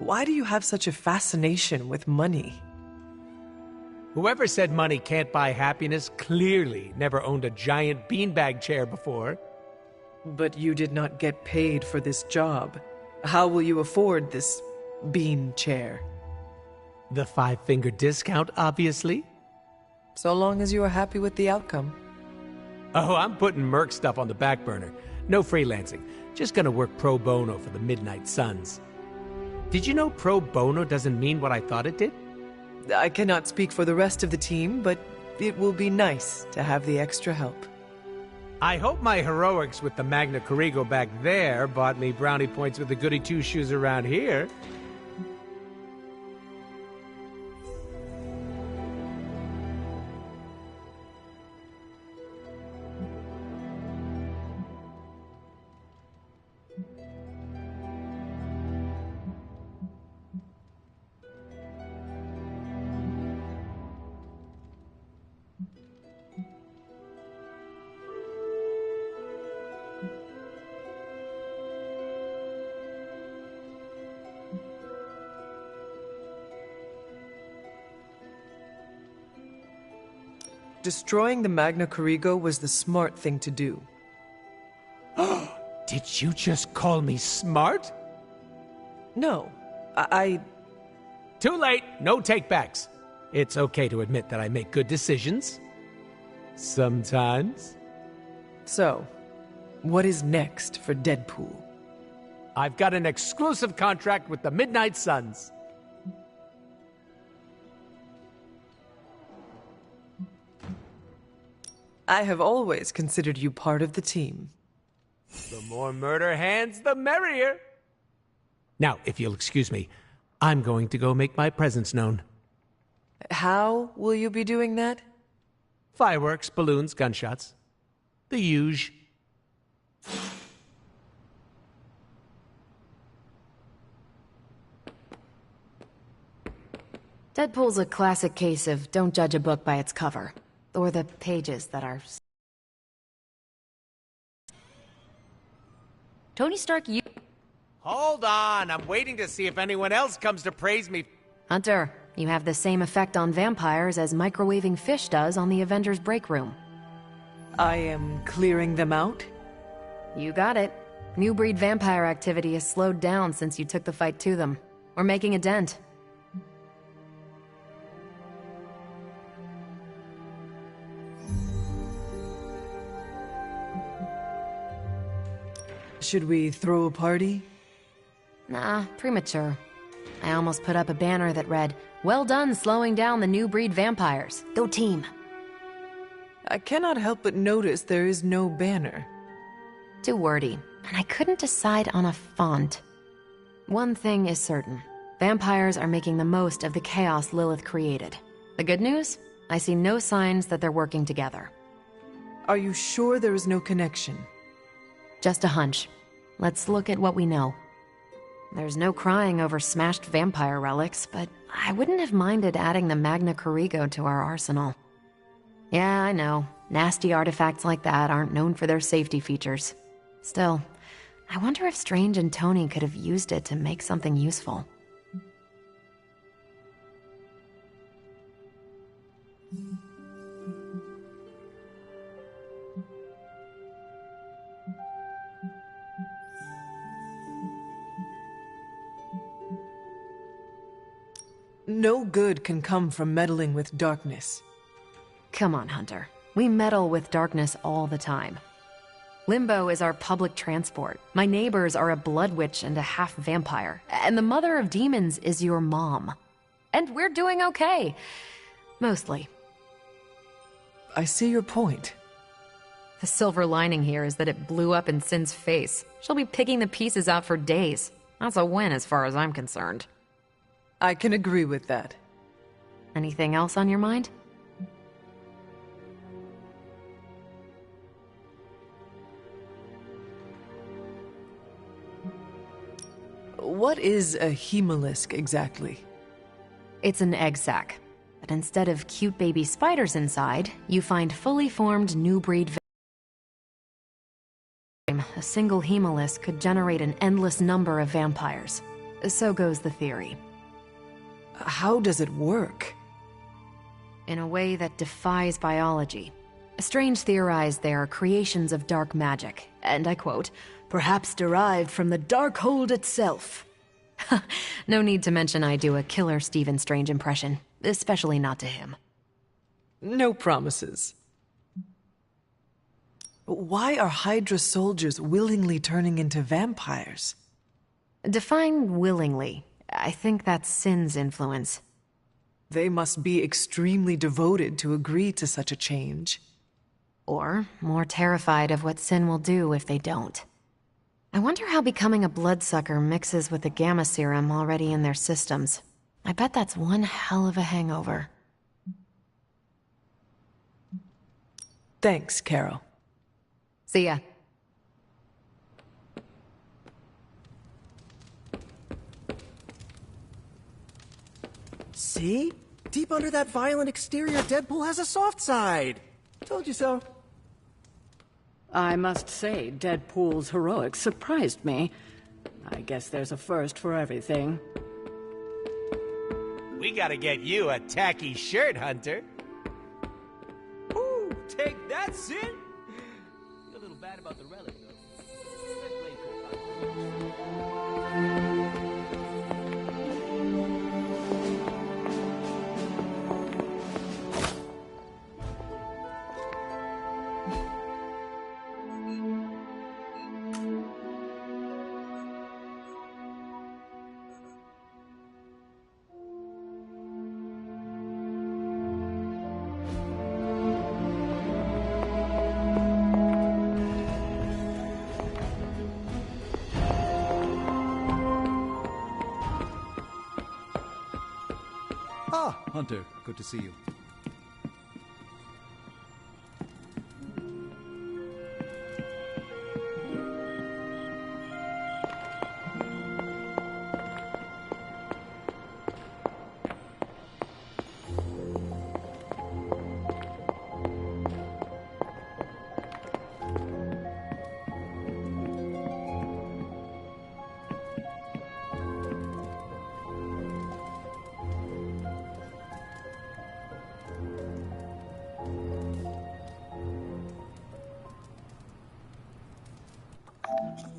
Why do you have such a fascination with money? Whoever said money can't buy happiness clearly never owned a giant beanbag chair before. But you did not get paid for this job. How will you afford this bean chair? The five-finger discount, obviously. So long as you are happy with the outcome. Oh, I'm putting Merc stuff on the back burner. No freelancing. Just gonna work pro bono for the Midnight Suns. Did you know pro bono doesn't mean what I thought it did? I cannot speak for the rest of the team, but it will be nice to have the extra help. I hope my heroics with the Magna Corrigo back there bought me brownie points with the goody two-shoes around here. Destroying the Magna Corrigo was the smart thing to do. Did you just call me smart? No, Too late. No take-backs. It's okay to admit that I make good decisions. Sometimes. So, what is next for Deadpool? I've got an exclusive contract with the Midnight Suns. I have always considered you part of the team. The more murder hands, the merrier. Now, if you'll excuse me, I'm going to go make my presence known. How will you be doing that? Fireworks, balloons, gunshots. The huge. Deadpool's a classic case of don't judge a book by its cover. Or the pages that are... Tony Stark, you... Hold on, I'm waiting to see if anyone else comes to praise me. Hunter, you have the same effect on vampires as microwaving fish does on the Avengers break room. I am clearing them out? You got it. New breed vampire activity has slowed down since you took the fight to them. We're making a dent. Should we throw a party? Nah, premature. I almost put up a banner that read, "Well done slowing down the new breed vampires. Go team." I cannot help but notice there is no banner. Too wordy, and I couldn't decide on a font. One thing is certain. Vampires are making the most of the chaos Lilith created. The good news? I see no signs that they're working together. Are you sure there is no connection? Just a hunch. Let's look at what we know. There's no crying over smashed vampire relics, but I wouldn't have minded adding the Magna Corrigo to our arsenal. Yeah, I know. Nasty artifacts like that aren't known for their safety features. Still, I wonder if Strange and Tony could have used it to make something useful. No good can come from meddling with darkness. Come on, Hunter. We meddle with darkness all the time. Limbo is our public transport. My neighbors are a blood witch and a half-vampire. And the mother of demons is your mom. And we're doing okay. Mostly. I see your point. The silver lining here is that it blew up in Sin's face. She'll be picking the pieces out for days. That's a win as far as I'm concerned. I can agree with that. Anything else on your mind? What is a hemolisk exactly? It's an egg sac. But instead of cute baby spiders inside, you find fully formed new breed. A single hemolisk could generate an endless number of vampires. So goes the theory. How does it work? In a way that defies biology. Strange theorized they are creations of dark magic, and I quote, "perhaps derived from the Darkhold itself." No need to mention I do a killer Stephen Strange impression, especially not to him. No promises. Why are Hydra soldiers willingly turning into vampires? Define willingly. I think that's Sin's influence. They must be extremely devoted to agree to such a change. Or more terrified of what Sin will do if they don't. I wonder how becoming a bloodsucker mixes with the gamma serum already in their systems. I bet that's one hell of a hangover. Thanks, Carol. See ya. See? Deep under that violent exterior, Deadpool has a soft side. Told you so. I must say, Deadpool's heroics surprised me. I guess there's a first for everything. We gotta get you a tacky shirt, Hunter. Ooh, take that, Sin! You're a little bad about the relic, though. Let's play Ah, Hunter, good to see you.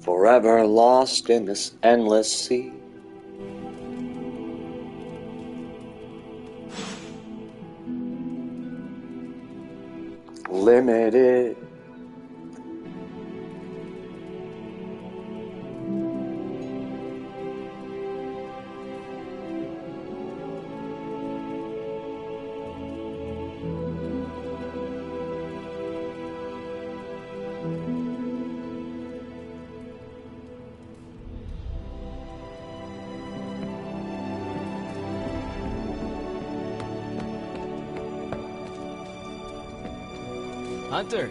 Forever lost in this endless sea. Limited. Hunter,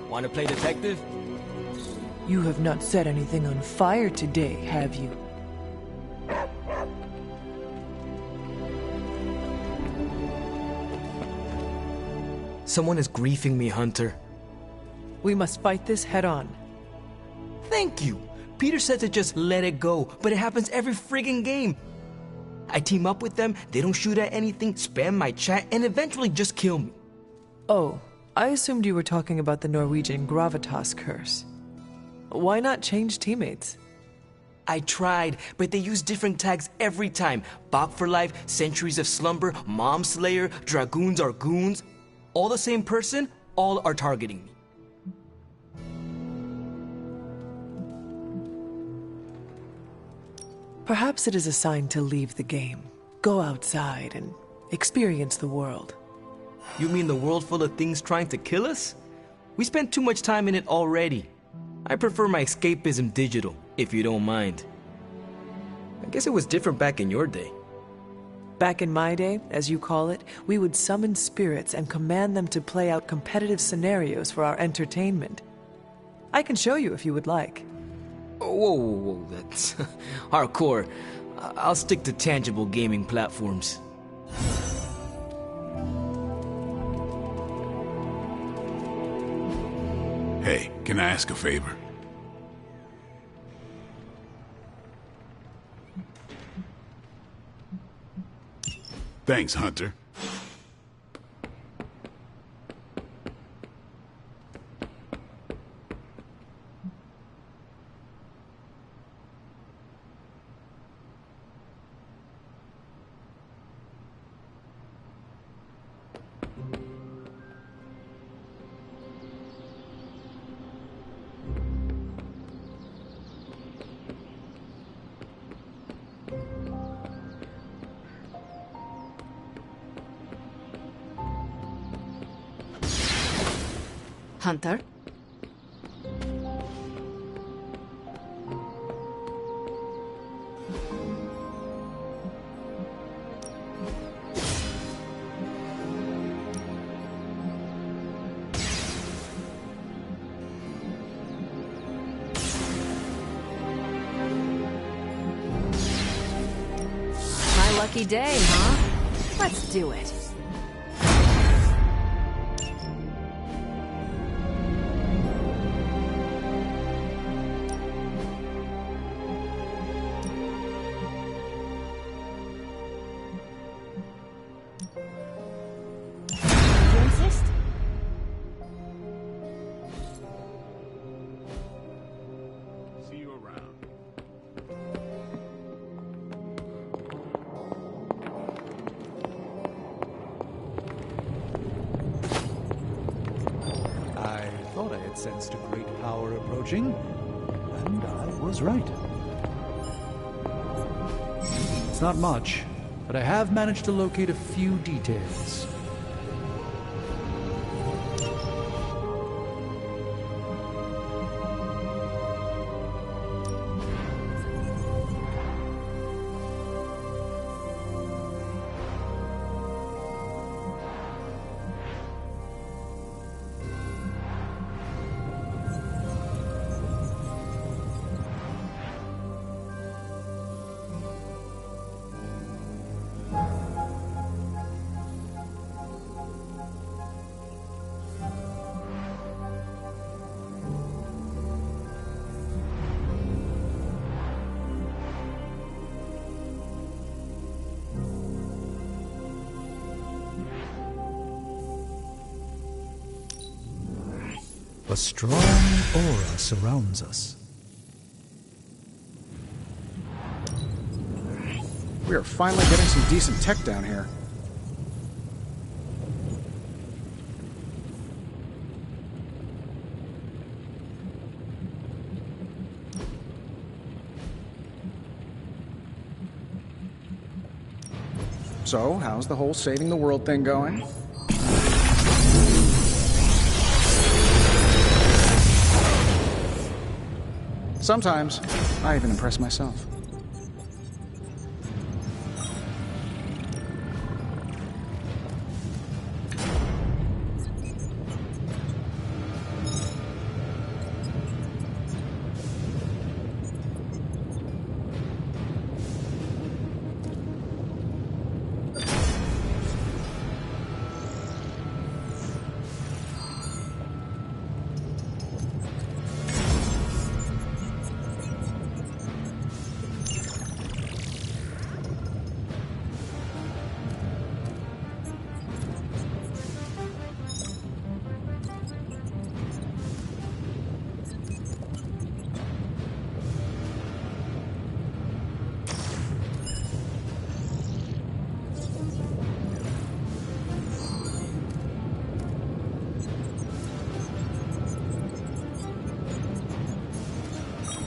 want to play detective? You have not set anything on fire today, have you? Someone is griefing me, Hunter. We must fight this head on. Thank you! Peter said to just let it go, but it happens every friggin' game. I team up with them, they don't shoot at anything, spam my chat, and eventually just kill me. Oh, I assumed you were talking about the Norwegian gravitas curse. Why not change teammates? I tried, but they use different tags every time. Bach for life, Centuries of Slumber, Mom Slayer, Dragoons are goons. All the same person, all are targeting me. Perhaps it is a sign to leave the game. Go outside and experience the world. You mean the world full of things trying to kill us? We spent too much time in it already. I prefer my escapism digital, if you don't mind. I guess it was different back in your day. Back in my day, as you call it, we would summon spirits and command them to play out competitive scenarios for our entertainment. I can show you if you would like. Whoa, that's hardcore. I'll stick to tangible gaming platforms. Hey, can I ask a favor? Thanks, Hunter. Hunter? My lucky day, huh? Let's do it. You insist? See you around. I thought I had sensed a great power approaching, and I was right. It's not much, but I have managed to locate a few details. A strong aura surrounds us. We are finally getting some decent tech down here. So, how's the whole saving the world thing going? Sometimes, I even impress myself.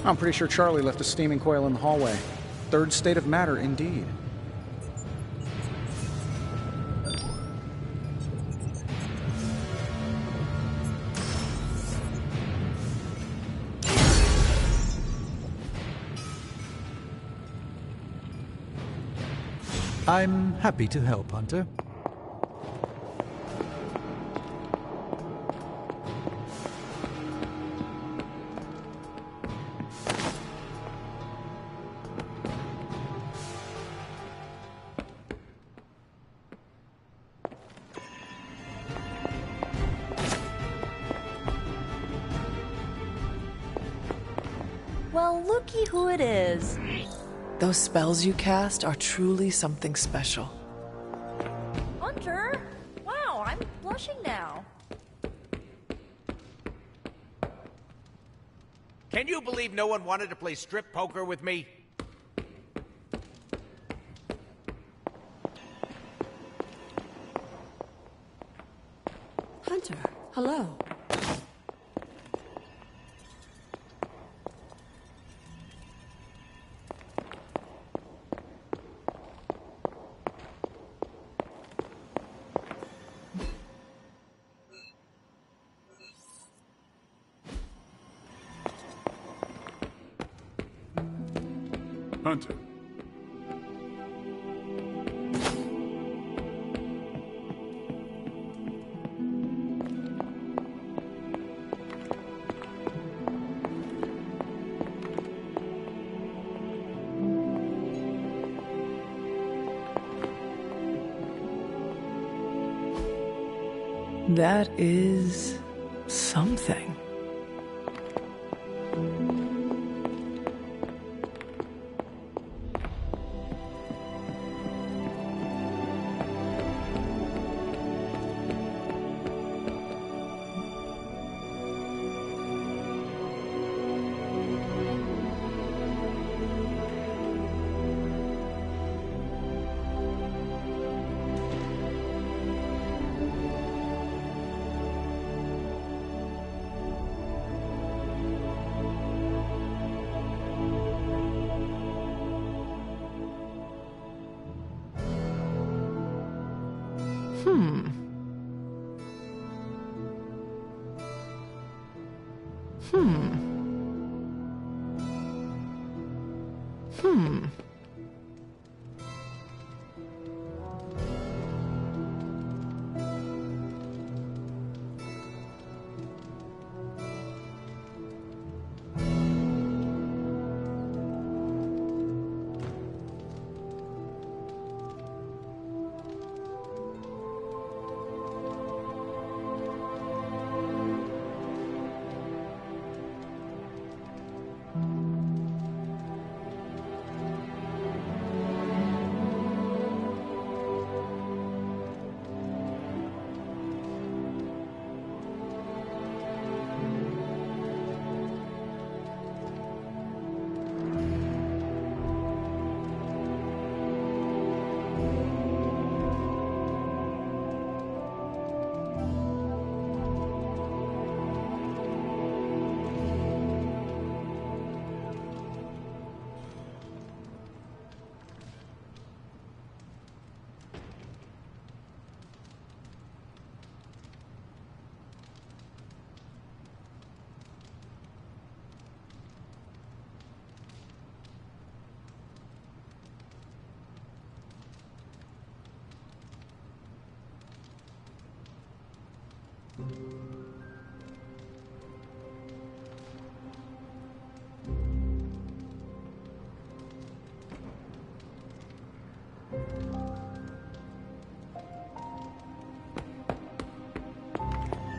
I'm pretty sure Charlie left a steaming coil in the hallway. Third state of matter, indeed. I'm happy to help, Hunter. Well, looky who it is. Those spells you cast are truly something special. Wow, I'm blushing now. Can you believe no one wanted to play strip poker with me? Hunter, hello. Hunter. That is something.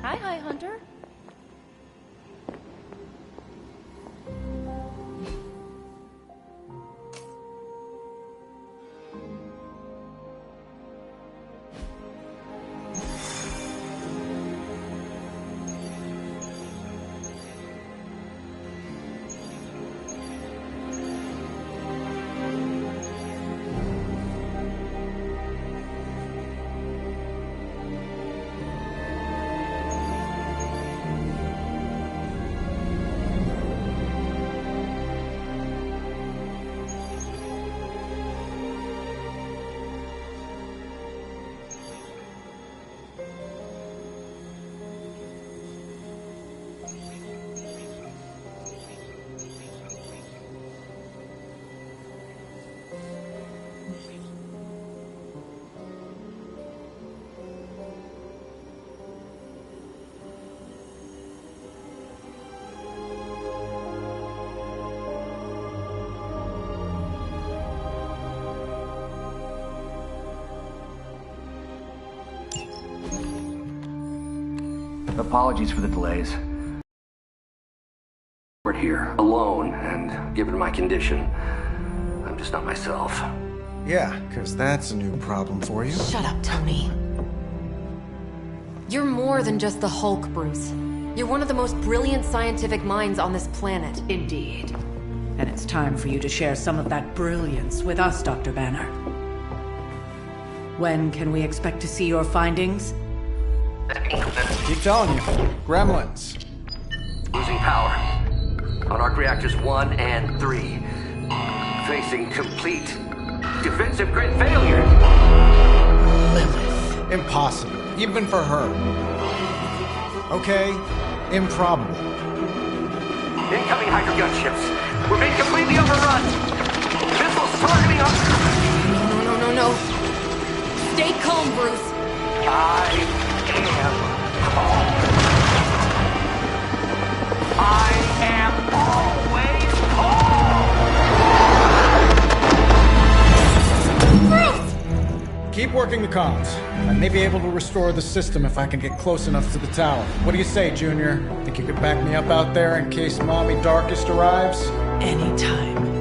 Hi, Hunter. Apologies for the delays. We're here, alone, and given my condition, I'm just not myself. Yeah, 'cause that's a new problem for you. Shut up, Tony. You're more than just the Hulk, Bruce. You're one of the most brilliant scientific minds on this planet. Indeed. And it's time for you to share some of that brilliance with us, Dr. Banner. When can we expect to see your findings? Keep telling you. Gremlins. Losing power. On arc reactors 1 and 3. Facing complete defensive grid failure. Impossible. Even for her. Okay, improbable. Incoming Hydra gunships. We're being completely overrun. Missiles targeting us. No. Stay calm, Bruce. I am calm. I am always calm. Keep working the comms. I may be able to restore the system if I can get close enough to the tower. What do you say, Junior? Think you could back me up out there in case Mommy Darkest arrives? Anytime.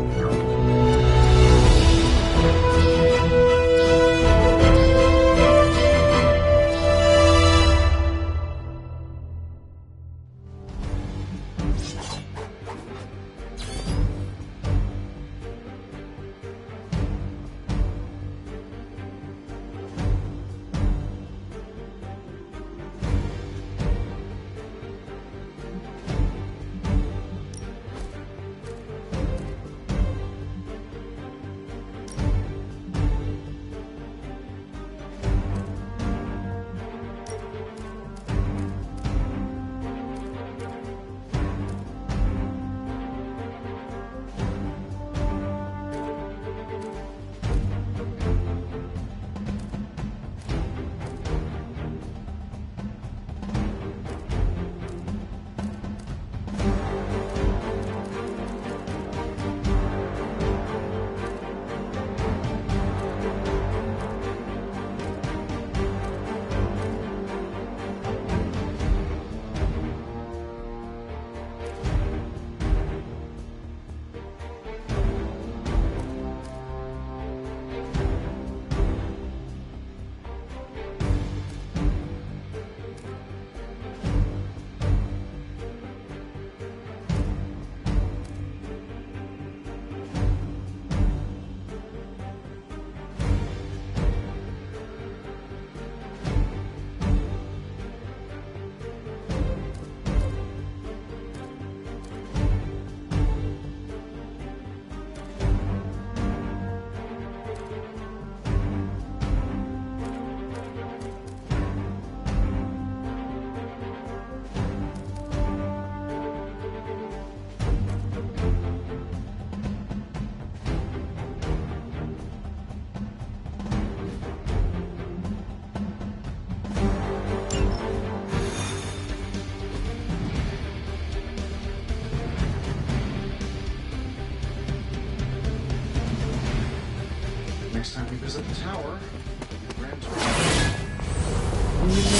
Next time we visit the tower, Grand Tour. You may need to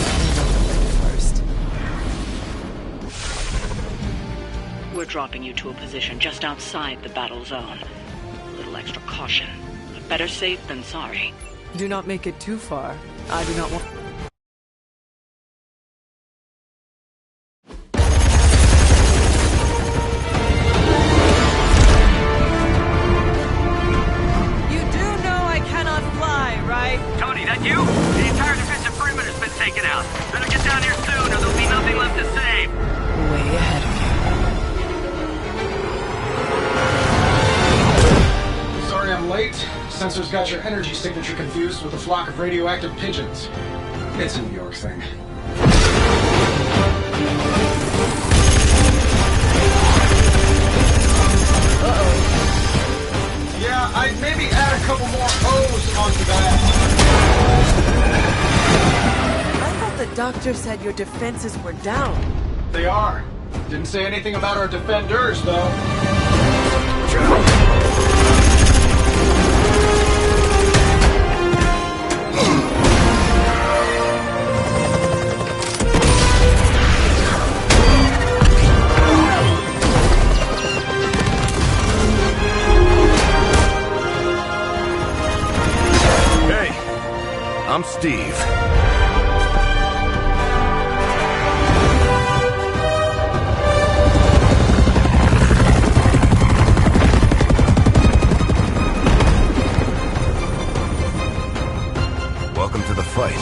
handle it first. We're dropping you to a position just outside the battle zone. A little extra caution. But better safe than sorry. Do not make it too far. I do not want... You do know I cannot fly, right? Tony, that you? The entire defensive perimeter's been taken out. Better get down here soon or there'll be nothing left to save. Way ahead of you. Sorry I'm late. Sensors got your energy signature confused with a flock of radioactive pigeons. It's a New York thing. Uh-oh. Yeah, I'd maybe add a couple more O's onto that. I thought the doctor said your defenses were down. They are. Didn't say anything about our defenders, though. I'm Steve. fight.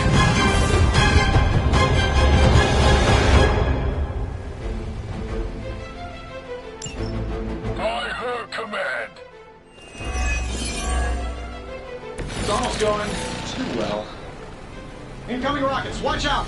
By her command. It's almost going too well. Incoming rockets, watch out!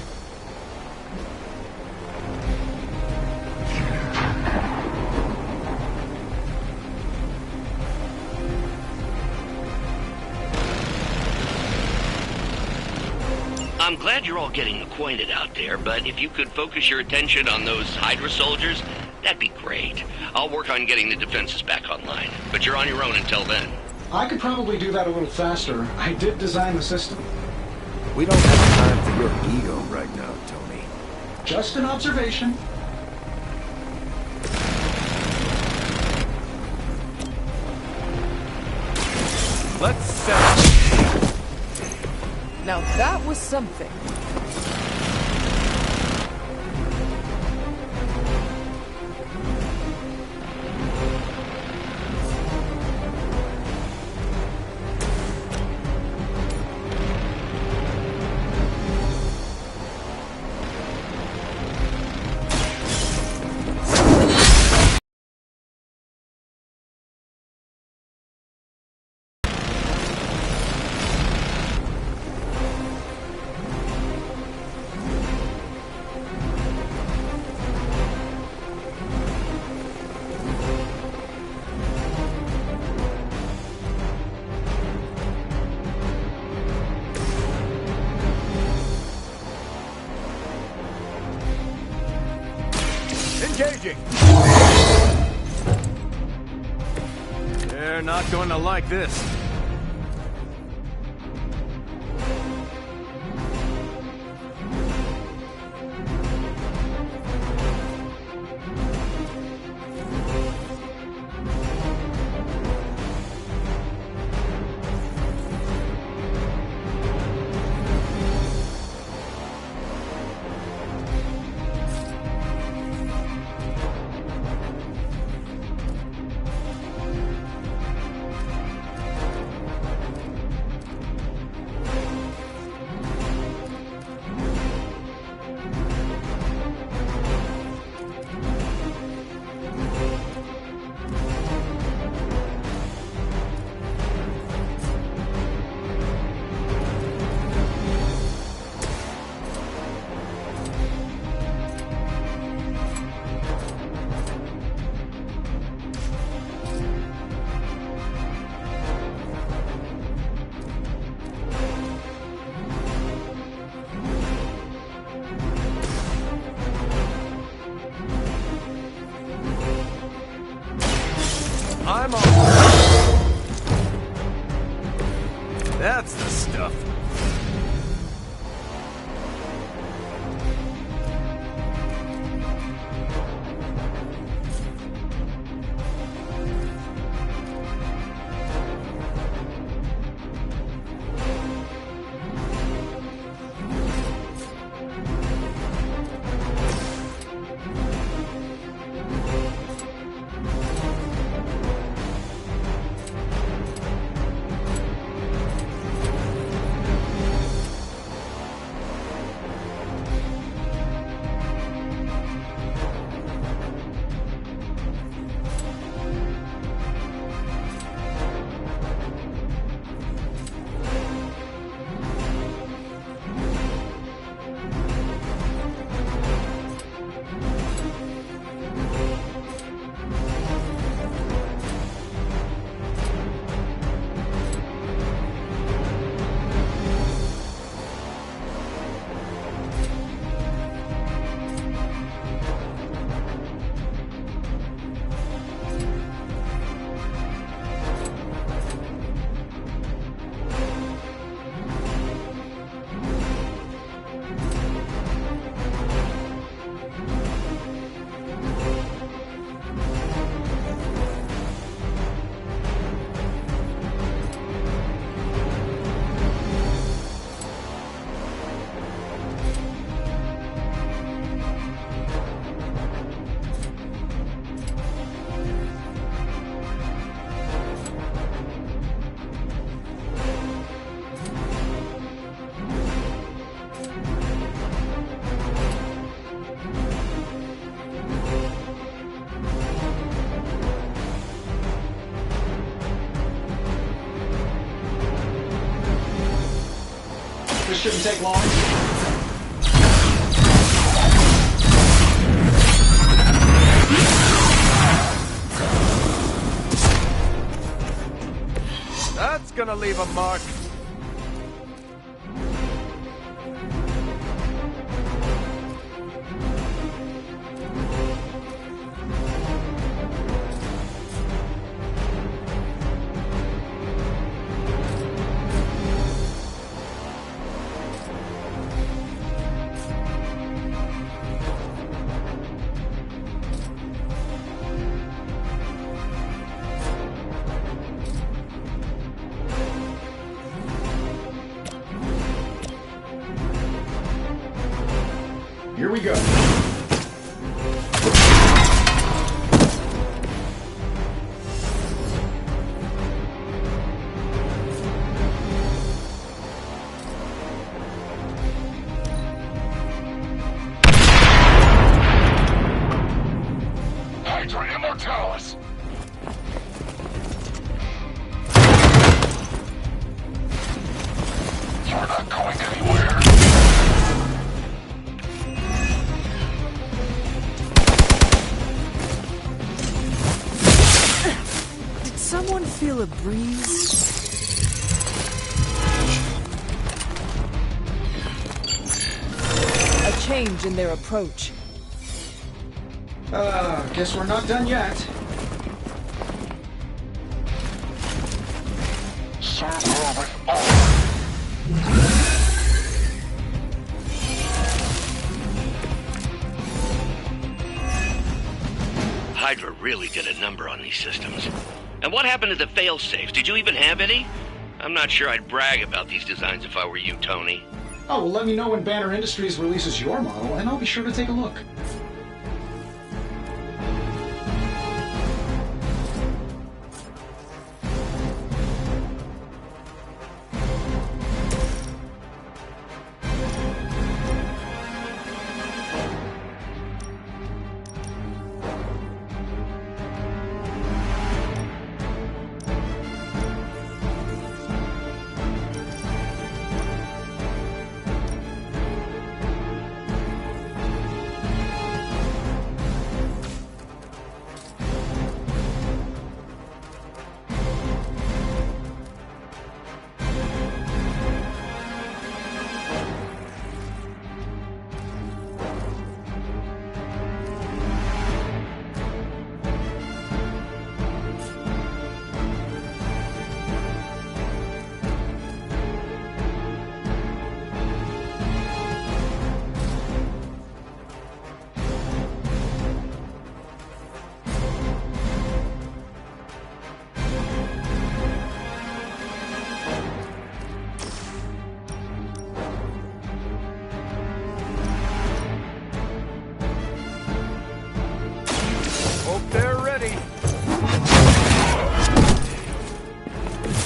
I'm glad you're all getting acquainted out there, but if you could focus your attention on those Hydra soldiers, that'd be great. I'll work on getting the defenses back online, but you're on your own until then. I could probably do that a little faster. I did design the system. We don't have time for your ego right now, Tony. Just an observation. Let's settle. Now that was something. Engaging! They're not going to like this. I'm on. That's the stuff. shouldn't take long. That's gonna leave a mark. Here we go. Hydra Immortalis! You're not going anywhere. Did someone feel a breeze? A change in their approach. Guess we're not done yet. Serve her with honor. Hydra really did a number on these systems. And what happened to the fail-safes? Did you even have any? I'm not sure I'd brag about these designs if I were you, Tony. Oh, well, let me know when Banner Industries releases your model, and I'll be sure to take a look.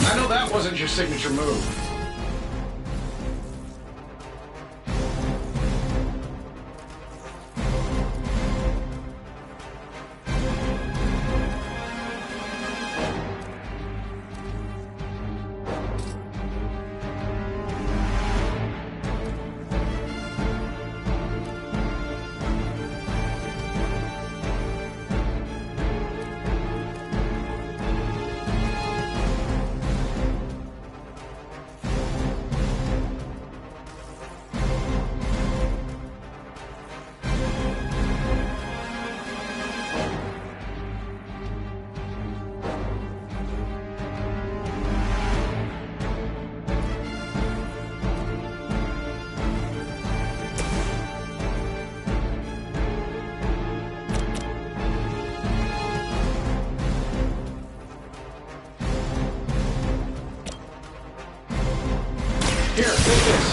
I know that wasn't your signature move. Here, take this.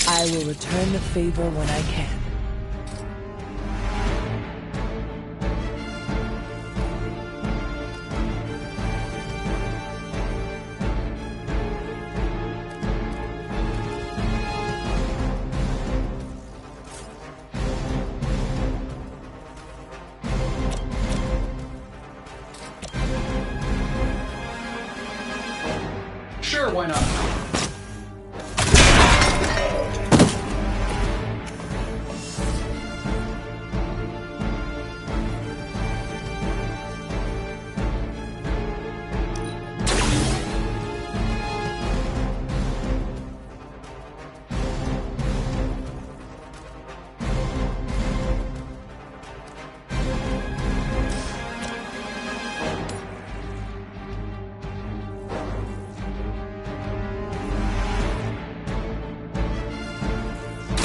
I will return the favor when I can.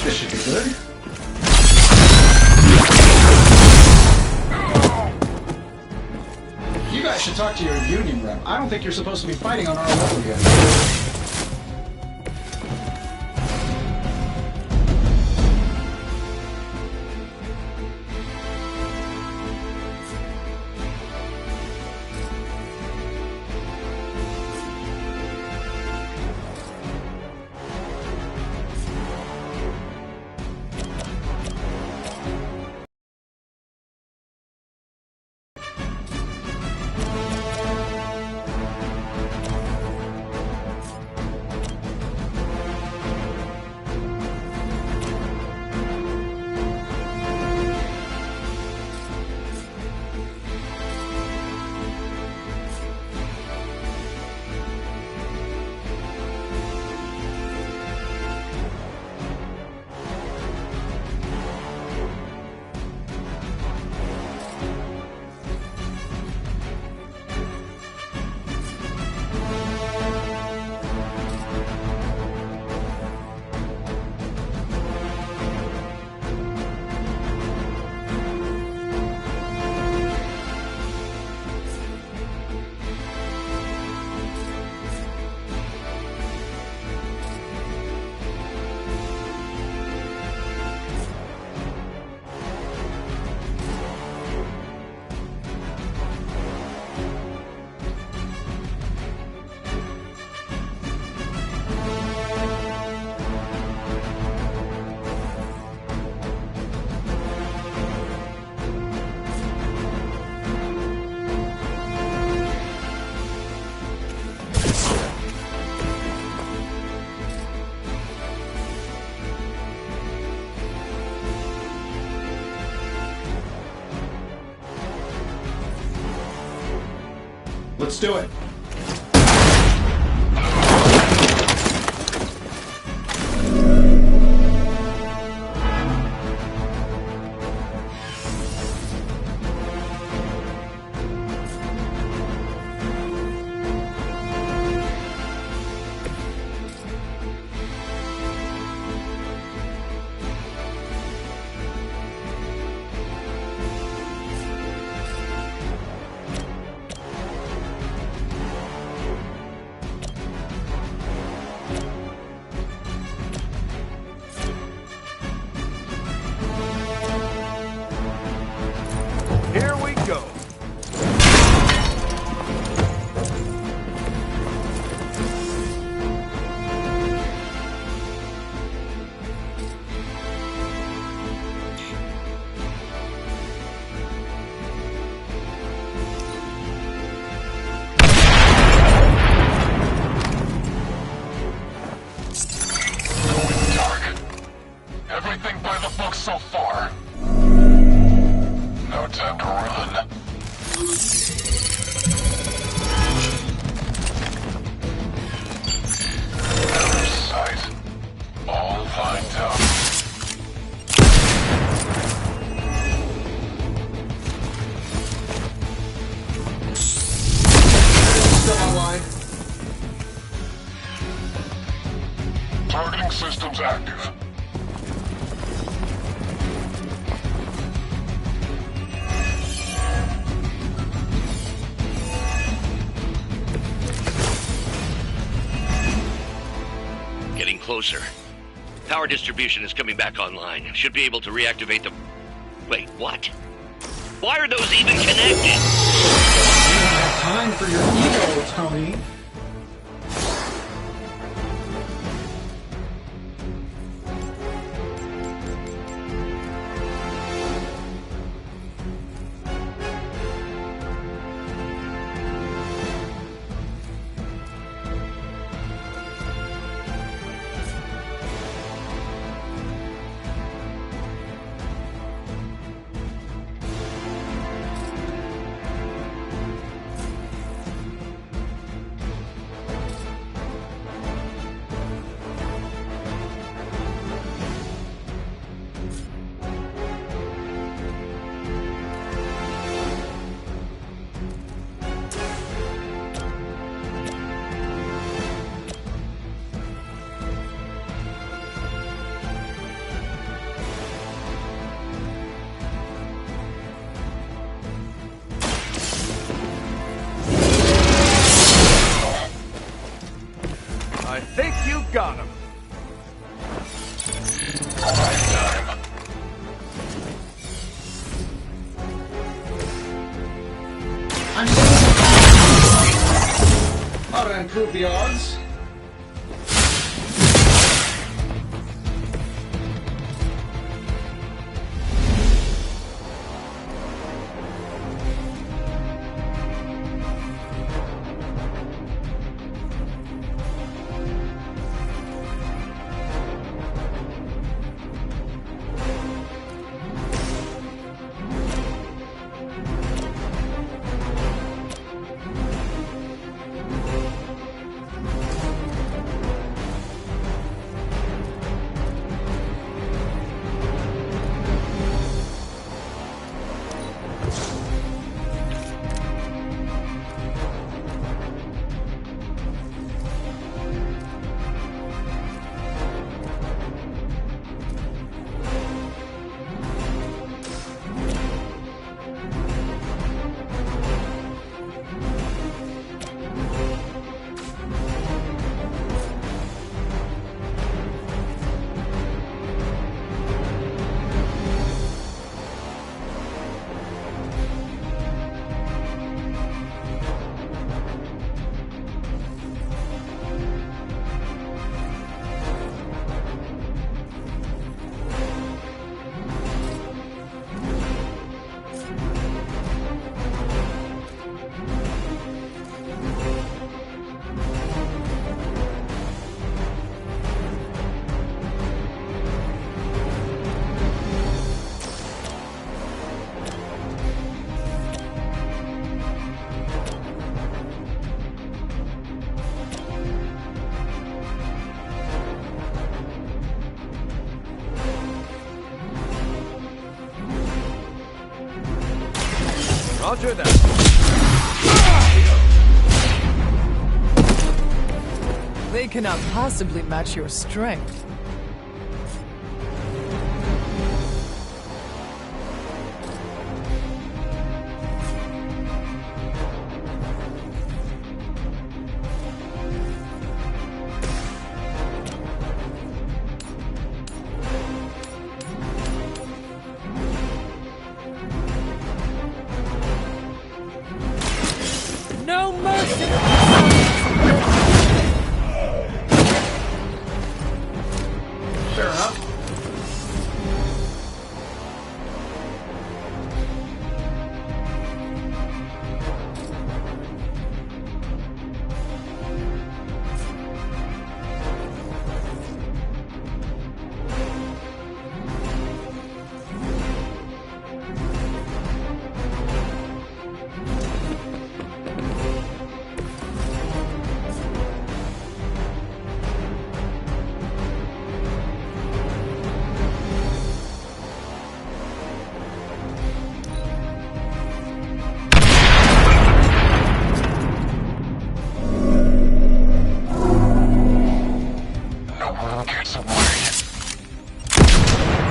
This should be good. You guys should talk to your union rep. I don't think you're supposed to be fighting on our level yet. Let's do it. Here we go. Everything by the book so far. No time to run. Other sight. All lined up. Still online. Targeting systems active. Getting closer. Power distribution is coming back online. Should be able to reactivate the... Wait, what? Why are those even connected? You don't have time for your ego, Tony. I think you got him. How to improve the odds? Roger that. They cannot possibly match your strength. No mercy! Fair enough.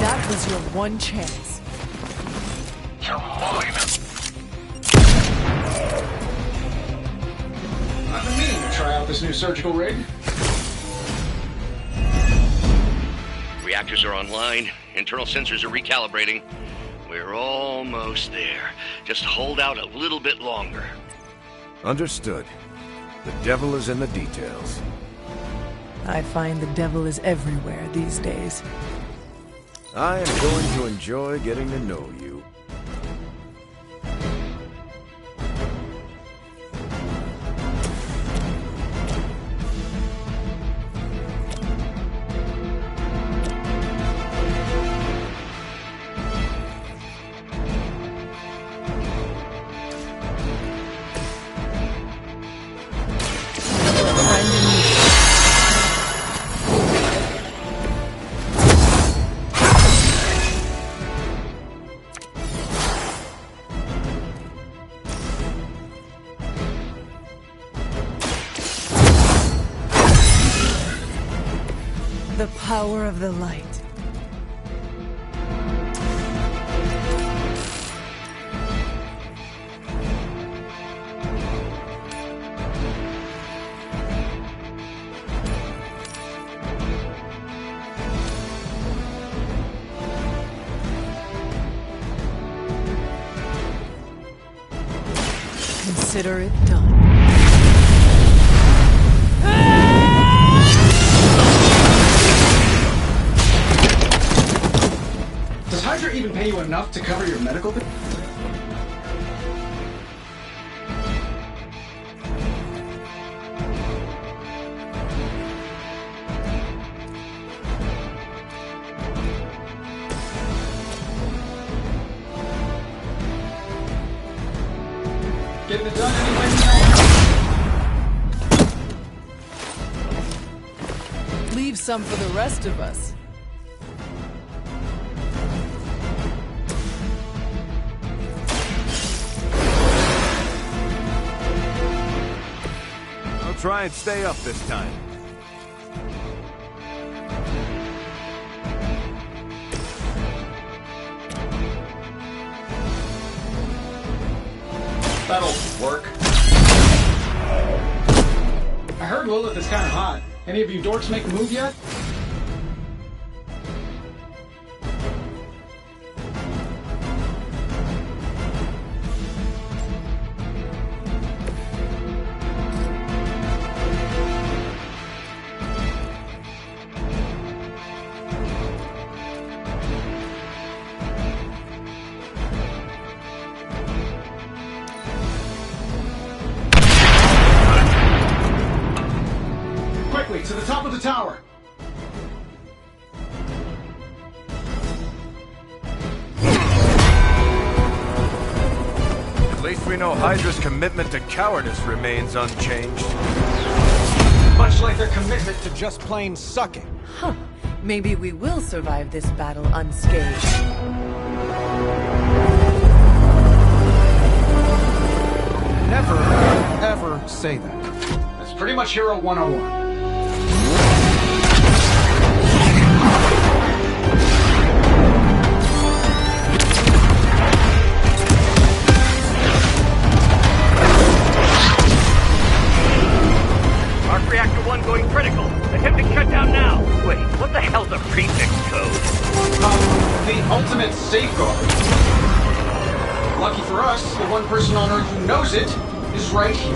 That was your one chance. You're mine. I've been meaning to try out this new surgical rig. Reactors are online. Internal sensors are recalibrating. We're almost there. Just hold out a little bit longer. Understood. The devil is in the details. I find the devil is everywhere these days. I am going to enjoy getting to know you. The power of the light. Consider it done. Does Hydra even pay you enough to cover your medical bill? Getting it done anyway, Leave some for the rest of us. I'll try and stay up this time. That'll work. I heard Lilith is kind of hot. Any of you dorks make a move yet? Quickly, to the top of the tower! At least we know Hydra's commitment to cowardice remains unchanged. Much like their commitment to just plain sucking. Huh. Maybe we will survive this battle unscathed. Never, ever say that. That's pretty much Hero 101. Arc Reactor 1 going critical. Attempting shutdown now. Wait, what the hell's a prefix code? The ultimate safeguard. Lucky for us, the one person on Earth who knows it is right here.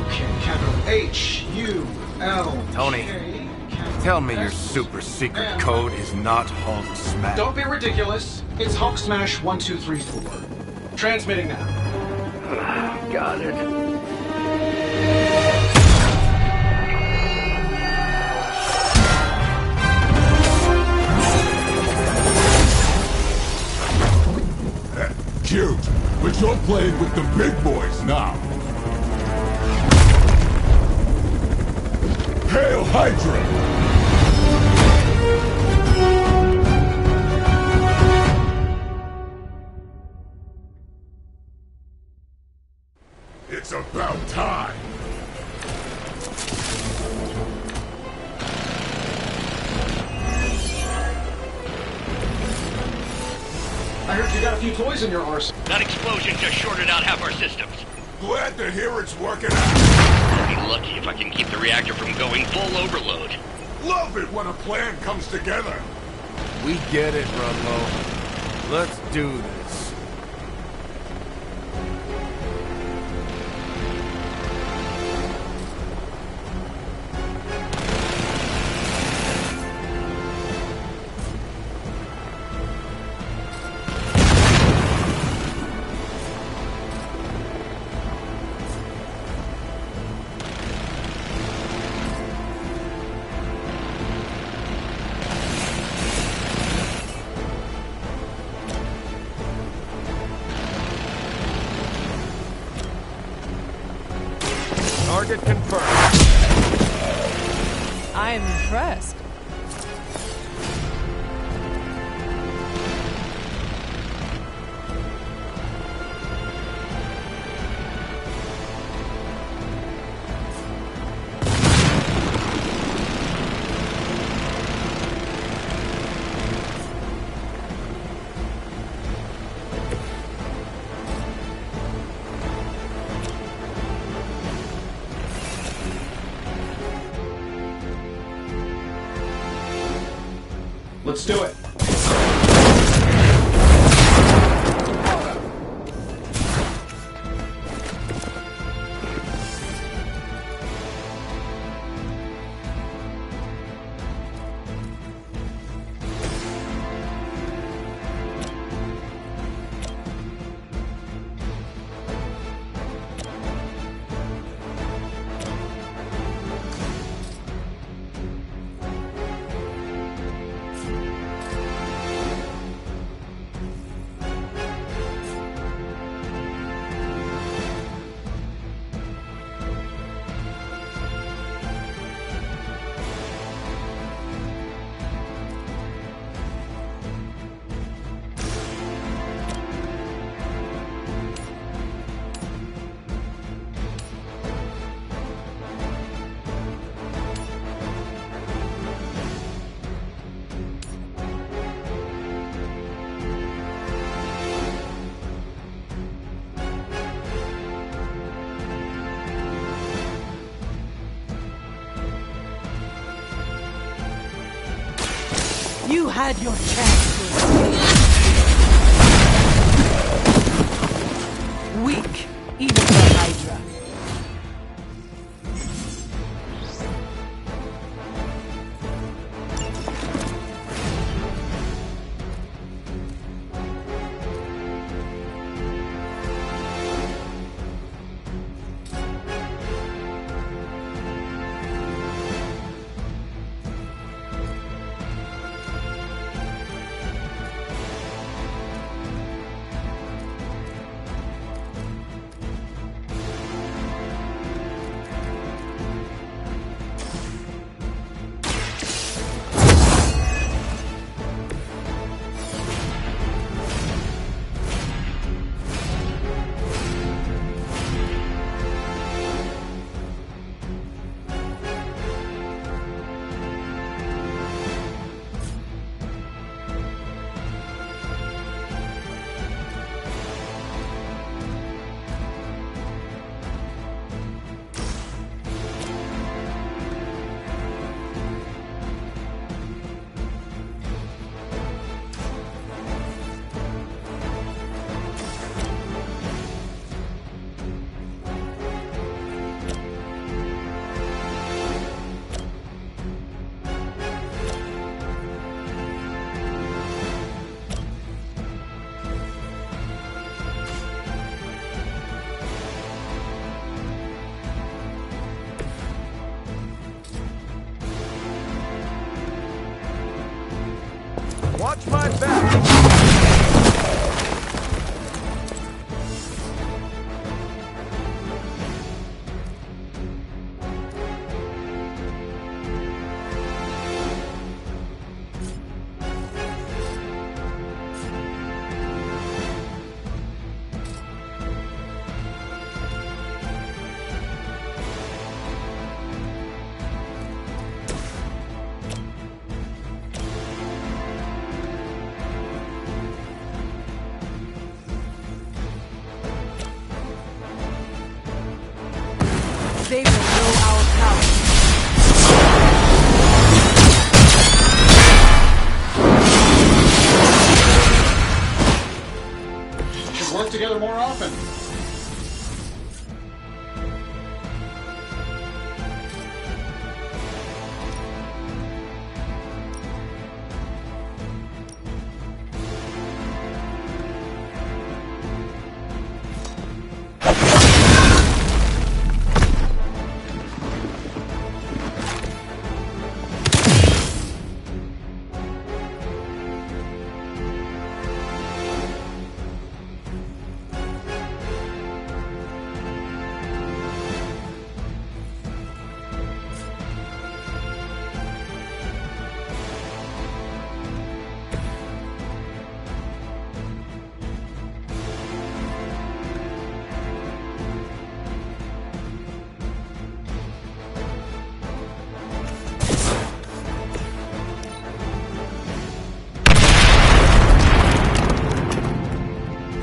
Okay, capital H-U-L. Tony, tell me your super secret code is not Hulk Smash. Don't be ridiculous. It's Hulk Smash 1234. Transmitting now. Got it. Cute, but you're playing with the big boys now. Hail Hydra! It's about time. I heard you got a few toys in your arsenal. That explosion just shorted out half our systems. Glad to hear it's working out. I'll be lucky if I can keep the reactor from going full overload. Love it when a plan comes together. We get it, Runlow. Let's do this. Target confirmed. I'm impressed. Let's do it. You had your chance to escape. Weak, even for Hydra. Watch my back! They will know our power. Should work together more often.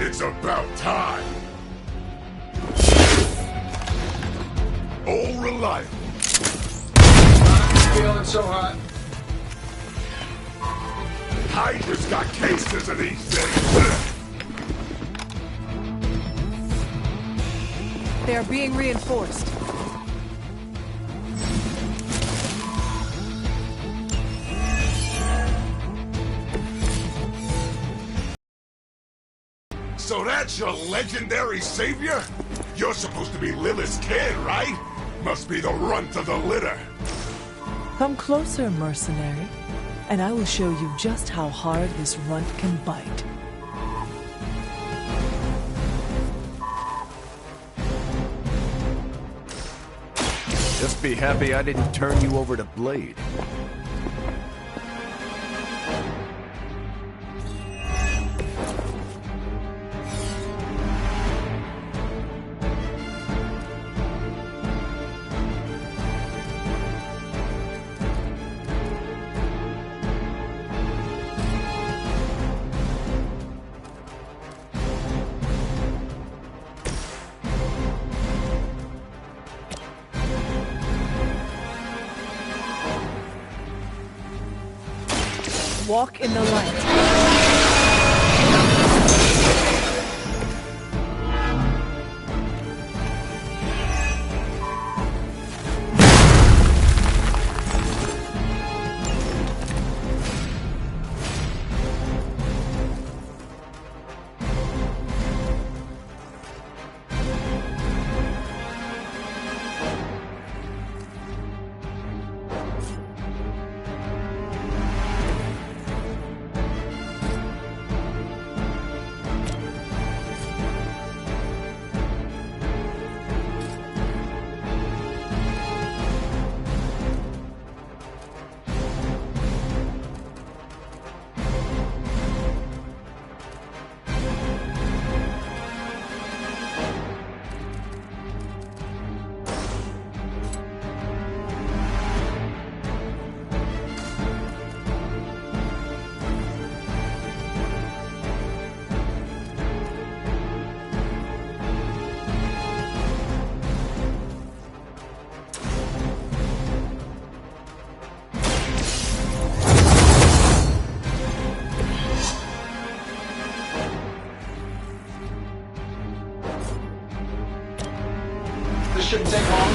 It's about time. All reliable. Feeling so hot. Hydra's got cases of these things. They are being reinforced. So that's your legendary savior? You're supposed to be Lilith's kid, right? Must be the runt of the litter. Come closer, mercenary, and I will show you just how hard this runt can bite. Just be happy I didn't turn you over to Blade. Walk in the light. This shouldn't take long.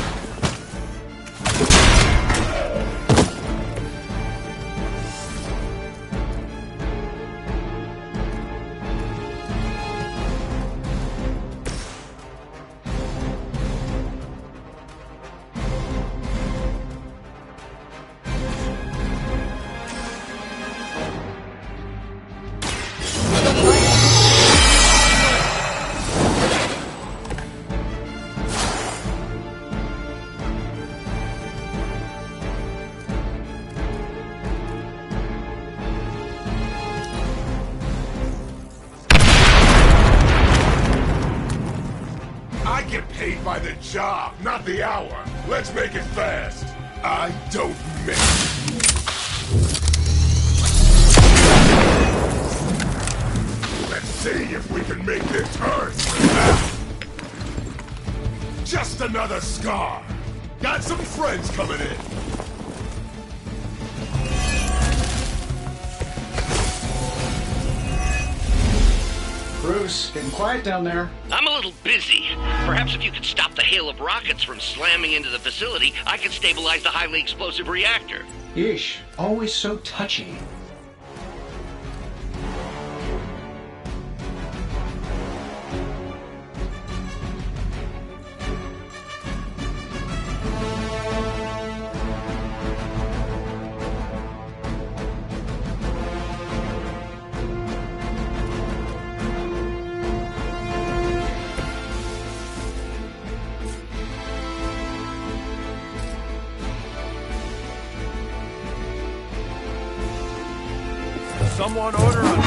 I get paid by the job, not the hour. Let's make it fast. I don't miss. Let's see if we can make this hurt. Just another scar. Got some friends coming in. Bruce, getting quiet down there. I'm a little busy. Perhaps if you could stop the hail of rockets from slamming into the facility, I could stabilize the highly explosive reactor. Ish, always so touchy. Someone order a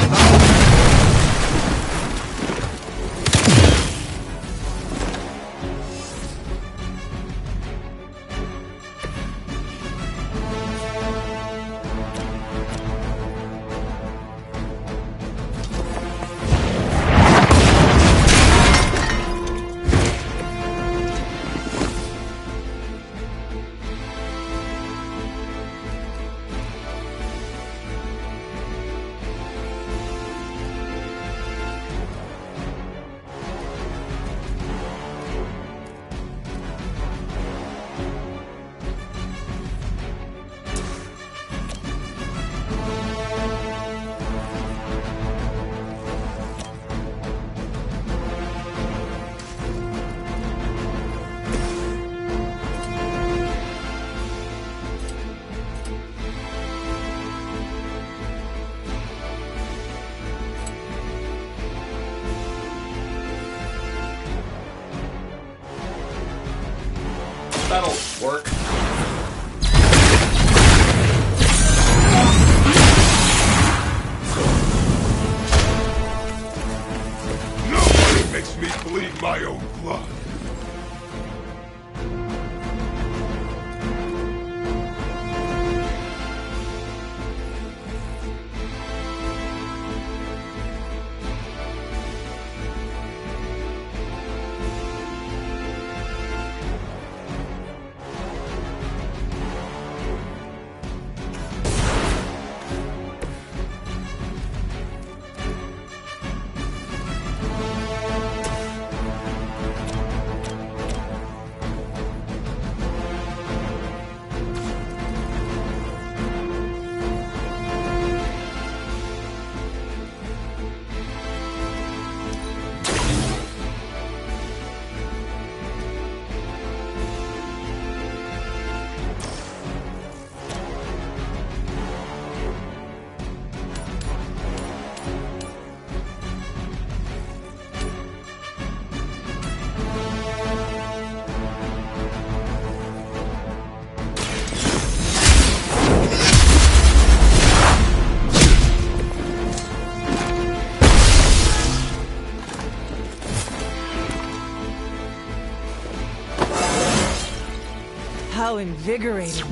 How invigorating.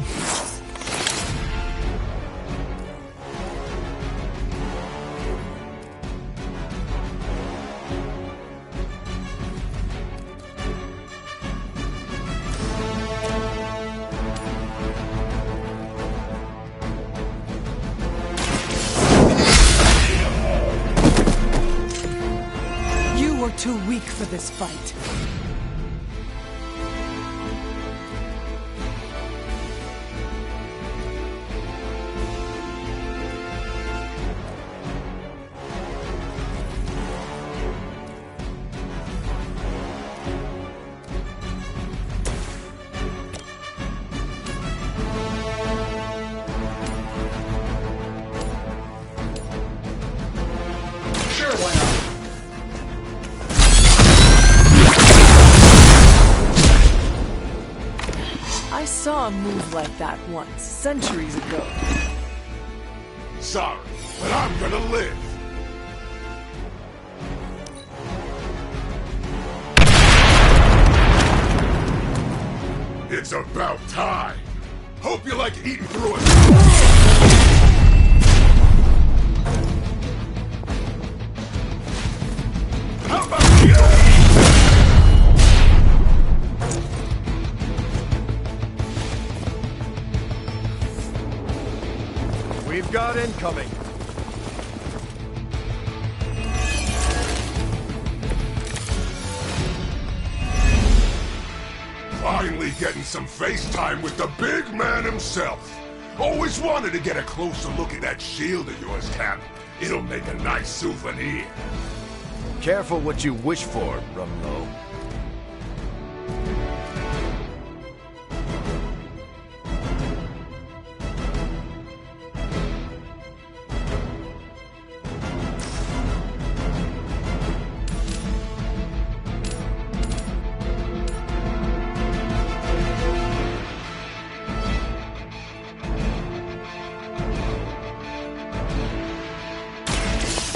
You are too weak for this fight. Sure, why not? I saw a move like that once, centuries ago. Sorry, but I'm gonna live. It's about time. Hope you like eating through it. How about you? We've got incoming. Finally getting some FaceTime with the big man himself. Always wanted to get a closer look at that shield of yours, Cap. It'll make a nice souvenir. Careful what you wish for, Rumlow.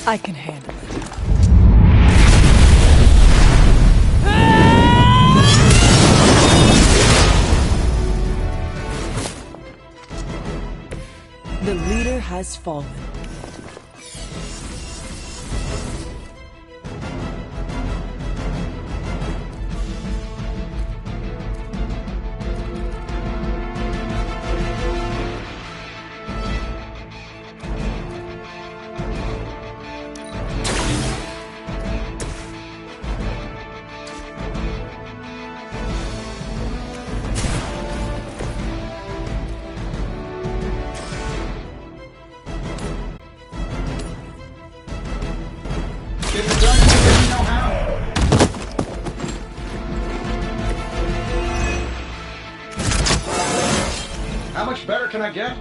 I can handle it. The leader has fallen. Get it done because you know how. How much better can I get?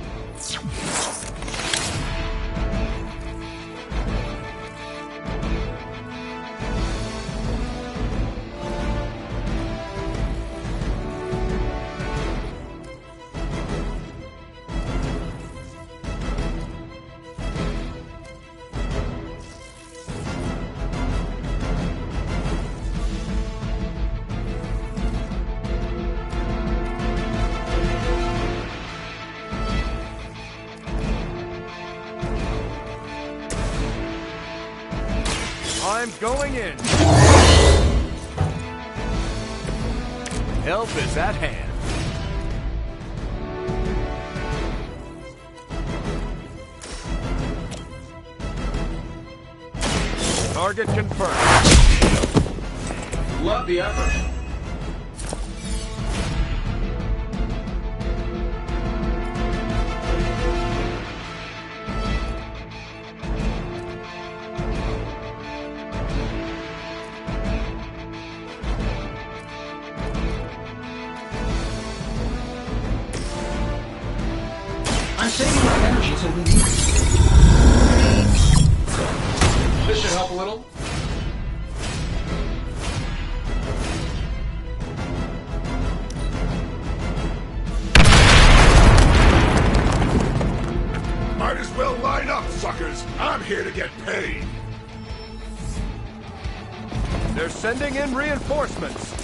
I'm going in. Help is at hand. Target confirmed. Love the effort. I'm saving my energy till we need it. This should help a little. Might as well line up, suckers. I'm here to get paid. They're sending in reinforcements.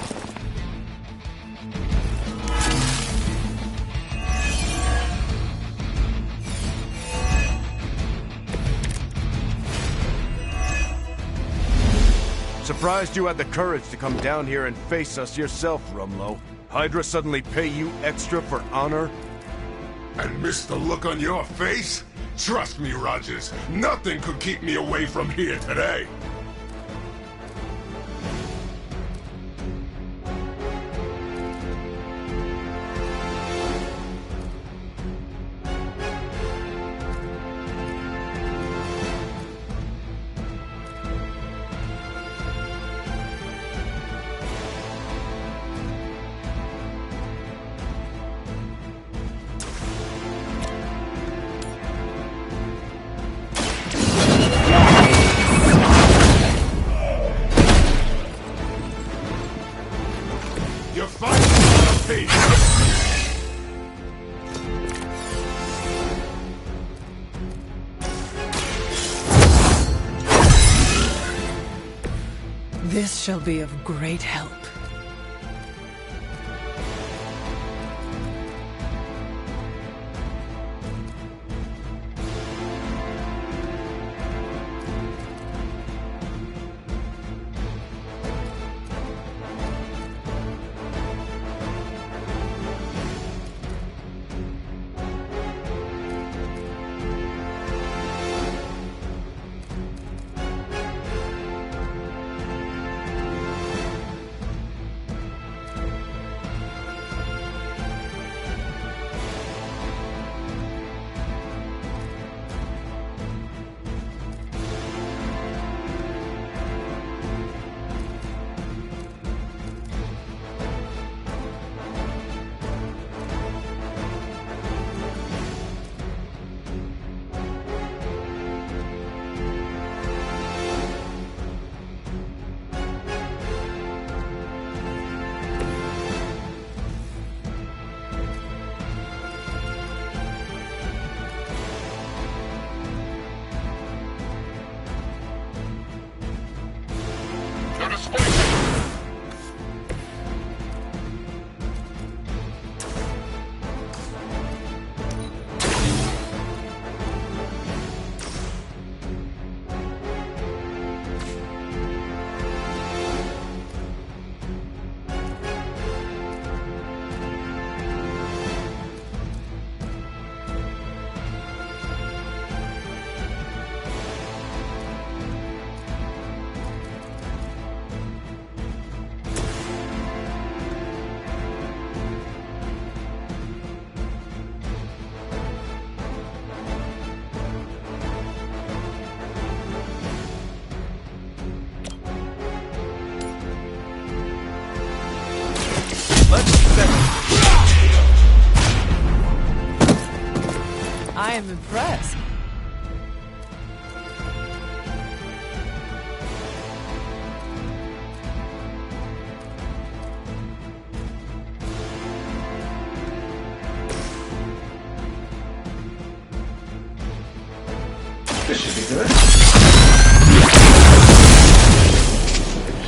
surprised you had the courage to come down here and face us yourself, Rumlow. Hydra suddenly pay you extra for honor? And miss the look on your face? Trust me, Rogers, nothing could keep me away from here today. You're fighting for the peace. This shall be of great help. I am impressed. This should be good.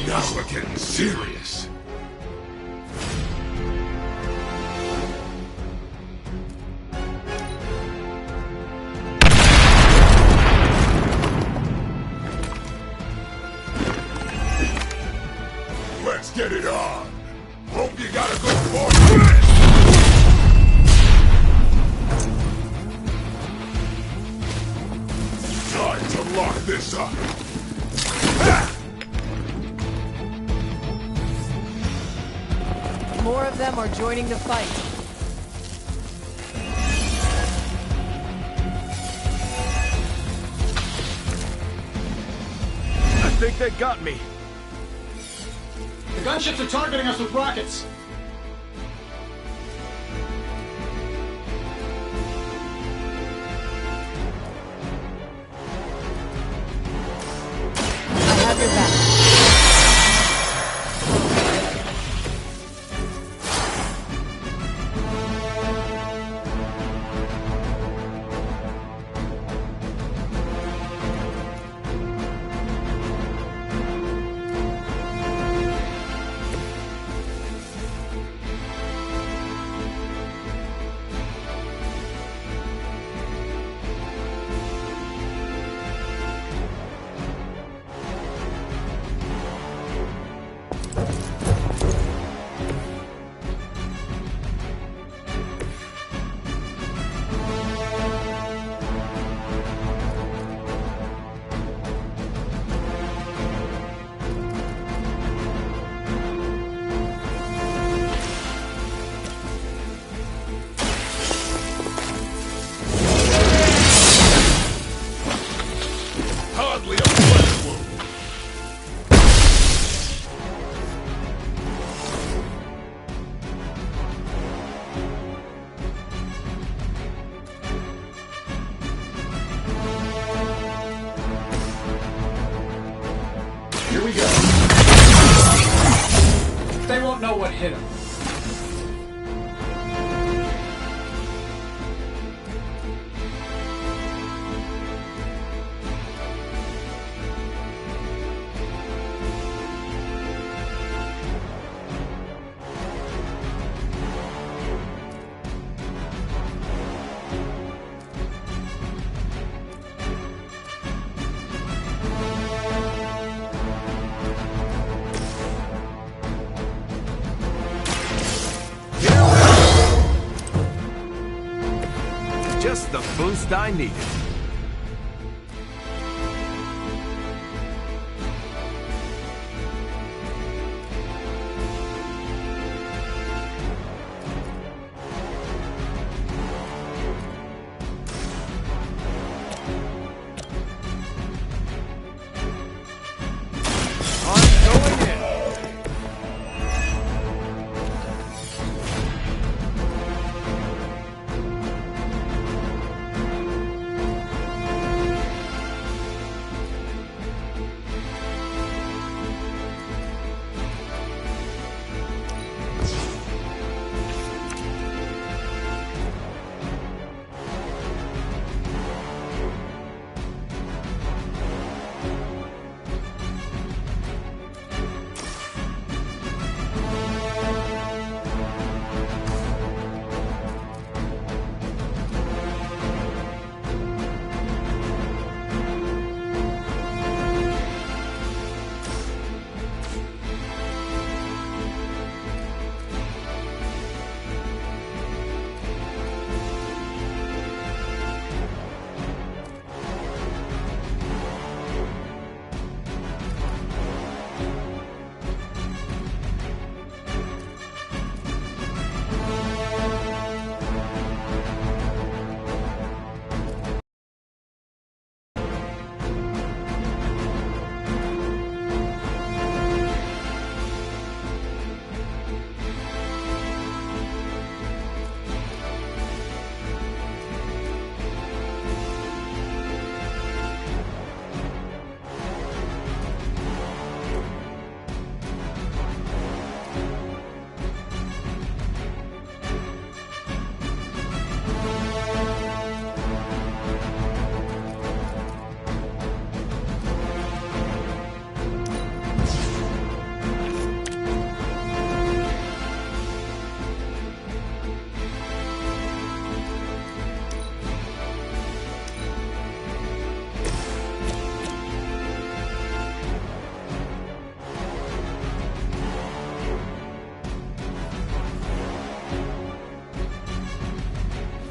Now we're getting serious. Let's get it on. Hope you got a good force. Time to lock this up. More of them are joining the fight. I think they got me. The gunships are targeting us with rockets. I have your back. Here we go. They won't know what hit him. Just the boost I needed.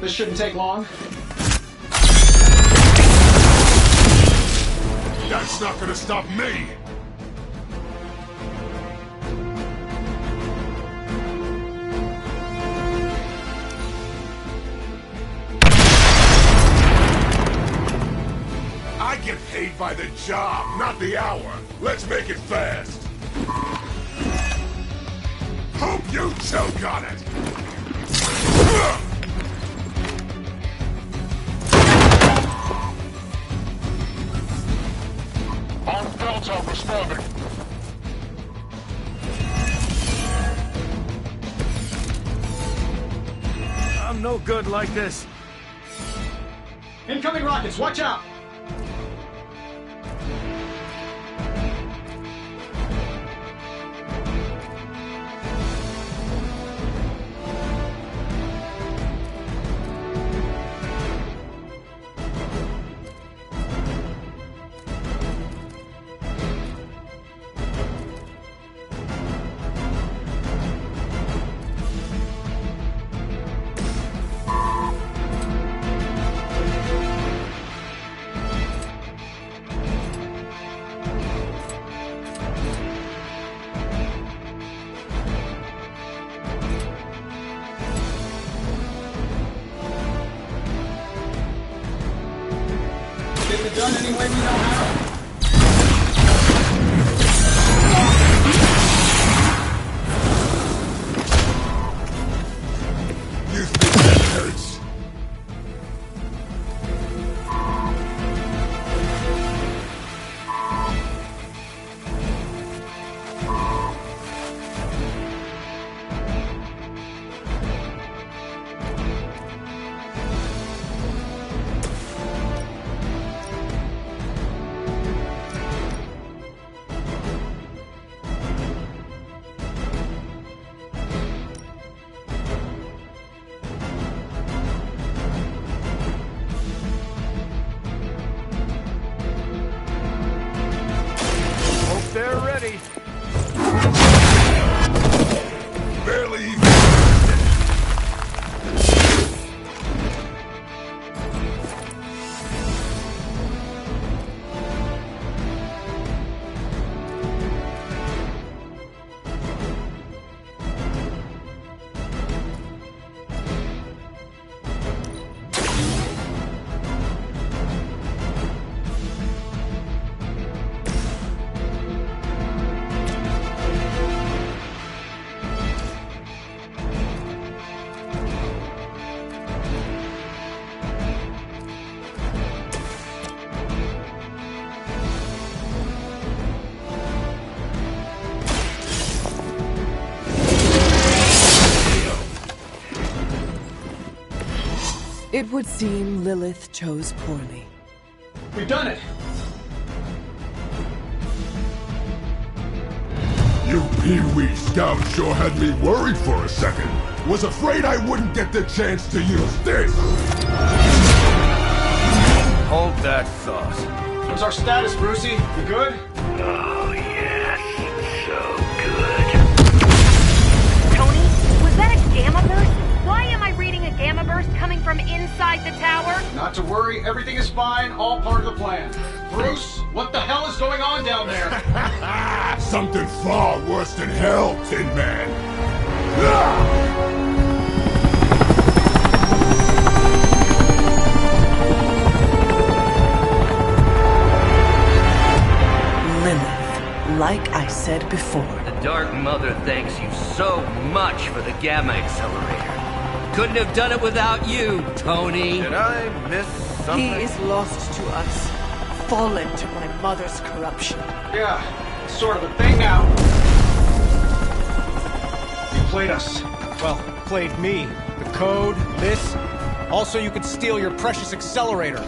This shouldn't take long. That's not gonna stop me! I get paid by the job, not the hour. Let's make it fast. Hope you choke on it! On Delta responding. I'm no good like this. Incoming rockets, watch out! Getting it done any way we know how. You think that hurts? It would seem Lilith chose poorly. We've done it! You Pee-wee Scout sure had me worried for a second. Was afraid I wouldn't get the chance to use this. Hold that thought. What's our status, Brucey? You good? Oh, yes. So good. Tony, was that a gamma burst? Why am I reading a gamma burst coming from inside the tower? Not to worry, everything is fine, all part of the plan. Bruce, what the hell is going on down there? Something far worse than hell, Tin Man. Lilith, like I said before. The Dark Mother thanks you so much for the Gamma Accelerator. Couldn't have done it without you, Tony. Did I miss something? He is lost to us, fallen to my mother's corruption. Yeah, sort of a thing now. You played us. Well, played me. The code, this. Also, you could steal your precious accelerator.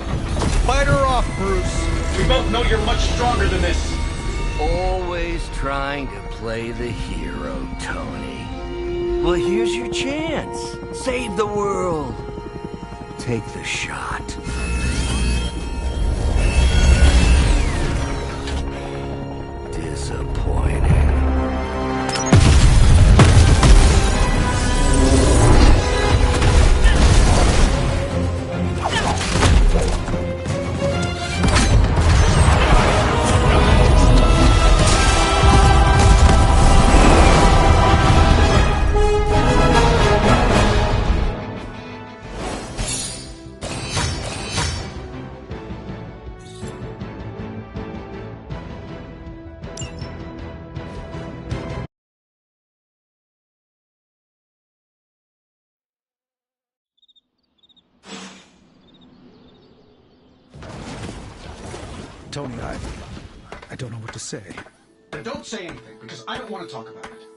Fight her off, Bruce. We both know you're much stronger than this. Always trying to play the hero, Tony. Well, here's your chance. Save the world. Take the shot. Disappointing. Tony, I don't know what to say. Don't say anything, because I don't want to talk about it.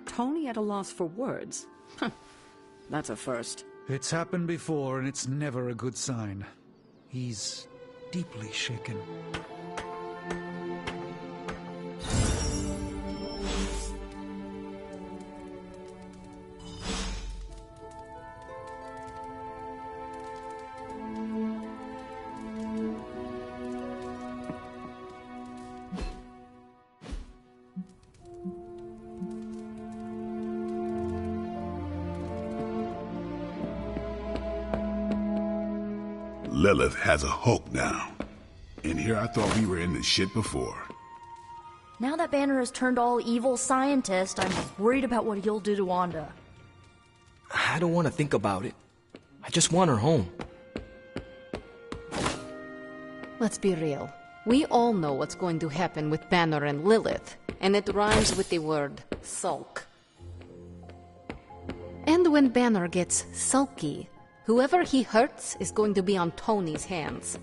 Tony at a loss for words. That's a first. It's happened before, and it's never a good sign. He's deeply shaken. Lilith has a hope now. And here I thought we were in the shit before. Now that Banner has turned all evil scientist, I'm worried about what he'll do to Wanda. I don't want to think about it. I just want her home. Let's be real. We all know what's going to happen with Banner and Lilith, and it rhymes with the word sulk. And when Banner gets sulky, whoever he hurts is going to be on Tony's hands.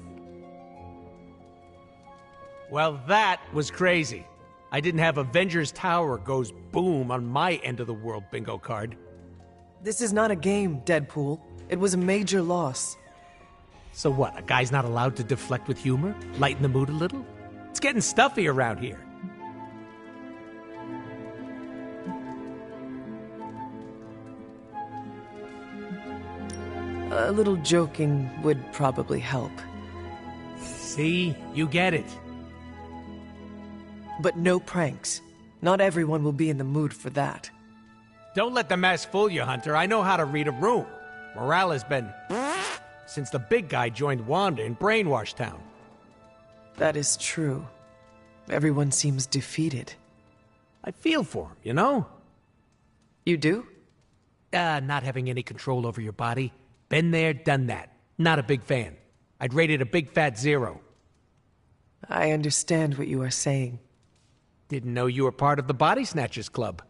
Well, that was crazy. I didn't have Avengers Tower goes boom on my end of the world bingo card. This is not a game, Deadpool. It was a major loss. So what, a guy's not allowed to deflect with humor? Lighten the mood a little? It's getting stuffy around here. A little joking would probably help. See? You get it. But no pranks. Not everyone will be in the mood for that. Don't let the mess fool you, Hunter. I know how to read a room. Morale has been since the big guy joined Wanda in Brainwash Town. That is true. Everyone seems defeated. I feel for him, you know? You do? Not having any control over your body. Been there, done that. Not a big fan. I'd rate it a big fat 0. I understand what you are saying. Didn't know you were part of the Body Snatchers Club.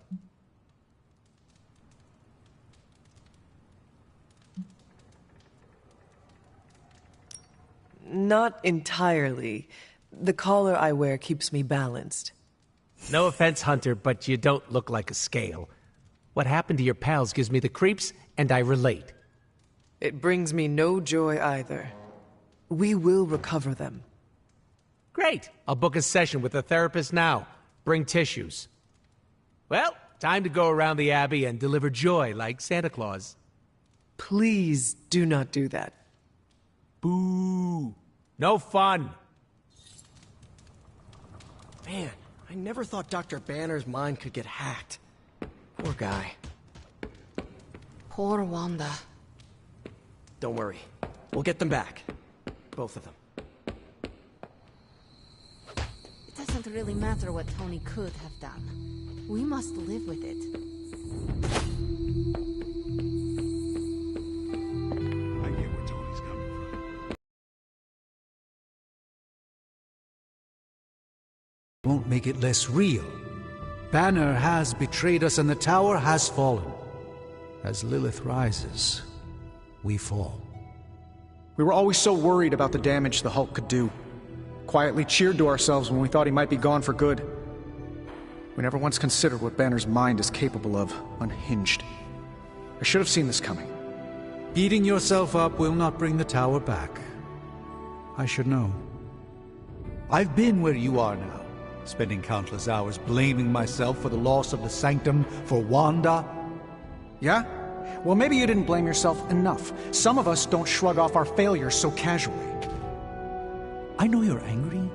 Not entirely. The collar I wear keeps me balanced. No offense, Hunter, but you don't look like a scale. What happened to your pals gives me the creeps, and I relate. It brings me no joy either. We will recover them. Great. I'll book a session with a therapist now. Bring tissues. Well, time to go around the Abbey and deliver joy like Santa Claus. Please do not do that. Boo. No fun. Man, I never thought Dr. Banner's mind could get hacked. Poor guy. Poor Wanda. Don't worry. We'll get them back. Both of them. It doesn't really matter what Tony could have done. We must live with it. I get where Tony's coming from. Won't make it less real. Banner has betrayed us and the tower has fallen. As Lilith rises, we fall. We were always so worried about the damage the Hulk could do. Quietly cheered to ourselves when we thought he might be gone for good. We never once considered what Banner's mind is capable of, unhinged. I should have seen this coming. Beating yourself up will not bring the tower back. I should know. I've been where you are now, spending countless hours blaming myself for the loss of the Sanctum, for Wanda. Yeah? Well, maybe you didn't blame yourself enough. Some of us don't shrug off our failures so casually. I know you're angry,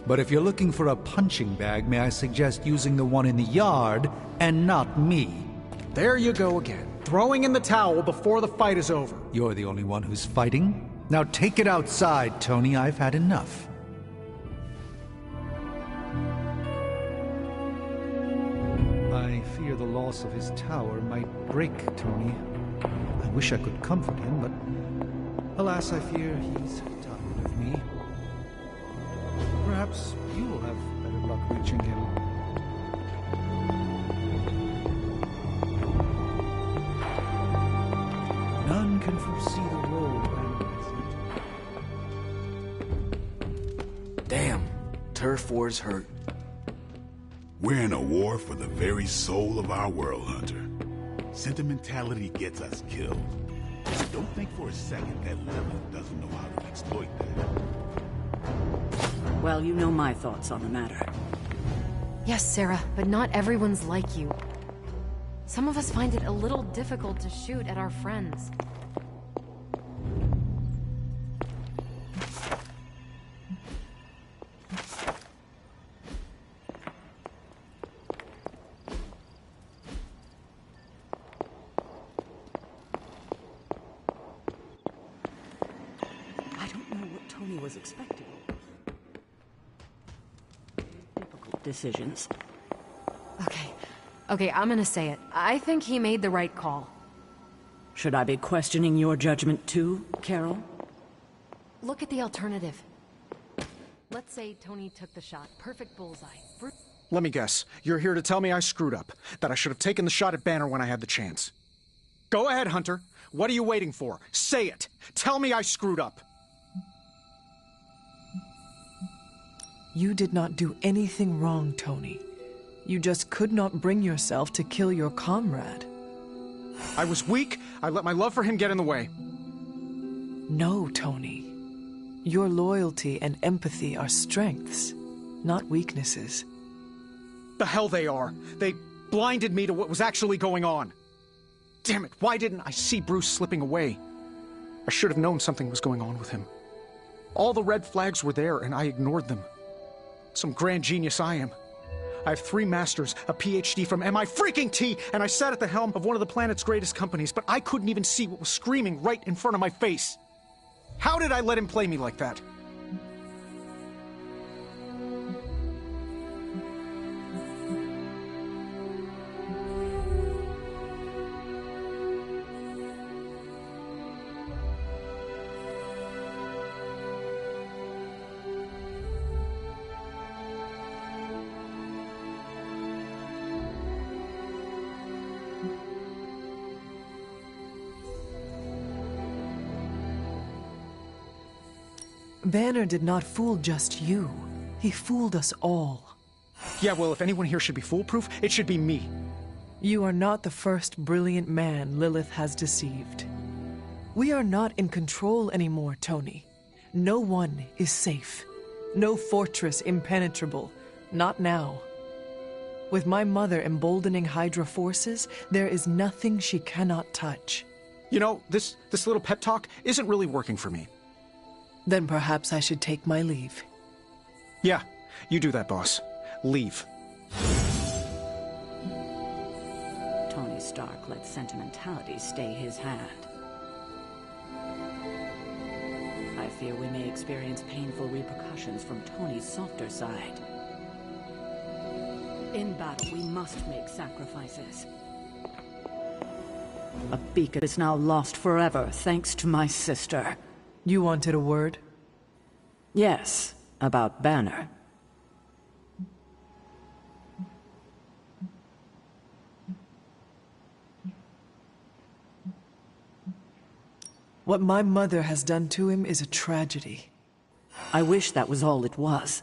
but if you're looking for a punching bag, may I suggest using the one in the yard and not me? There you go again. Throwing in the towel before the fight is over. You're the only one who's fighting. Now take it outside, Tony. I've had enough. I fear the loss of his tower might break Tony. I wish I could comfort him, but alas, I fear he's tired of me. Perhaps you will have better luck reaching him. None can foresee the road and Damn, turf wars hurt. We're in a war for the very soul of our world, Hunter. Sentimentality gets us killed. Don't think for a second that Lilith doesn't know how to exploit that. Well, you know my thoughts on the matter. Yes, Sarah, but not everyone's like you. Some of us find it a little difficult to shoot at our friends. I don't know what Tony was expecting. Difficult decisions. Okay, I'm gonna say it. I think he made the right call. Should I be questioning your judgment too, Carol? Look at the alternative. Let's say Tony took the shot. Perfect bullseye. Let me guess. You're here to tell me I screwed up. That I should have taken the shot at Banner when I had the chance. Go ahead, Hunter. What are you waiting for? Say it. Tell me I screwed up. You did not do anything wrong, Tony. You just could not bring yourself to kill your comrade. I was weak. I let my love for him get in the way. No, Tony. Your loyalty and empathy are strengths, not weaknesses. The hell they are. They blinded me to what was actually going on. Damn it, why didn't I see Bruce slipping away? I should have known something was going on with him. All the red flags were there, and I ignored them. Some grand genius I am. I have 3 masters, a PhD from MI-freaking-T, and I sat at the helm of one of the planet's greatest companies, but I couldn't even see what was screaming right in front of my face. How did I let him play me like that? Banner did not fool just you. He fooled us all. Yeah, well, if anyone here should be foolproof, it should be me. You are not the first brilliant man Lilith has deceived. We are not in control anymore, Tony. No one is safe. No fortress impenetrable. Not now. With my mother emboldening Hydra forces, there is nothing she cannot touch. You know, this little pep talk isn't really working for me. Then perhaps I should take my leave. Yeah, you do that, boss. Leave. Tony Stark let sentimentality stay his hand. I fear we may experience painful repercussions from Tony's softer side. In battle, we must make sacrifices. A beacon is now lost forever, thanks to my sister. You wanted a word? Yes, about Banner. What my mother has done to him is a tragedy. I wish that was all it was.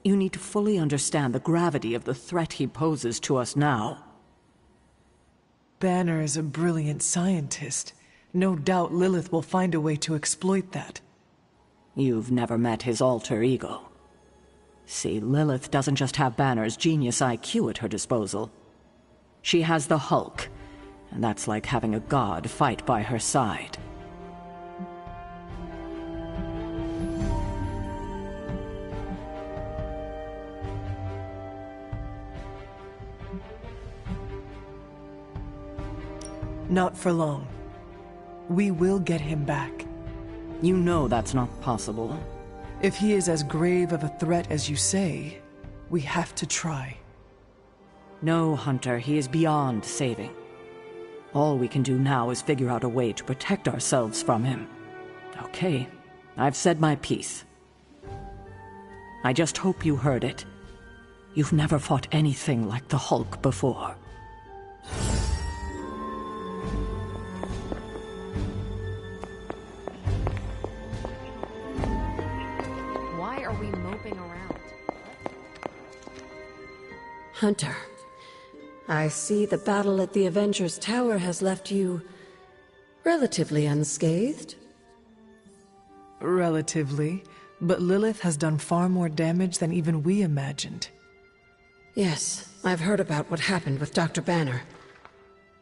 You need to fully understand the gravity of the threat he poses to us now. Banner is a brilliant scientist. No doubt Lilith will find a way to exploit that. You've never met his alter ego. See, Lilith doesn't just have Banner's genius IQ at her disposal. She has the Hulk, and that's like having a god fight by her side. Not for long. We will get him back. You know that's not possible. If he is as grave of a threat as you say, we have to try. No, Hunter, he is beyond saving. All we can do now is figure out a way to protect ourselves from him. Okay, I've said my piece. I just hope you heard it. You've never fought anything like the Hulk before. Hunter, I see the battle at the Avengers Tower has left you relatively unscathed. Relatively, but Lilith has done far more damage than even we imagined. Yes, I've heard about what happened with Dr. Banner.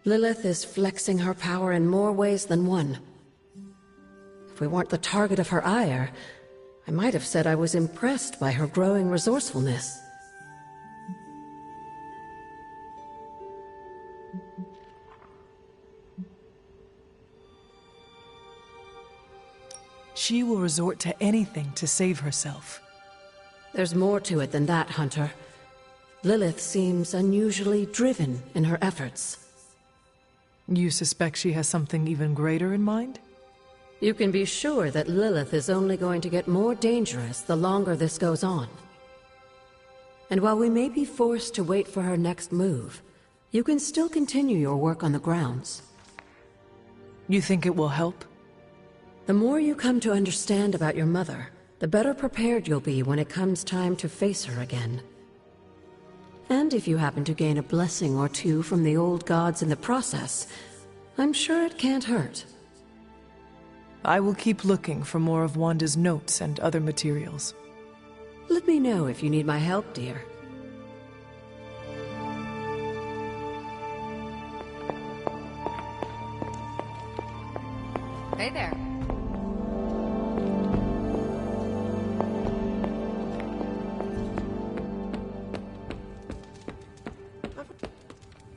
Lilith is flexing her power in more ways than one. If we weren't the target of her ire, I might have said I was impressed by her growing resourcefulness. She will resort to anything to save herself. There's more to it than that, Hunter. Lilith seems unusually driven in her efforts. You suspect she has something even greater in mind? You can be sure that Lilith is only going to get more dangerous the longer this goes on. And while we may be forced to wait for her next move, you can still continue your work on the grounds. You think it will help? The more you come to understand about your mother, the better prepared you'll be when it comes time to face her again. And if you happen to gain a blessing or two from the old gods in the process, I'm sure it can't hurt. I will keep looking for more of Wanda's notes and other materials. Let me know if you need my help, dear. Hey there.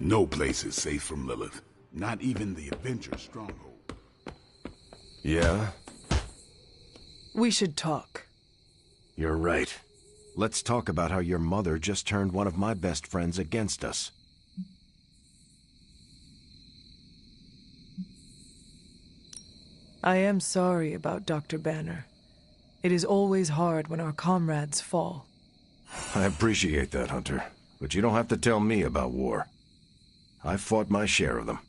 No place is safe from Lilith. Not even the Avengers' stronghold. Yeah? We should talk. You're right. Let's talk about how your mother just turned one of my best friends against us. I am sorry about Dr. Banner. It is always hard when our comrades fall. I appreciate that, Hunter. But you don't have to tell me about war. I've fought my share of them.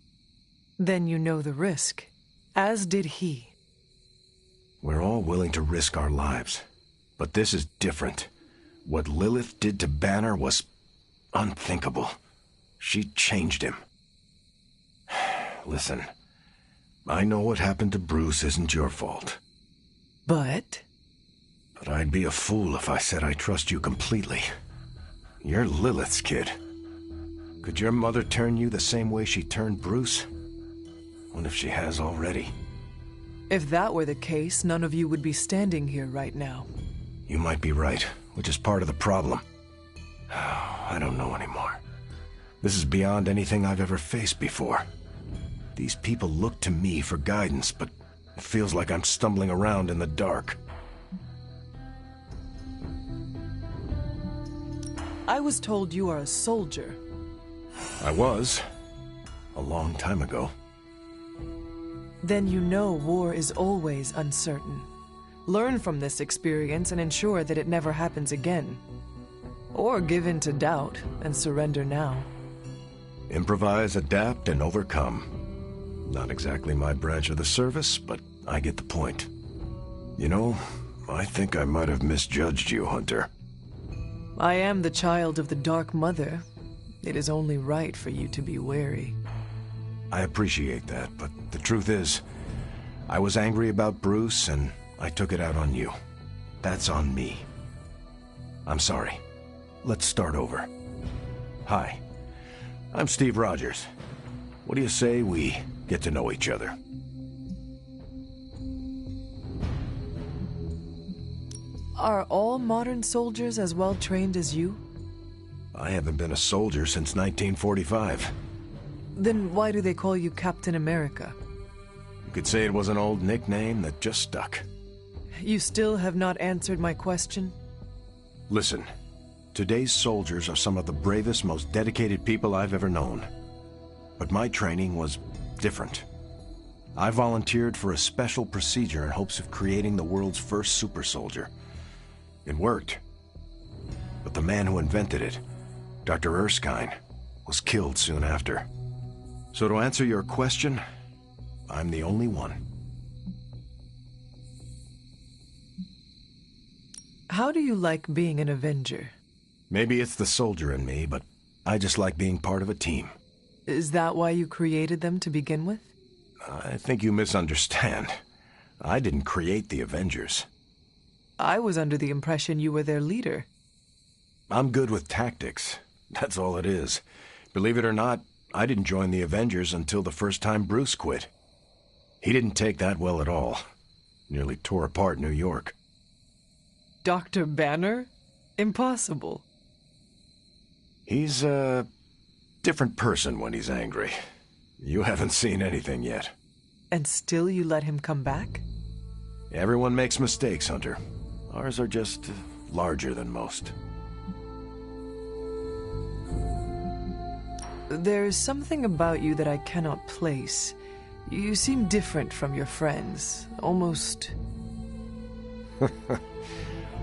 Then you know the risk. As did he. We're all willing to risk our lives. But this is different. What Lilith did to Banner was unthinkable. She changed him. Listen, I know what happened to Bruce isn't your fault. But I'd be a fool if I said I trust you completely. You're Lilith's kid. Could your mother turn you the same way she turned Bruce? What if she has already? if that were the case, none of you would be standing here right now. You might be right, which is part of the problem. I don't know anymore. This is beyond anything I've ever faced before. These people look to me for guidance, but it feels like I'm stumbling around in the dark. I was told you are a soldier. I was. A long time ago. Then you know war is always uncertain. Learn from this experience and ensure that it never happens again. Or give in to doubt and surrender now. Improvise, adapt, and overcome. Not exactly my branch of the service, but I get the point. You know, I think I might have misjudged you, Hunter. I am the child of the Dark Mother. It is only right for you to be wary. I appreciate that, but the truth is, I was angry about Bruce, and I took it out on you. That's on me. I'm sorry. Let's start over. Hi, I'm Steve Rogers. What do you say we get to know each other? Are all modern soldiers as well trained as you? I haven't been a soldier since 1945. Then why do they call you Captain America? You could say it was an old nickname that just stuck. You still have not answered my question? Listen, today's soldiers are some of the bravest, most dedicated people I've ever known. But my training was different. I volunteered for a special procedure in hopes of creating the world's first super soldier. It worked. But the man who invented it, Dr. Erskine, was killed soon after. So to answer your question, I'm the only one. How do you like being an Avenger? Maybe it's the soldier in me, but I just like being part of a team. Is that why you created them to begin with? I think you misunderstand. I didn't create the Avengers. I was under the impression you were their leader. I'm good with tactics. That's all it is. Believe it or not, I didn't join the Avengers until the first time Bruce quit. He didn't take that well at all. Nearly tore apart New York. Dr. Banner? Impossible. He's a different person when he's angry. You haven't seen anything yet. And still you let him come back? Everyone makes mistakes, Hunter. Ours are just larger than most. There's something about you that I cannot place. You seem different from your friends. Almost...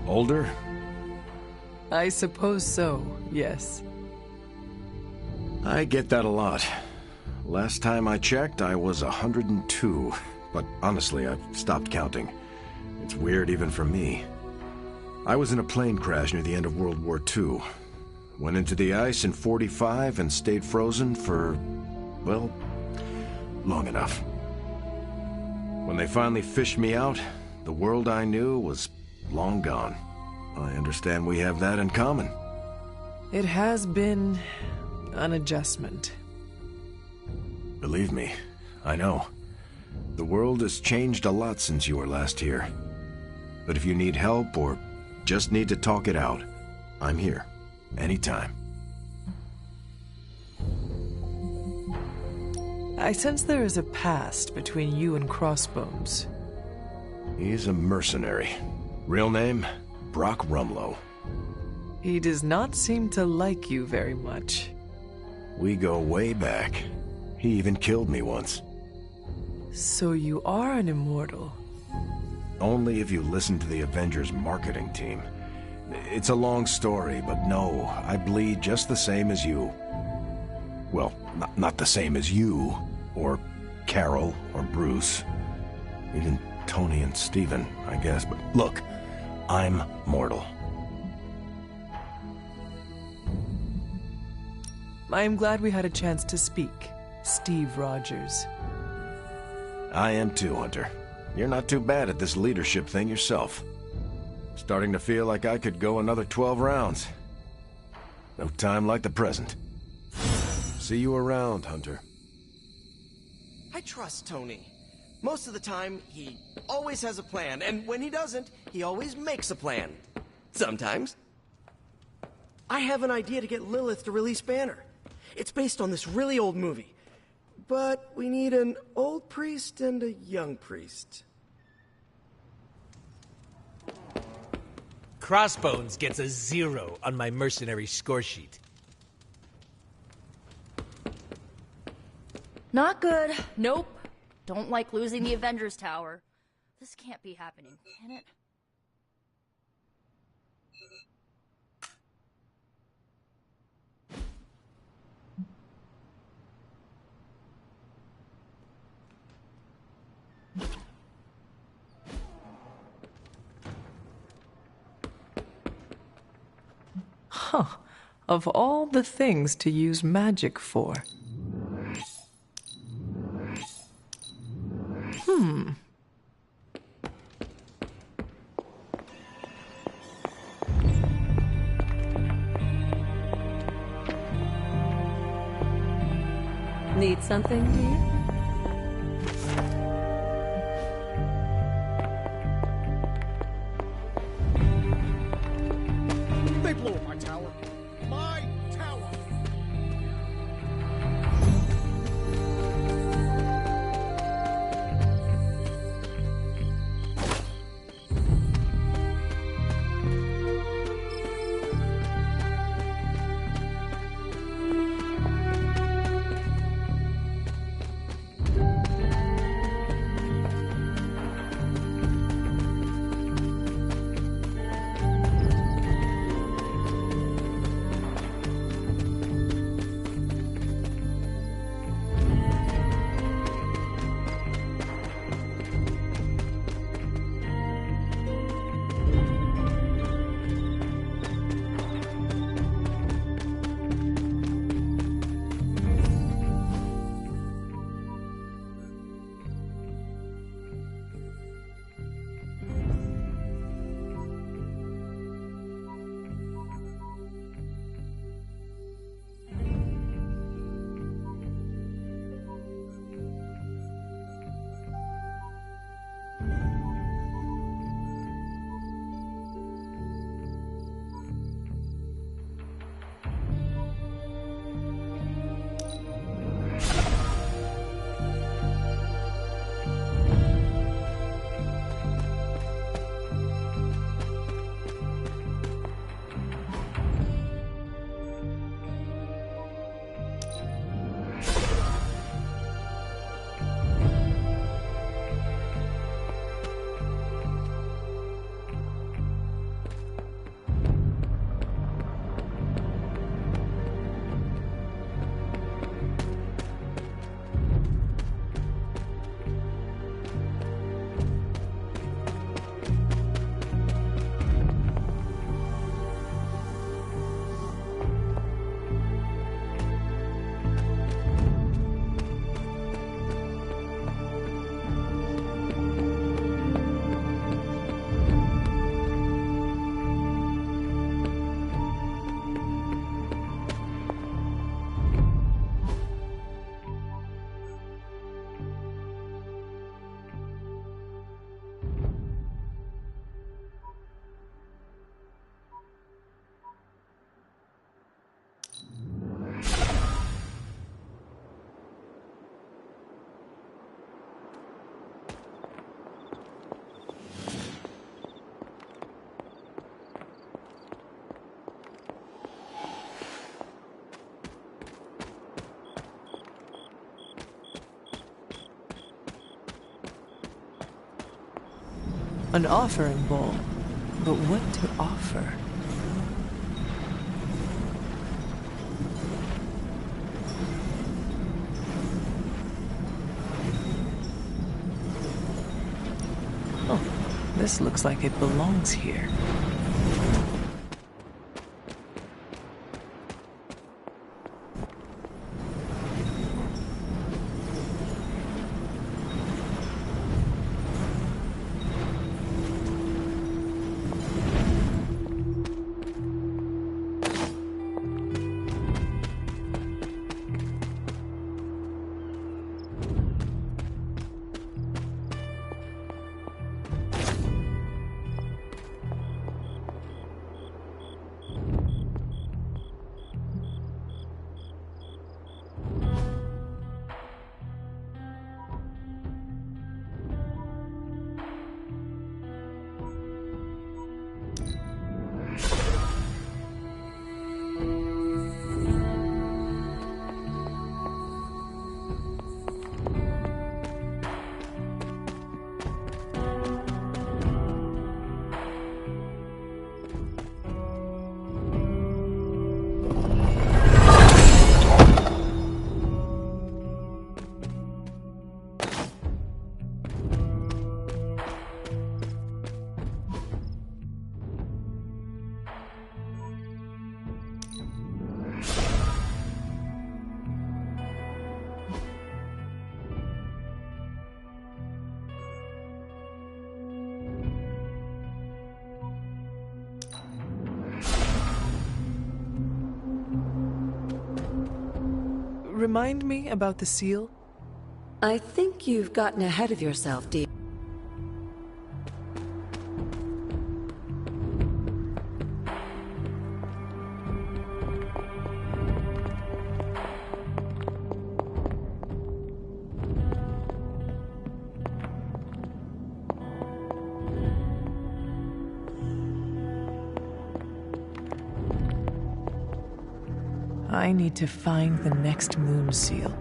Older? I suppose so, yes. I get that a lot. Last time I checked, I was 102. But honestly, I've stopped counting. It's weird even for me. I was in a plane crash near the end of World War II. Went into the ice in '45 and stayed frozen for, well, long enough. When they finally fished me out, the world I knew was long gone. I understand we have that in common. It has been an adjustment. Believe me, I know. The world has changed a lot since you were last here. But if you need help or just need to talk it out, I'm here. Anytime. I sense there is a past between you and Crossbones. He's a mercenary. Real name, Brock Rumlow. He does not seem to like you very much. We go way back. He even killed me once. So you are an immortal? Only if you listen to the Avengers marketing team. It's a long story, but no, I bleed just the same as you. Well, not the same as you, or Carol, or Bruce. Even Tony and Steven, I guess, but look, I'm mortal. I am glad we had a chance to speak, Steve Rogers. I am too, Hunter. You're not too bad at this leadership thing yourself. Starting to feel like I could go another 12 rounds. No time like the present. See you around, Hunter. I trust Tony. Most of the time, he always has a plan, and when he doesn't, he always makes a plan. Sometimes. I have an idea to get Lilith to release Banner. It's based on this really old movie. But we need an old priest and a young priest. Crossbones gets a 0 on my mercenary score sheet. Not good. Nope. Don't like losing the Avengers Tower. This can't be happening, can it? Huh. Of all the things to use magic for. Need something, do you? They blew up my tower. My tower! An offering bowl. But what to offer? Oh, this looks like it belongs here. remind me about the seal? I think you've gotten ahead of yourself, dear. I need to find the next moon seal.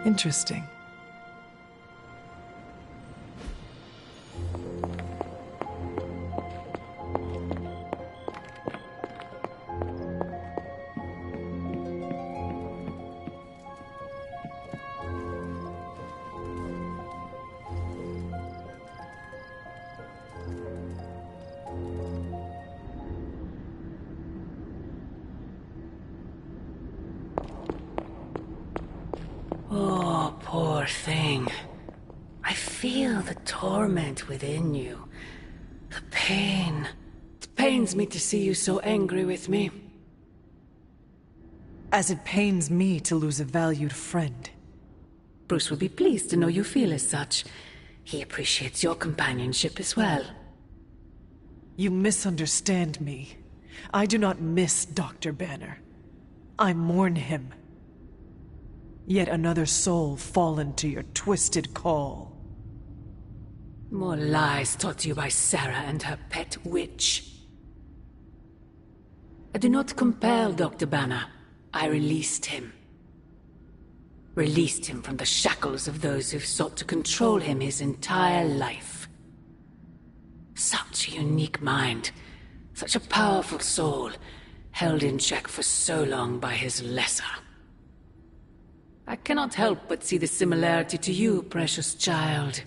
Interesting. Oh, poor thing. I feel the torment within you. The pain. It pains me to see you so angry with me. As it pains me to lose a valued friend. Bruce will be pleased to know you feel as such. He appreciates your companionship as well. You misunderstand me. I do not miss Dr. Banner. I mourn him. Yet another soul fallen to your twisted call. More lies taught to you by Sarah and her pet witch. I do not compel Dr. Banner. I released him. Released him from the shackles of those who've sought to control him his entire life. Such a unique mind. Such a powerful soul. Held in check for so long by his lesser. I cannot help but see the similarity to you, precious child.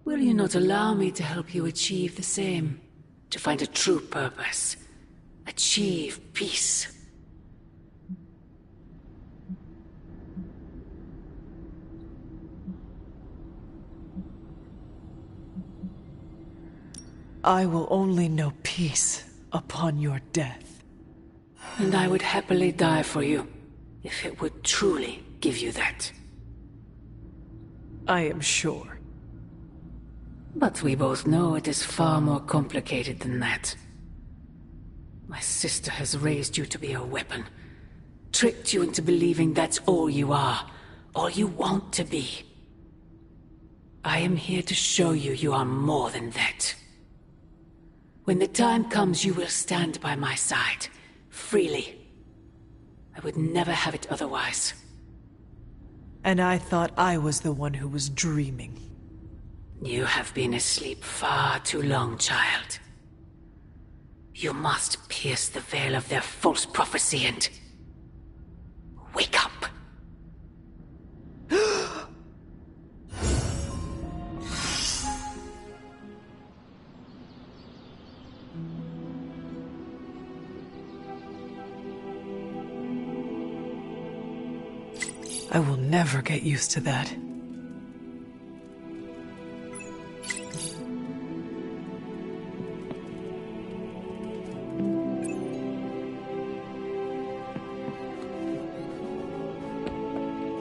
Will you not allow me to help you achieve the same? To find a true purpose. Achieve peace. I will only know peace upon your death. And I would happily die for you, if it would truly give you that. I am sure. But we both know it is far more complicated than that. My sister has raised you to be a weapon. Tricked you into believing that's all you are. All you want to be. I am here to show you you are more than that. When the time comes, you will stand by my side. Freely. I would never have it otherwise. And I thought I was the one who was dreaming. You have been asleep far too long, child. You must pierce the veil of their false prophecy and... wake up! I will never get used to that.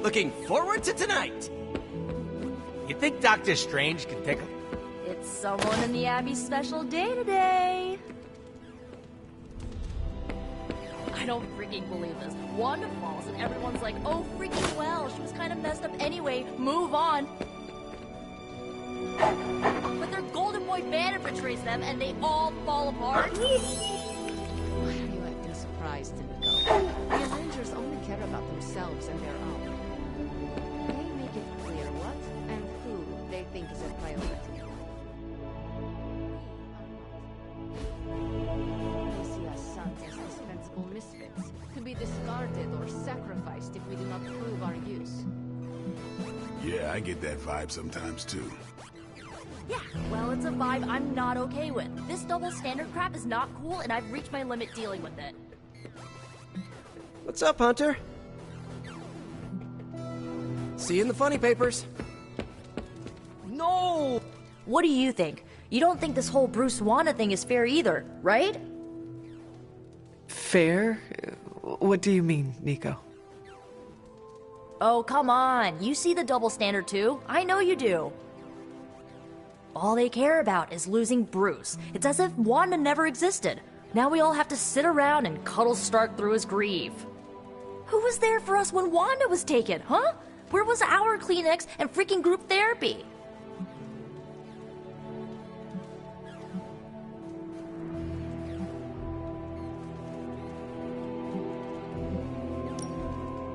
Looking forward to tonight. You think Doctor Strange can take a... It's someone in the Abbey's special day today. I don't freaking believe this. Wanda falls and everyone's like, oh freaking well, she was kind of messed up anyway, move on. But their golden boy banner betrays them and they all fall apart. Why are you acting surprised, Nico? The Avengers only care about themselves and their own. They make it clear what and who they think is a priority. They see us sons as dispensable misfits, to be discarded or sacrificed if we do not prove our use. Yeah, I get that vibe sometimes too. Yeah, well, it's a vibe I'm not okay with. This double standard crap is not cool, and I've reached my limit dealing with it. What's up, Hunter? See you in the funny papers. No! What do you think? You don't think this whole Bruce Wanda thing is fair either, right? Fair? What do you mean, Nico? Oh, come on. You see the double standard too. I know you do. All they care about is losing Bruce. It's as if Wanda never existed. Now we all have to sit around and cuddle Stark through his grief. Who was there for us when Wanda was taken, huh? Where was our Kleenex and freaking group therapy?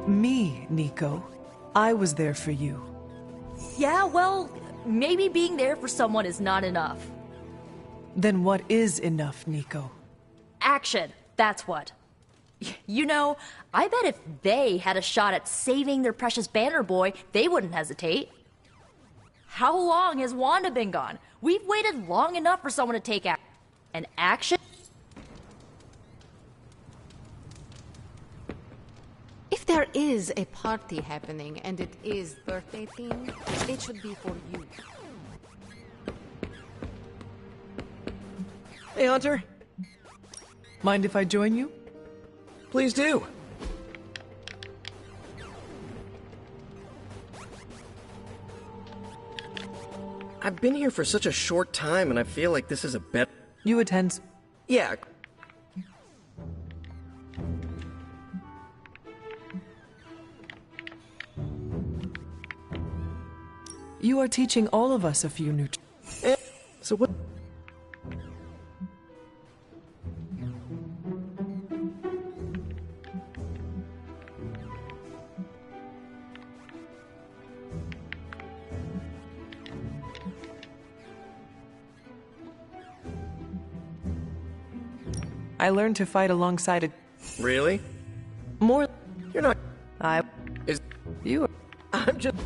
Me, Nico. I was there for you. Yeah, well, maybe being there for someone is not enough. Then what is enough, Nico? Action, that's what. You know, I bet if they had a shot at saving their precious Banner Boy, they wouldn't hesitate. How long has Wanda been gone? We've waited long enough for someone to take action. If there is a party happening and it is birthday themed, it should be for you. Hey, Hunter. Mind if I join you? Please do. I've been here for such a short time, and I feel like this is a bet. You attend... Yeah. You are teaching all of us a few new... So what... I learned to fight alongside a... Really? More... You're not... I... Is... You are... I'm just...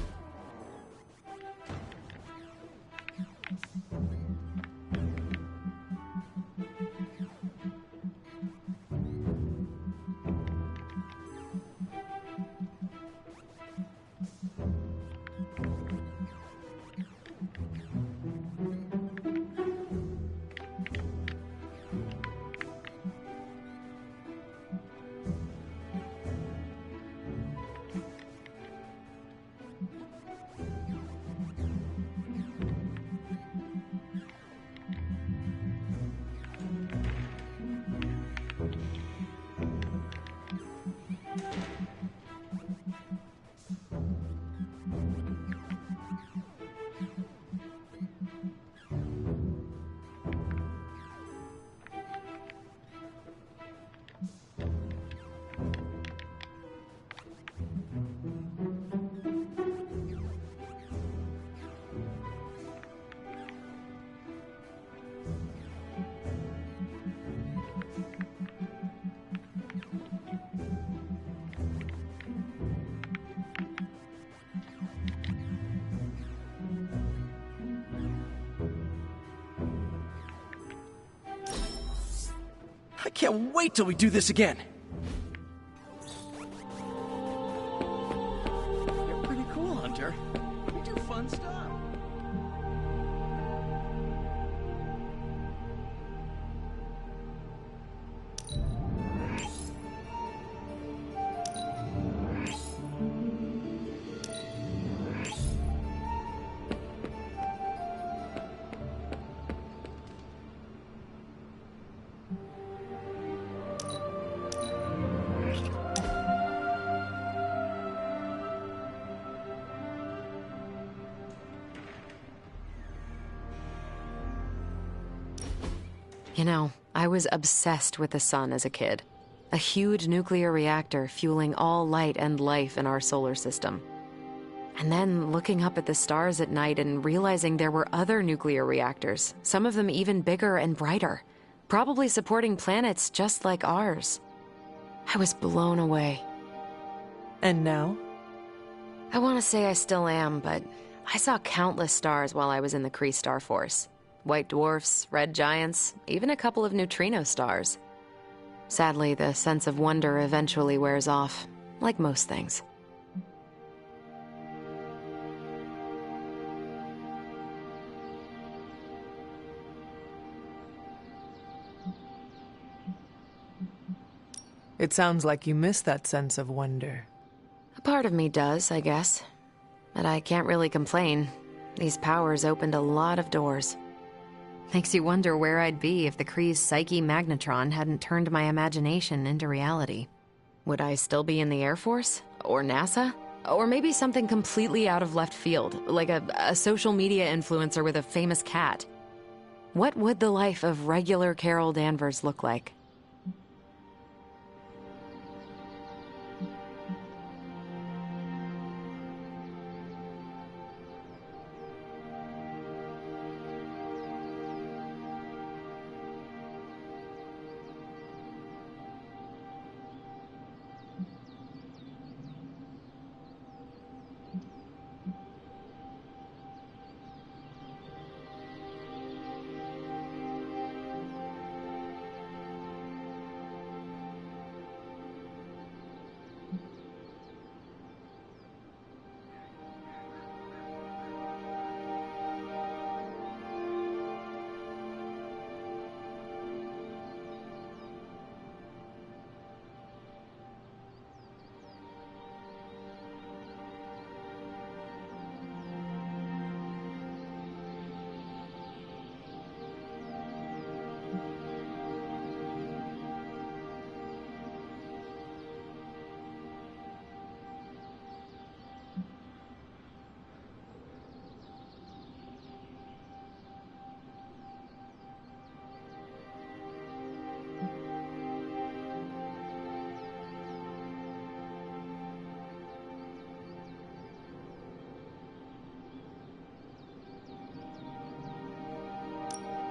can't wait till we do this again. You're pretty cool, Hunter. You do fun stuff. You know, I was obsessed with the sun as a kid. A huge nuclear reactor fueling all light and life in our solar system. And then looking up at the stars at night and realizing there were other nuclear reactors, some of them even bigger and brighter, probably supporting planets just like ours. I was blown away. And now? I want to say I still am, but I saw countless stars while I was in the Kree Star Force. White dwarfs, red giants, even a couple of neutrino stars. Sadly, the sense of wonder eventually wears off, like most things. It sounds like you miss that sense of wonder. A part of me does, I guess. But I can't really complain. These powers opened a lot of doors. Makes you wonder where I'd be if the Kree's psyche magnetron hadn't turned my imagination into reality. Would I still be in the Air Force? Or NASA? Or maybe something completely out of left field, like a social media influencer with a famous cat? What would the life of regular Carol Danvers look like?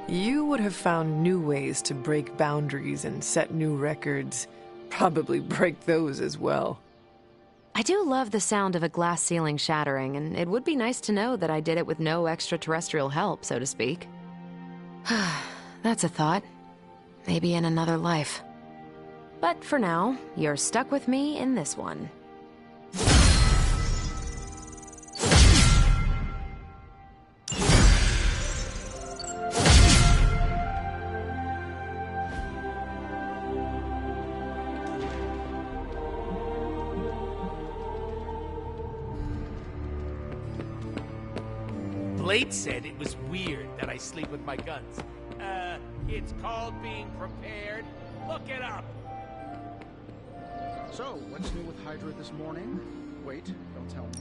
You would have found new ways to break boundaries and set new records. Probably break those as well. I do love the sound of a glass ceiling shattering, and it would be nice to know that I did it with no extraterrestrial help, so to speak. That's a thought. Maybe in another life. But for now, you're stuck with me in this one. Blade said it was weird that I sleep with my guns. It's called being prepared. Look it up. So, what's new with Hydra this morning? Wait, don't tell me.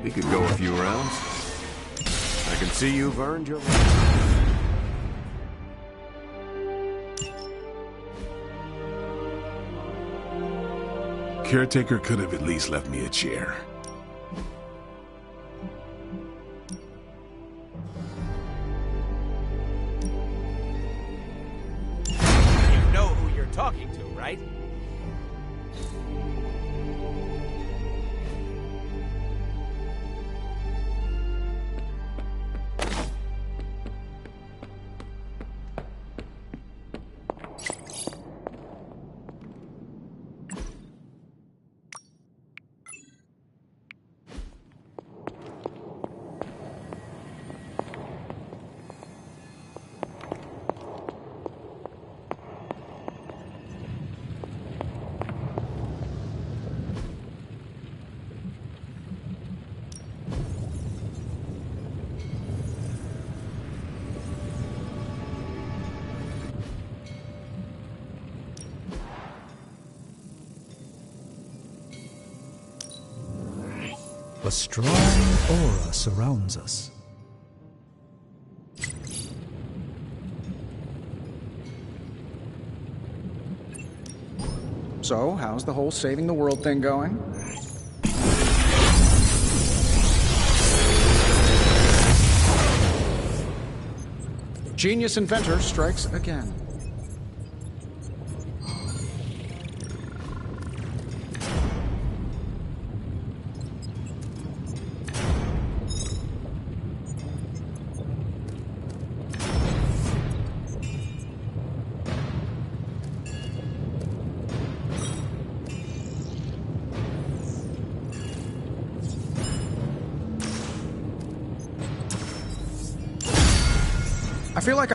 We could go a few rounds. I can see you've earned your... Caretaker could have at least left me a chair. You know who you're talking to, right? A strong aura surrounds us. So, how's the whole saving the world thing going? Genius inventor strikes again. I feel like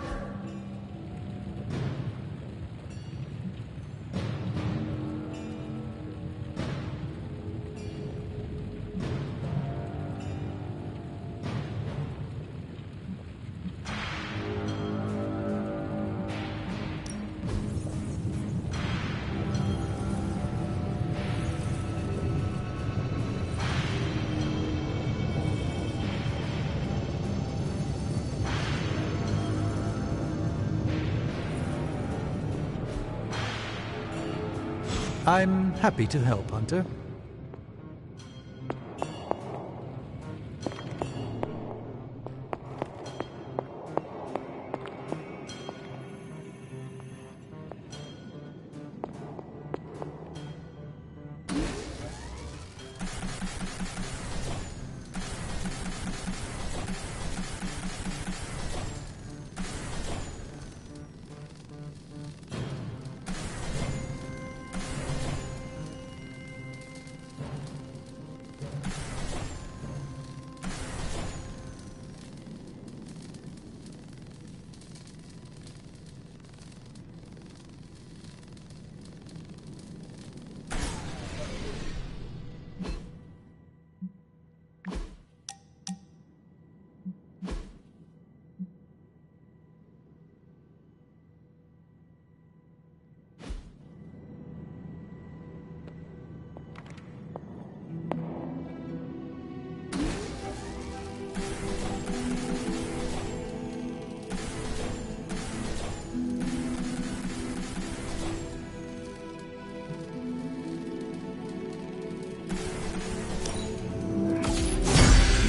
I'm happy to help, Hunter.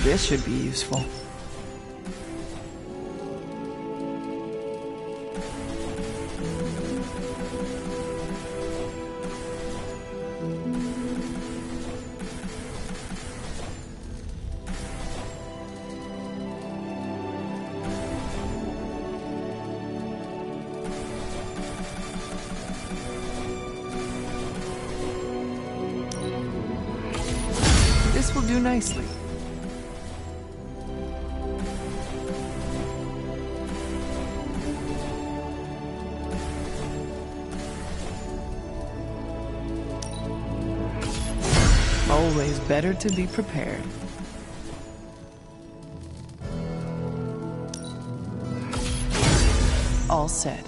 This should be useful. This will do nicely. Always better to be prepared. All set.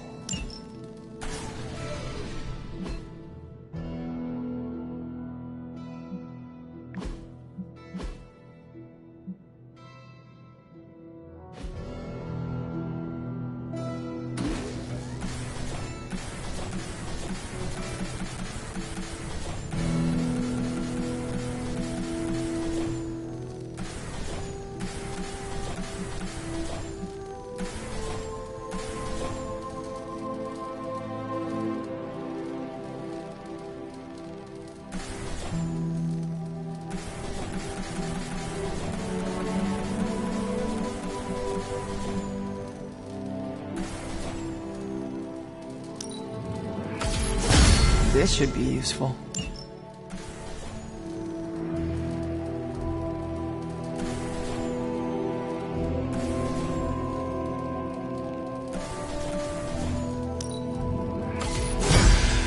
This should be useful.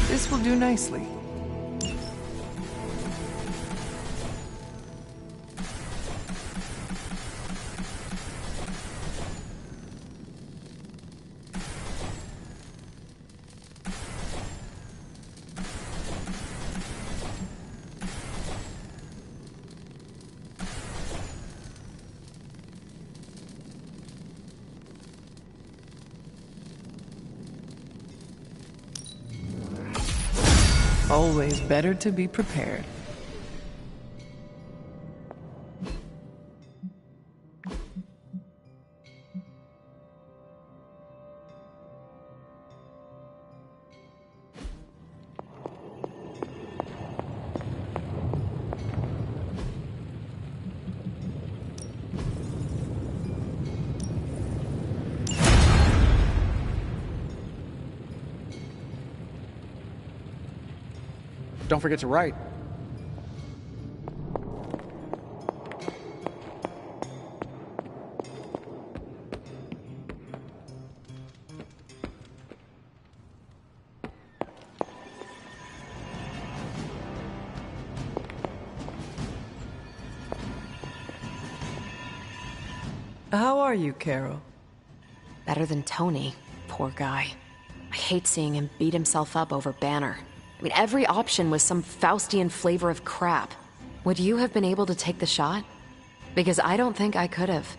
This will do nicely. Always better to be prepared. Don't forget to write. How are you, Carol? Better than Tony. Poor guy. I hate seeing him beat himself up over Banner. I mean, every option was some Faustian flavor of crap. Would you have been able to take the shot? Because I don't think I could have.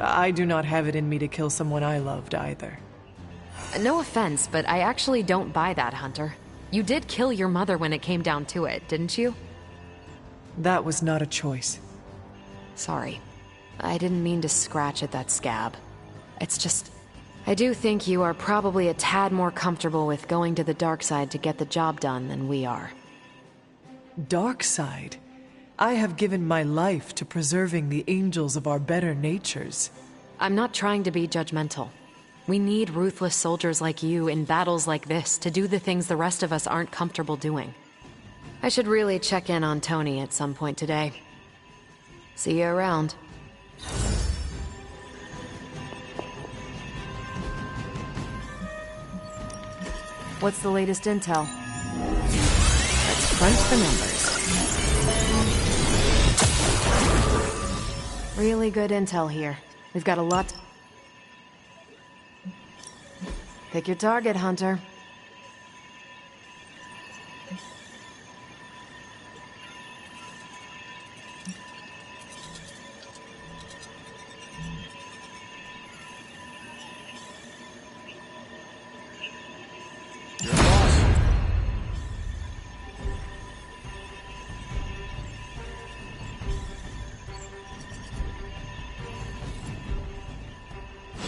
I do not have it in me to kill someone I loved either. No offense, but I actually don't buy that, Hunter. You did kill your mother when it came down to it, didn't you? That was not a choice. Sorry. I didn't mean to scratch at that scab. It's just... I do think you are probably a tad more comfortable with going to the dark side to get the job done than we are. Dark side? I have given my life to preserving the angels of our better natures. I'm not trying to be judgmental. We need ruthless soldiers like you in battles like this to do the things the rest of us aren't comfortable doing. I should really check in on Tony at some point today. See you around. What's the latest intel? Let's crunch the numbers. Really good intel here. We've got a lot. Pick your target, Hunter.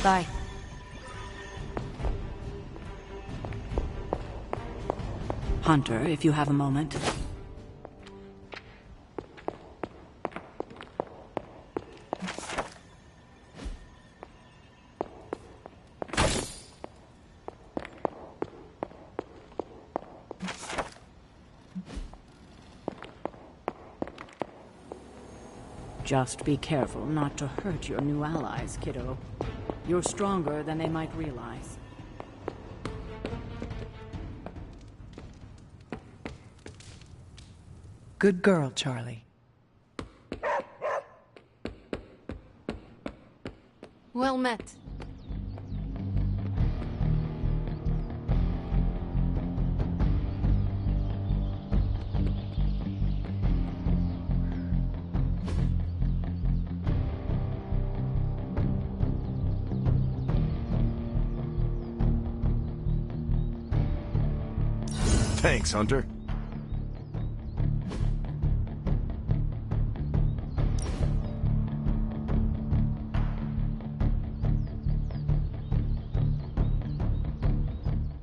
Bye. Hunter, if you have a moment. Just be careful not to hurt your new allies, kiddo. You're stronger than they might realize. Good girl, Charlie. Well met. Thanks, Hunter.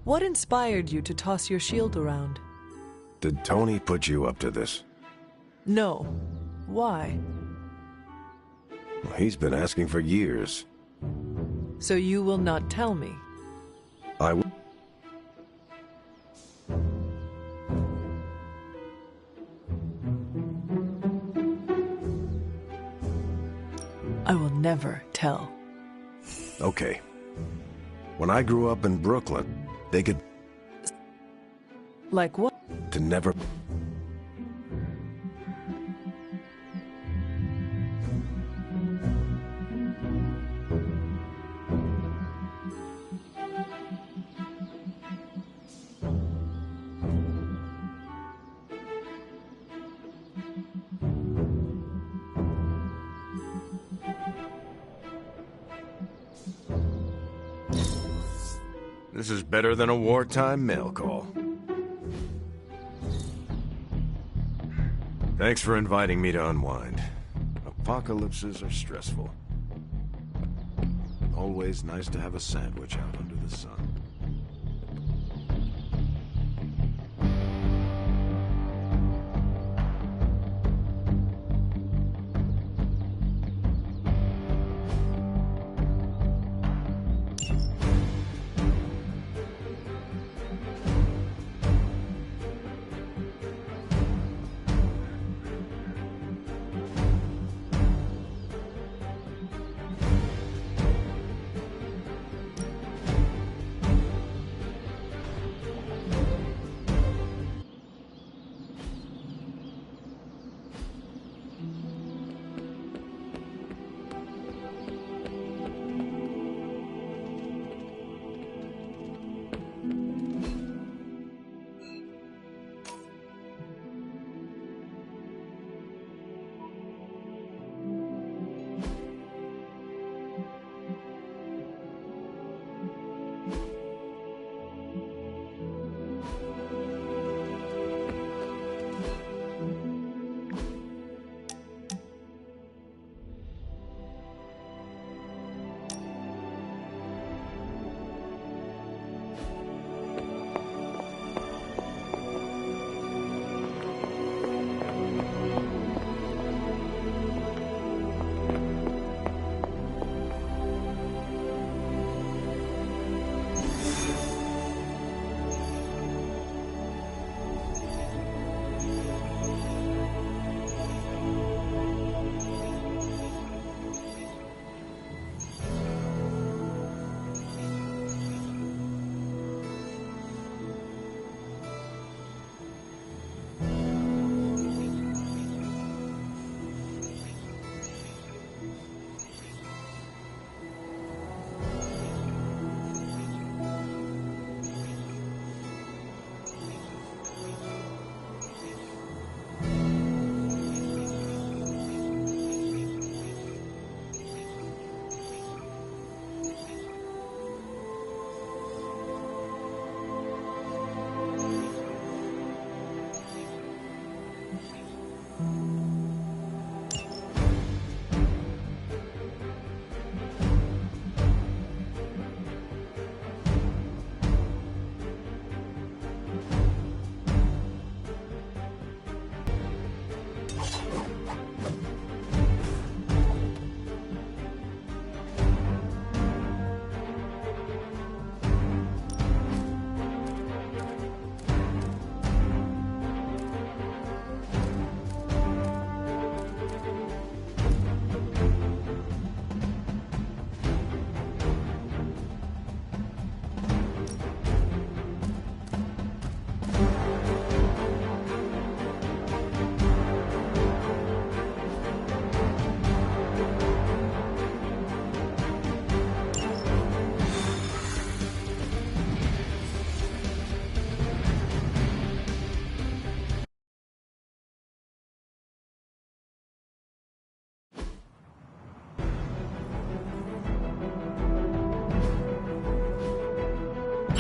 What inspired you to toss your shield around? Did Tony put you up to this? No. Why? Well, he's been asking for years. So you will not tell me? I will. I will never tell. Okay. When I grew up in Brooklyn, they could... Like what? To never... This is better than a wartime mail call. Thanks for inviting me to unwind. Apocalypses are stressful. Always nice to have a sandwich out under the sun.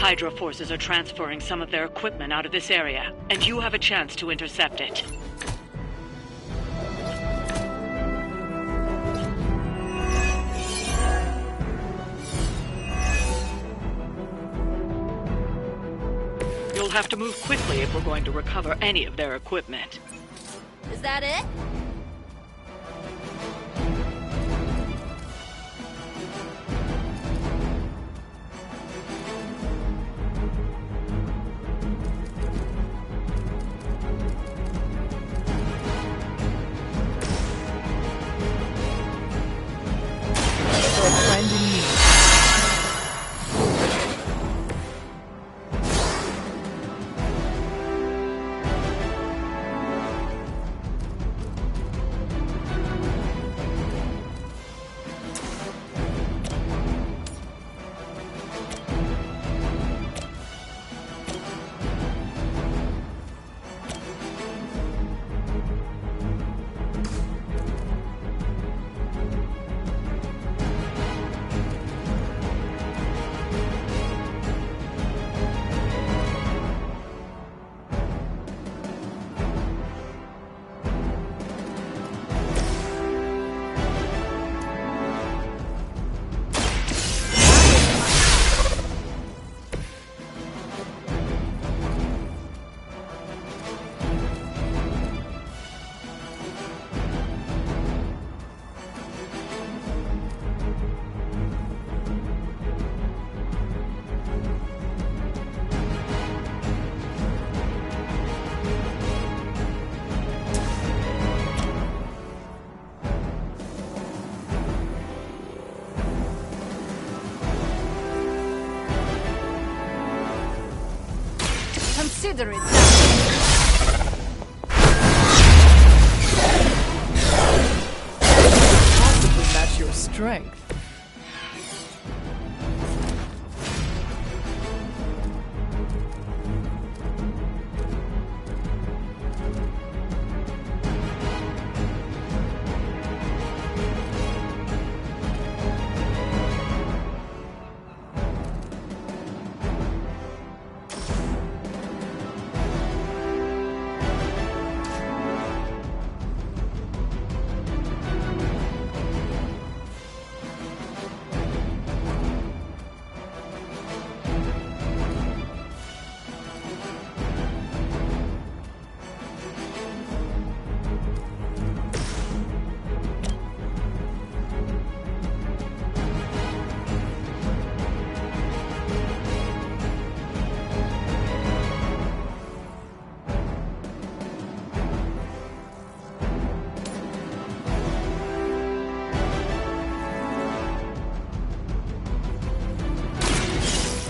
Hydra forces are transferring some of their equipment out of this area, and you have a chance to intercept it. You'll have to move quickly if we're going to recover any of their equipment. Is that it? Consider it done. Possibly match your strength.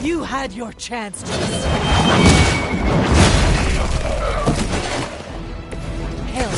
You had your chance to hell.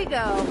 Go.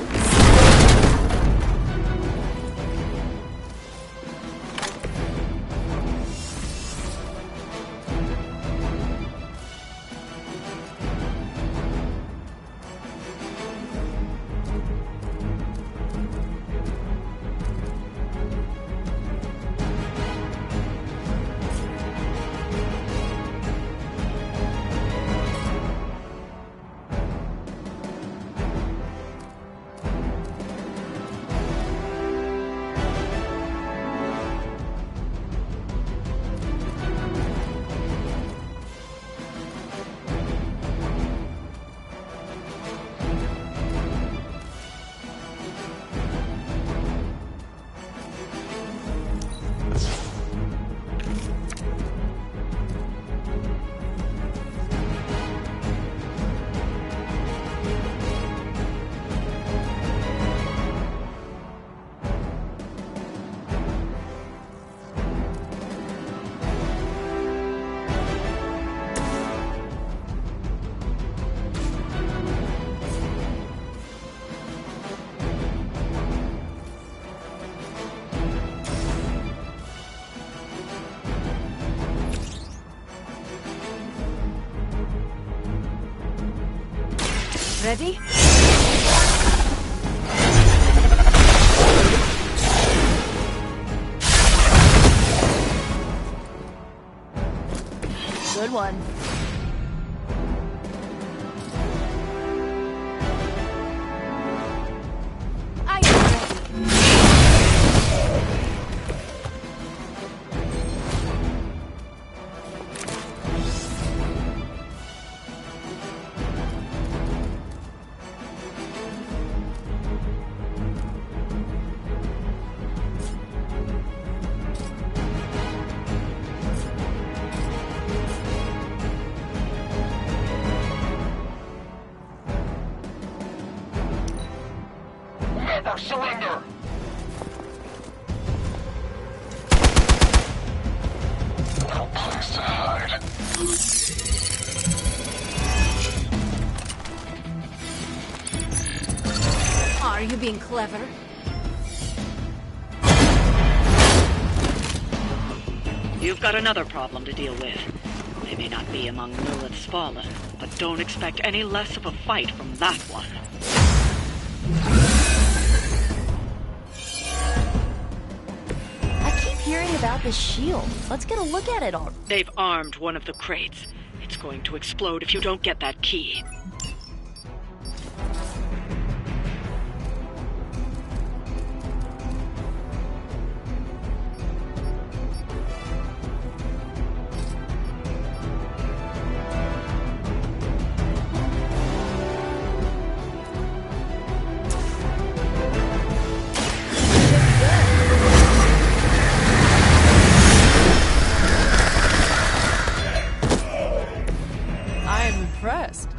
Ready? Good one. Never surrender! No place to hide. Are you being clever? You've got another problem to deal with. They may not be among Lilith's fallen, but don't expect any less of a fight from that one. I keep hearing about this shield. Let's get a look at it all. They've armed one of the crates. It's going to explode if you don't get that key. I'm impressed.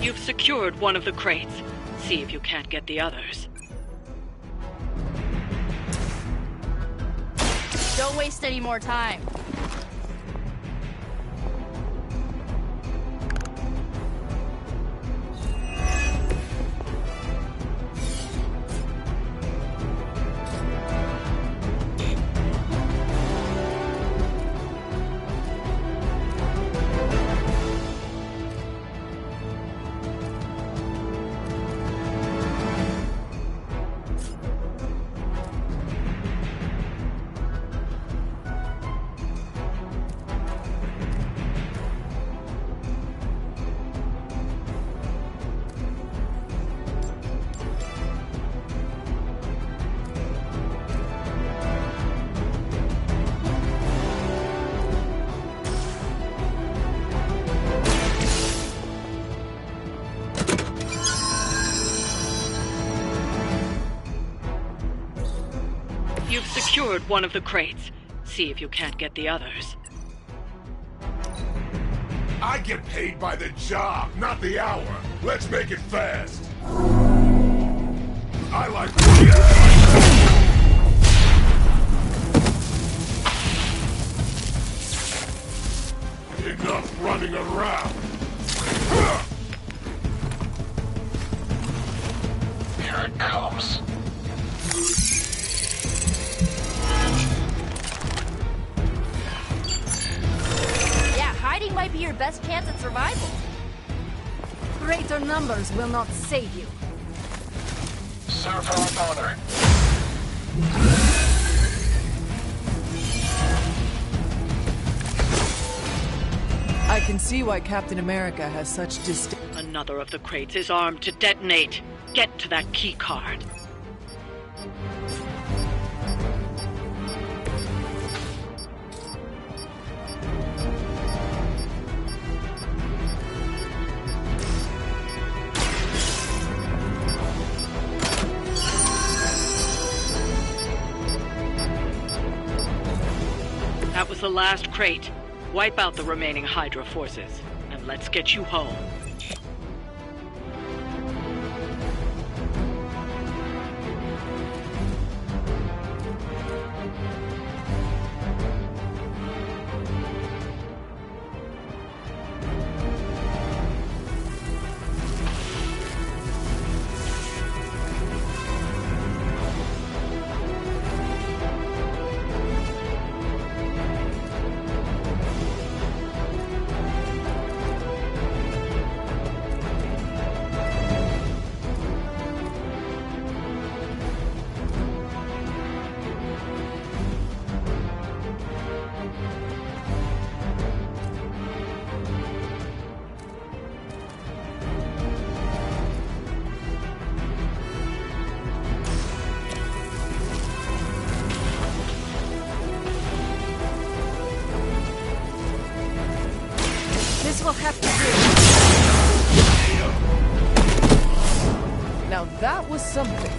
You've secured one of the crates. See if you can't get the others. Don't waste any more time. You've secured one of the crates. See if you can't get the others. I get paid by the job, not the hour. Let's make it fast. I like enough running around. Here it comes. Yeah, hiding might be your best chance at survival. Greater numbers will not save you. Serve her with honor. I can see why Captain America has such Another of the crates is armed to detonate. Get to that key card. That was the last crate. Wipe out the remaining Hydra forces, and let's get you home. This will have to do. Now that was something.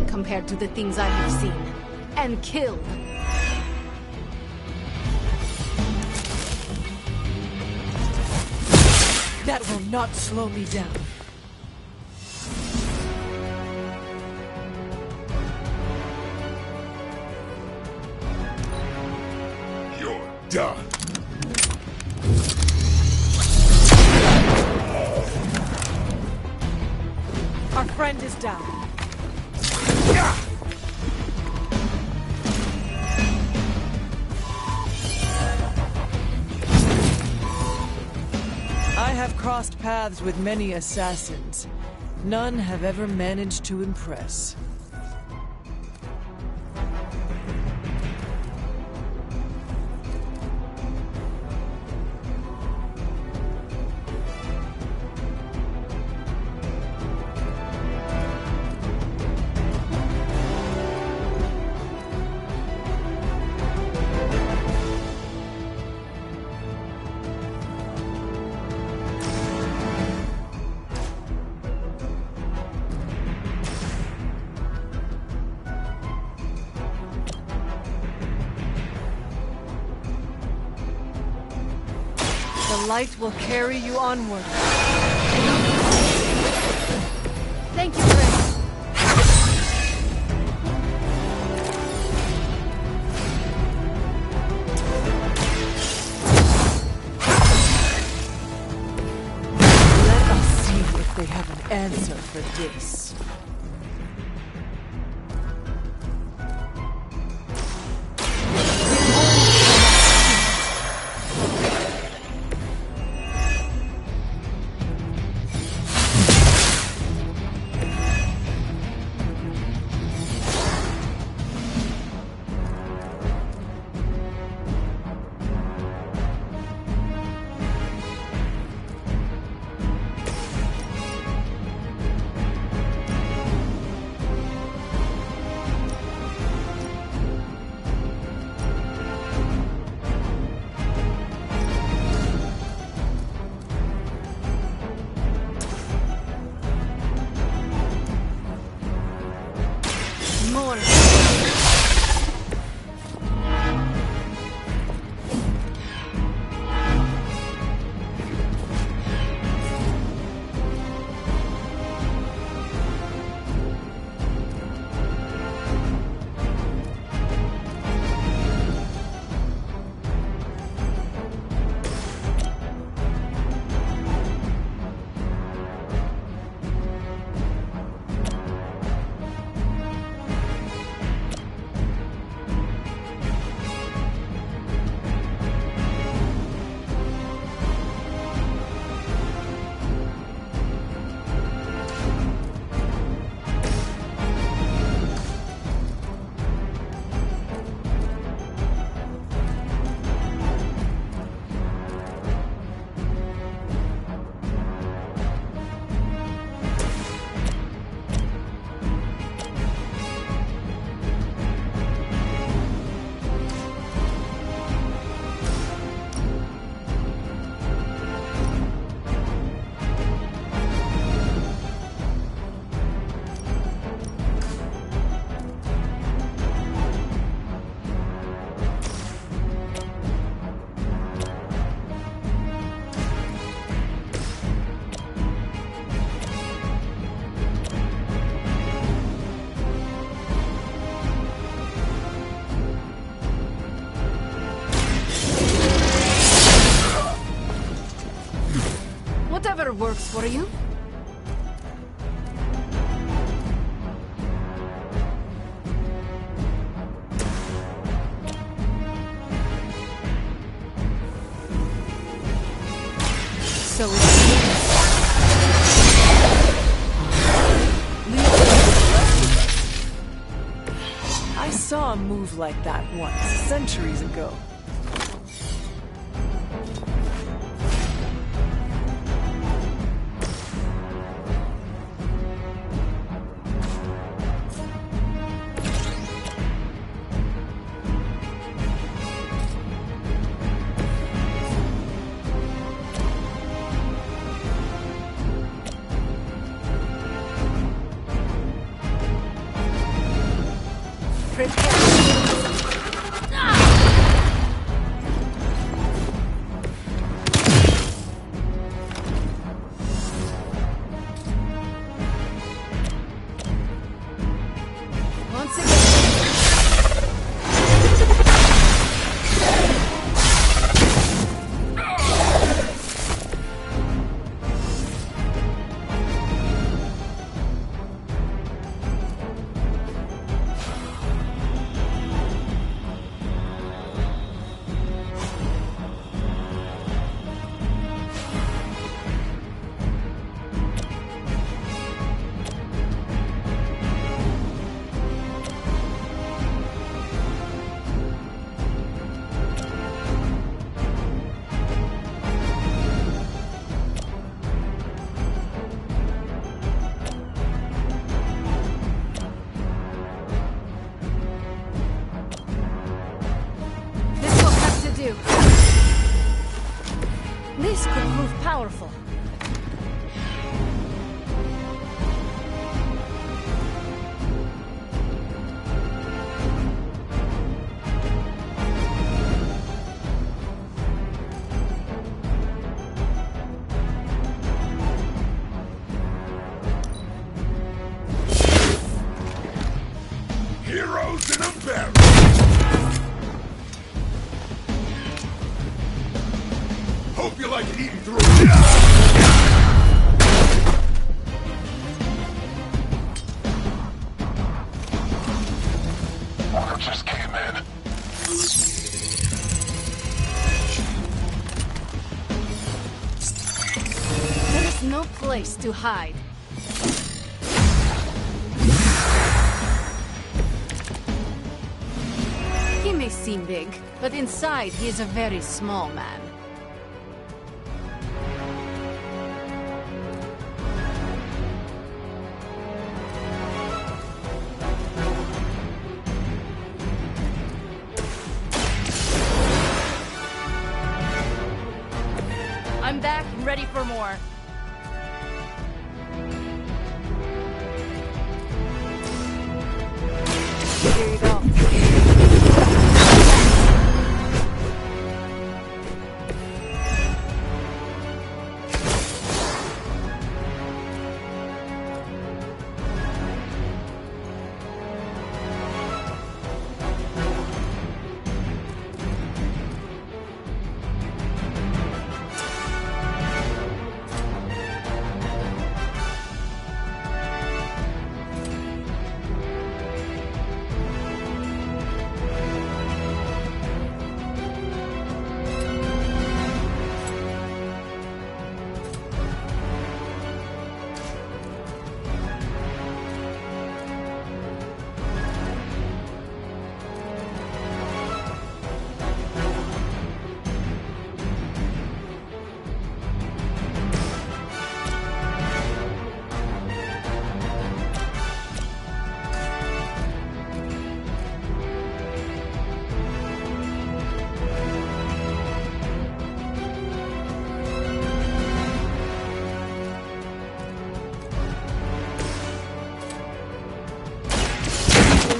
Compared to the things I have seen and killed. That will not slow me down. You're done. Our friend is down. I have crossed paths with many assassins. None have ever managed to impress. The light will carry you onward. Thank you, friend. Let us see if they have an answer for this. works for you? So I saw a move like that once, centuries ago. This could prove powerful. Heroes in a barrel. Hope you like eating through Order just came in. There is no place to hide. He may seem big, but inside he is a very small man. I'm back and ready for more. Here you go.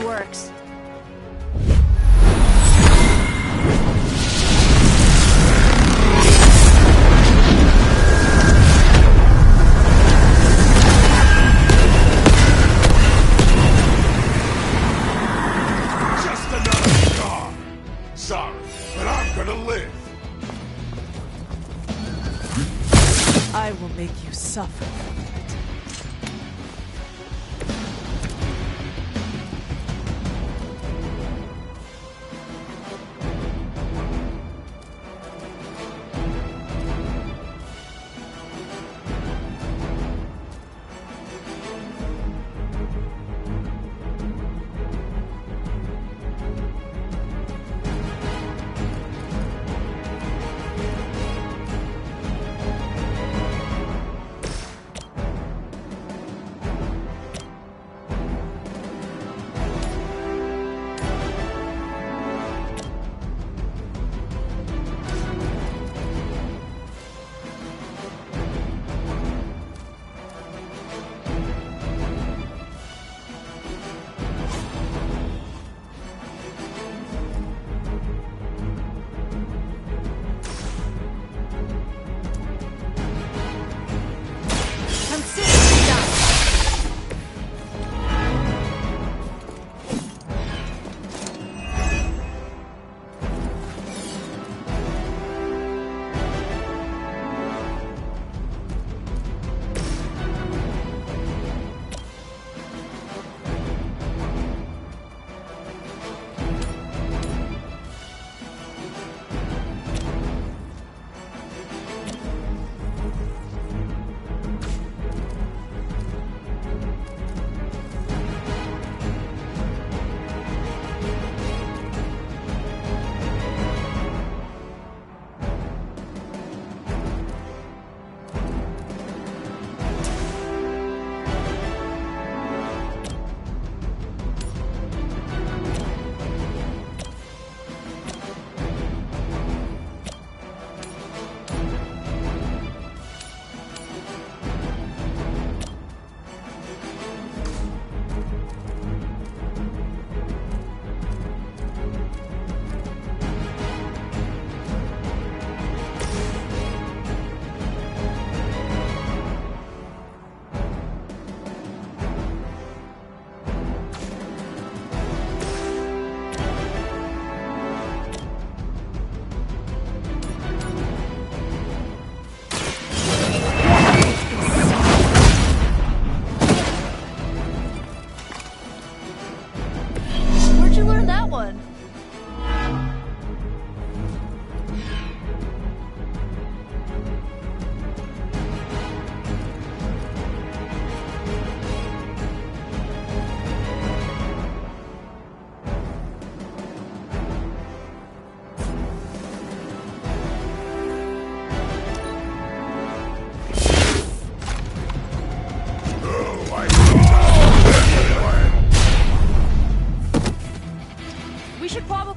Works. just another scar. Sorry, but I'm gonna live. I will make you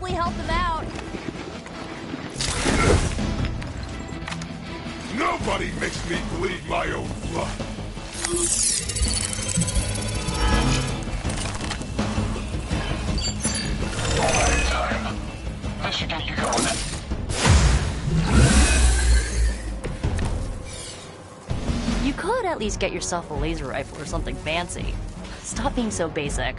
definitely help them out. Nobody makes me bleed my own blood. Time. This should get you going. You could at least get yourself a laser rifle or something fancy. Stop being so basic.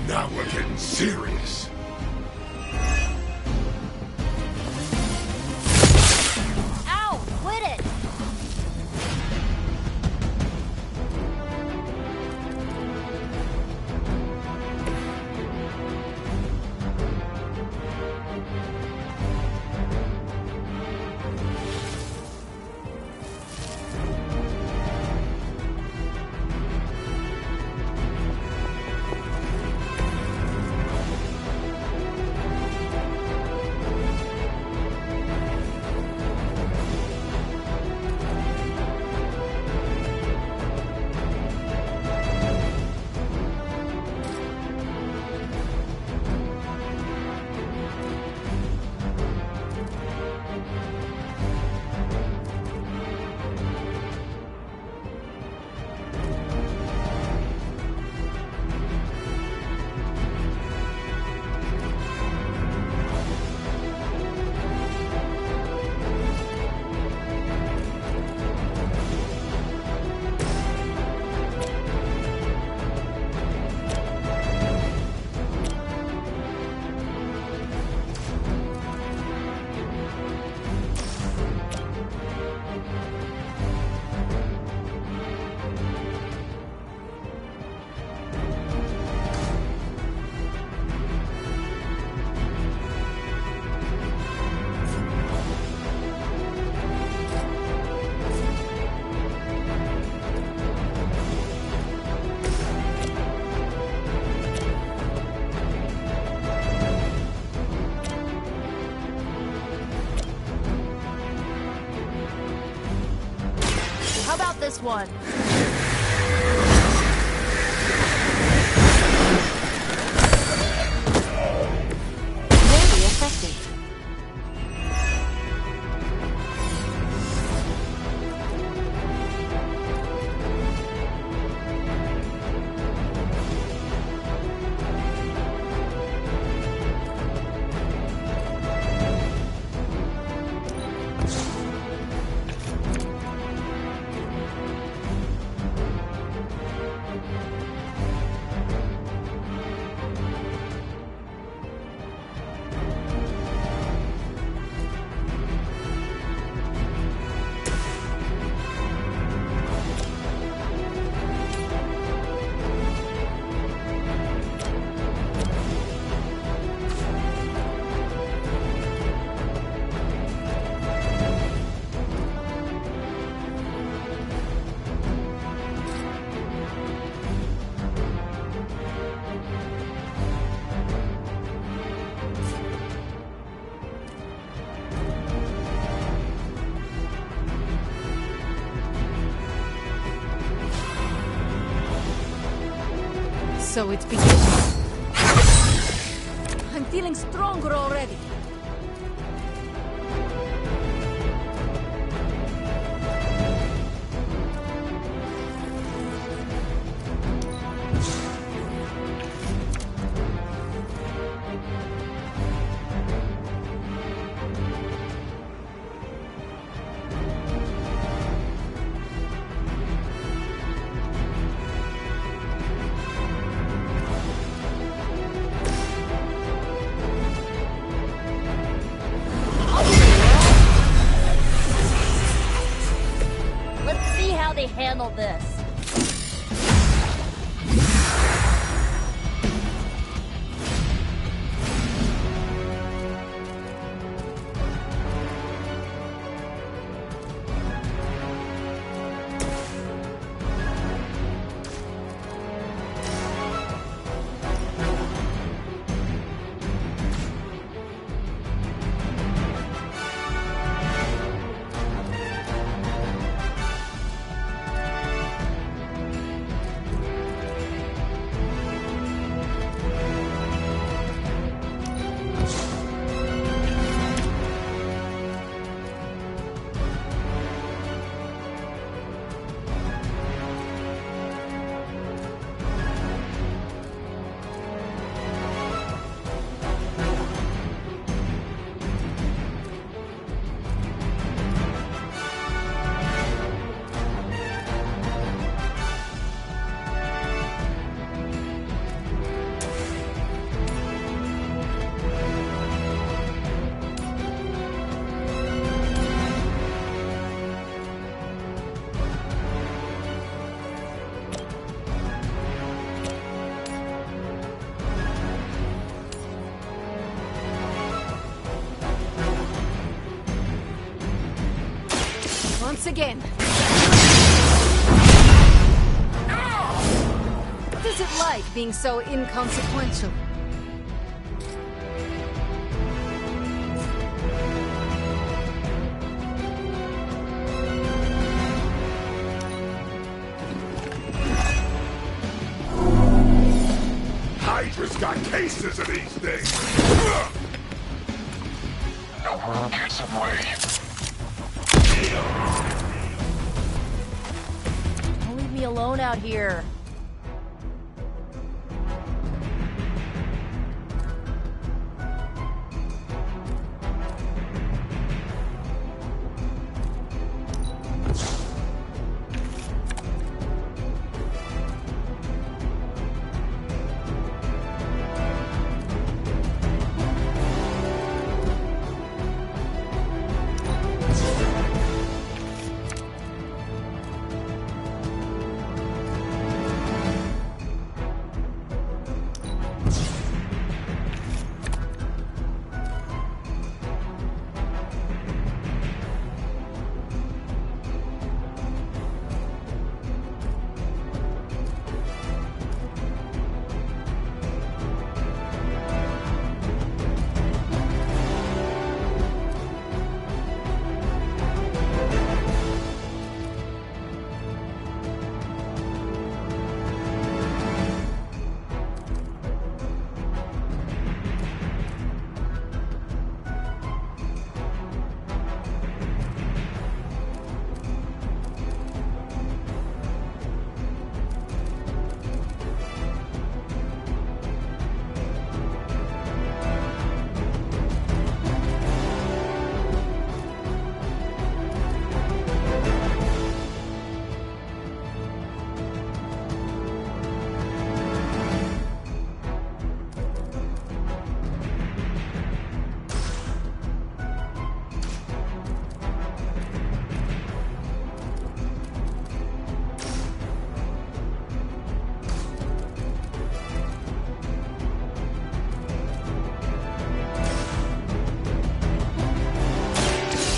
Now we're getting serious. Ow! Quit it! How about this one? Very effective. So it's beginning. I'm feeling stronger already. They handle this. Once again. What is it like being so inconsequential? Hydra's got cases of these things! The world gets away. Don't leave me alone out here.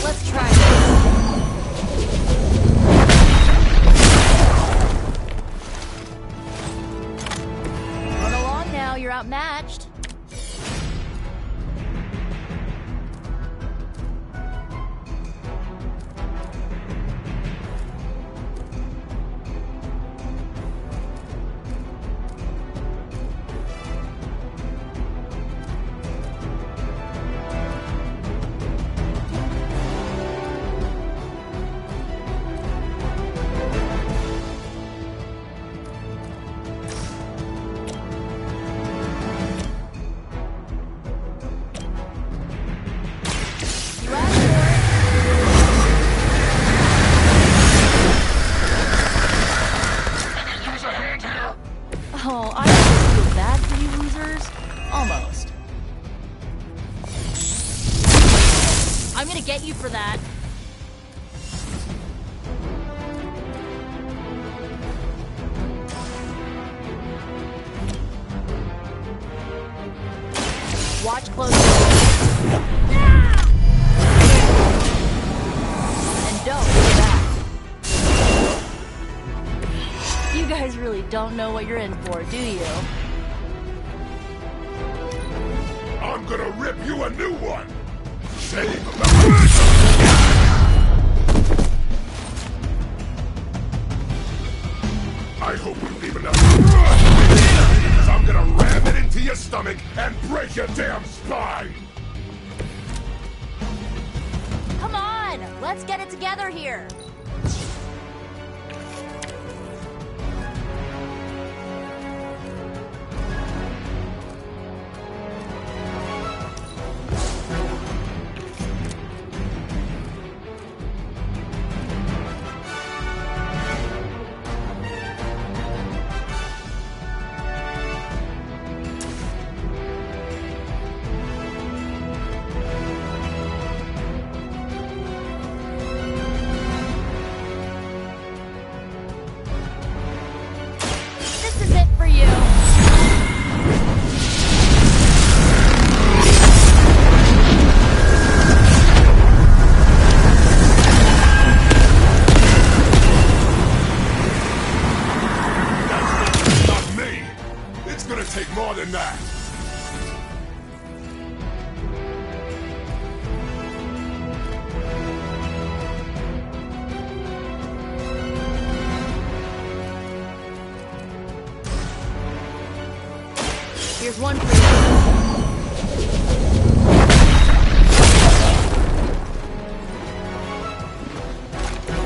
Let's try this. Run along now, you're outmatched. Oh, I don't feel bad for you losers. Almost. I'm gonna get you for that. Watch closely. And don't do that. You guys really don't know what you're in for, do you? I'm gonna rip you a new one! Save the... I hope you leave enough... Because I'm gonna ram it into your stomach and break your damn spine! Come on! Let's get it together here! that! Here's one for you.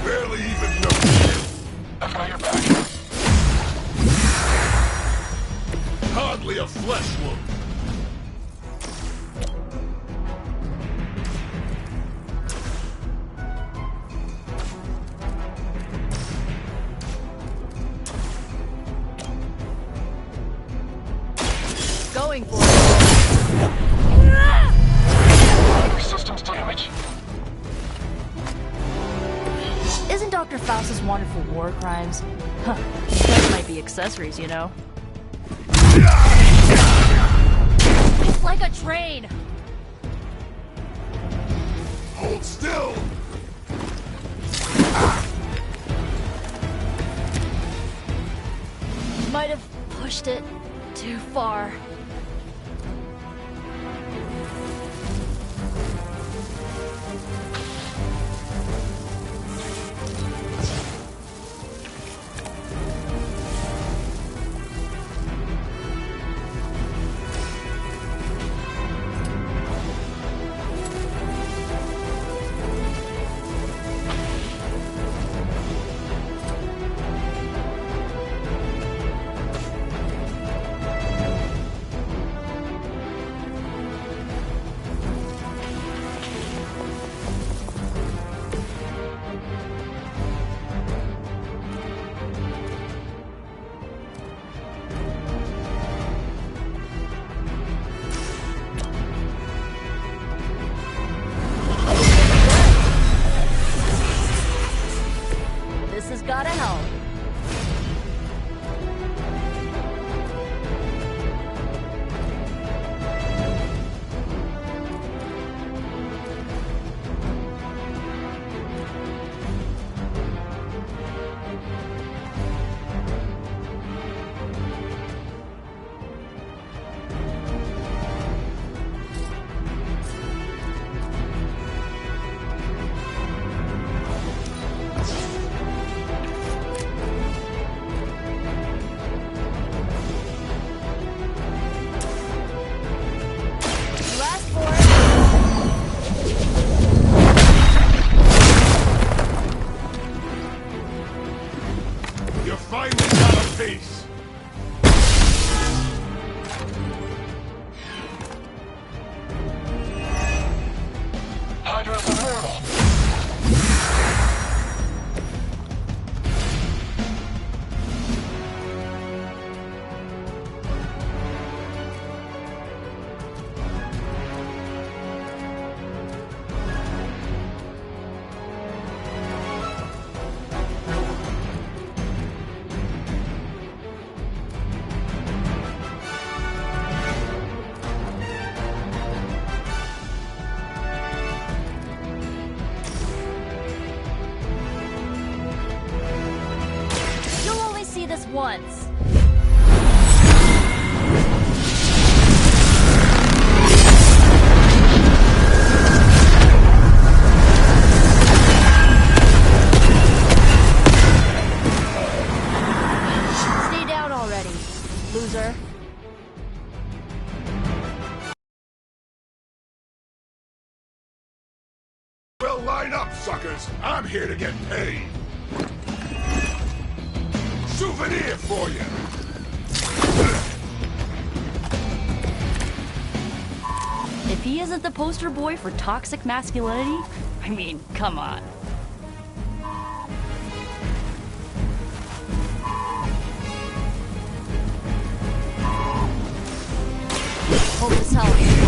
Barely even noticed. I've got your back. Hardly a flesh wound. Going for it. Systems damage. Isn't Dr. Faustus wanted for war crimes? Huh. That might be accessories, you know. It's like a train! Hold still! Might have pushed it too far. This has gotta help. You asked for it. You finally got a piece! Hydra's vulnerable. You'll only see this once. Stay down already, loser. Well, line up, suckers! I'm here to get paid! Souvenir for you! If he isn't the poster boy for toxic masculinity, I mean, come on. Hope this helps.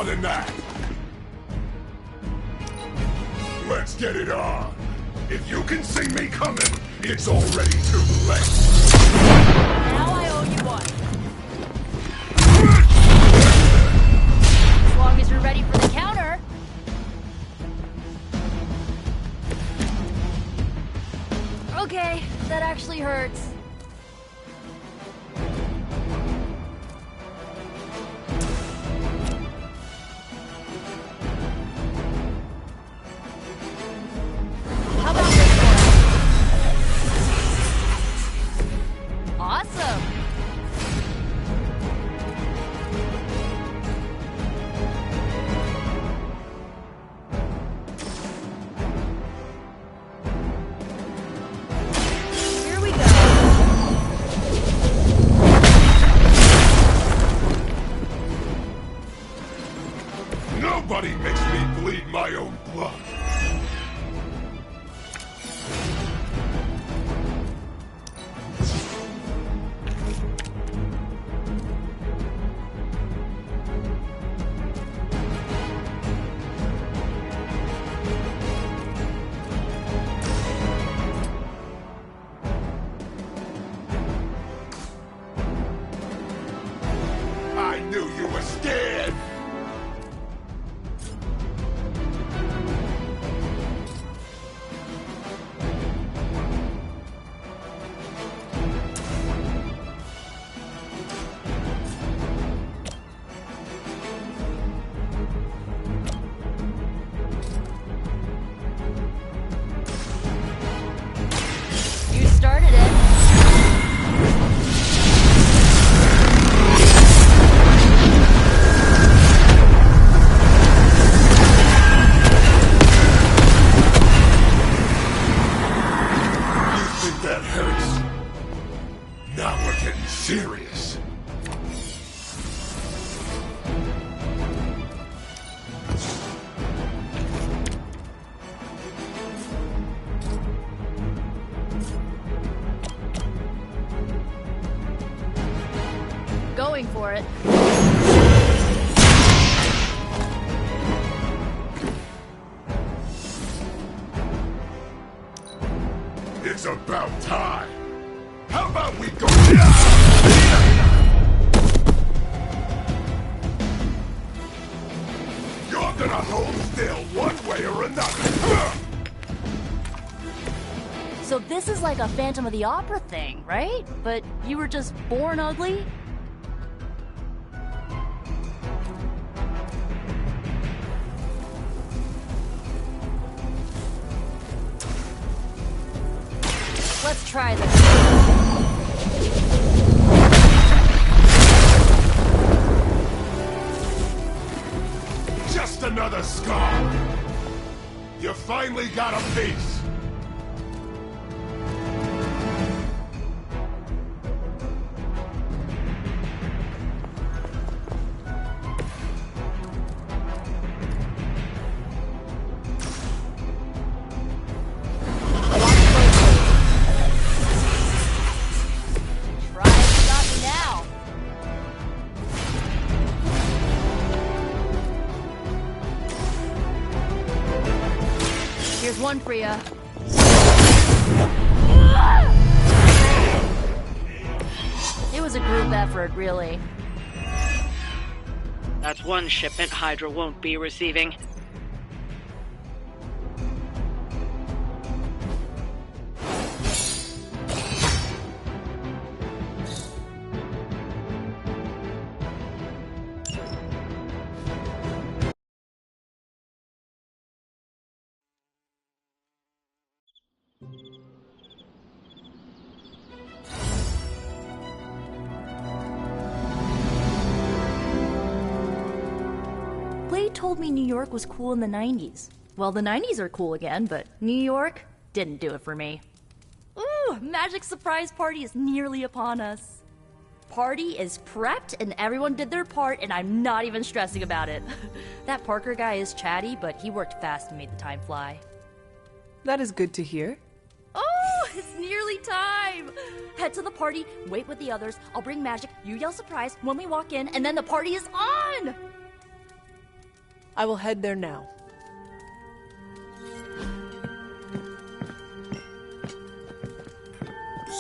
than that. Let's get it on. If you can see me coming, it's already too late. Now I owe you one. As long as you're ready for the counter. Okay, that actually hurts. How about this one? Awesome! Here we go. Nobody makes me bleed my own blood. I knew you were scared! You started it. You think that hurts? Now we're getting serious. Going for it. It's about time. How about we go? You're gonna hold still one way or another. So this is like a Phantom of the Opera thing, right? But you were just born ugly? Let's try this. Just another scar. You finally got a piece. Try and stop me now. Here's one for ya. It was a group effort, really. That's one shipment Hydra won't be receiving. Blade told me New York was cool in the 90s. Well, the 90s are cool again, but New York didn't do it for me. Ooh, Magic Surprise Party is nearly upon us. Party is prepped and everyone did their part and I'm not even stressing about it. That Parker guy is chatty, but he worked fast and made the time fly. That is good to hear. Oh, it's nearly time! Head to the party, wait with the others, I'll bring magic, you yell surprise when we walk in, and then the party is on! I will head there now.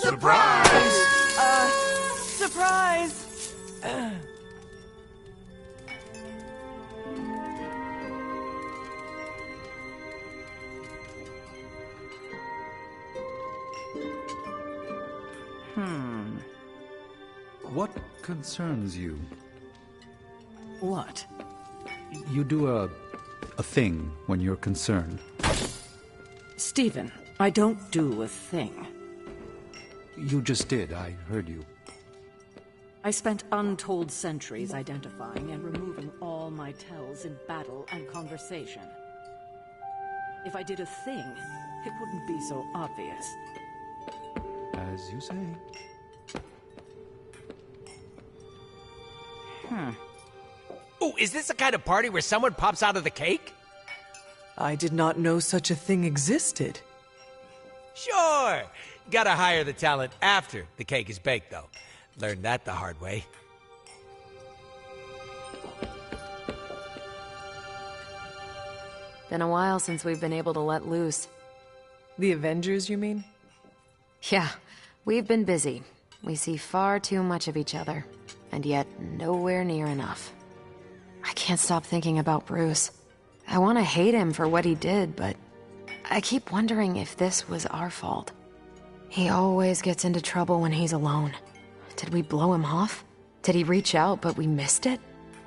Surprise! Surprise! What concerns you? What? You do a thing when you're concerned. Stephen, I don't do a thing. You just did. I heard you. I spent untold centuries identifying and removing all my tells in battle and conversation. If I did a thing, it wouldn't be so obvious. As you say. Oh, is this the kind of party where someone pops out of the cake? I did not know such a thing existed. Sure. Gotta hire the talent after the cake is baked, though. Learned that the hard way. Been a while since we've been able to let loose. The Avengers, you mean? Yeah, we've been busy. We see far too much of each other, and yet nowhere near enough. I can't stop thinking about Bruce. I want to hate him for what he did, but I keep wondering if this was our fault. He always gets into trouble when he's alone. Did we blow him off? Did he reach out, but we missed it?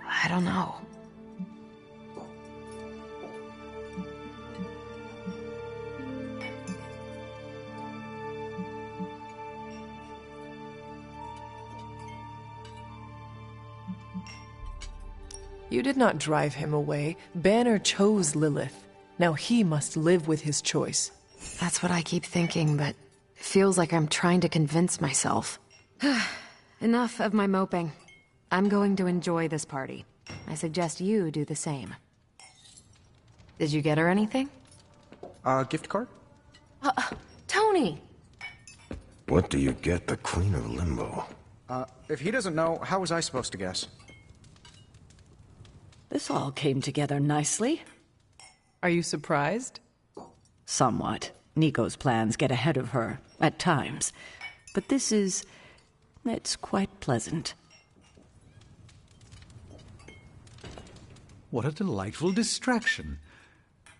I don't know. You did not drive him away. Banner chose Lilith. Now he must live with his choice. That's what I keep thinking, but it feels like I'm trying to convince myself. Enough of my moping. I'm going to enjoy this party. I suggest you do the same. Did you get her anything? Gift card? Tony! What do you get the Queen of Limbo? If he doesn't know, how was I supposed to guess? This all came together nicely. Are you surprised? Somewhat. Nico's plans get ahead of her, at times. But it's quite pleasant. What a delightful distraction.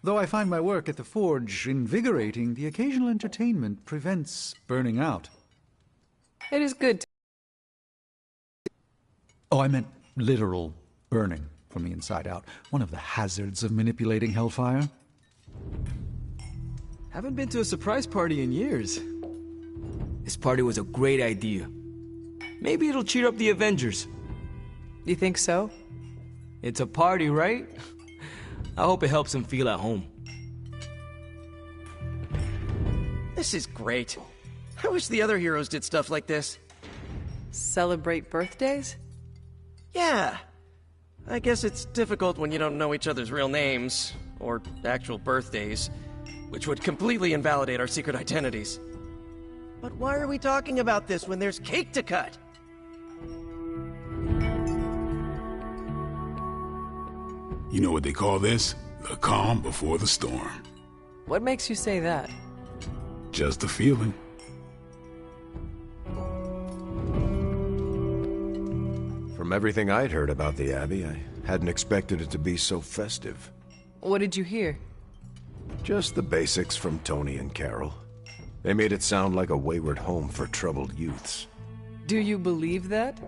Though I find my work at the forge invigorating, the occasional entertainment prevents burning out. It is good to... Oh, I meant literal burning from the inside out. One of the hazards of manipulating hellfire. Haven't been to a surprise party in years. This party was a great idea. Maybe it'll cheer up the Avengers. You think so? It's a party, right? I hope it helps them feel at home. This is great. I wish the other heroes did stuff like this. Celebrate birthdays? Yeah. I guess it's difficult when you don't know each other's real names, or actual birthdays, which would completely invalidate our secret identities. But why are we talking about this when there's cake to cut? You know what they call this? The calm before the storm. What makes you say that? Just a feeling. From everything I'd heard about the Abbey, I hadn't expected it to be so festive. What did you hear? Just the basics from Tony and Carol. They made it sound like a wayward home for troubled youths. Do you believe that?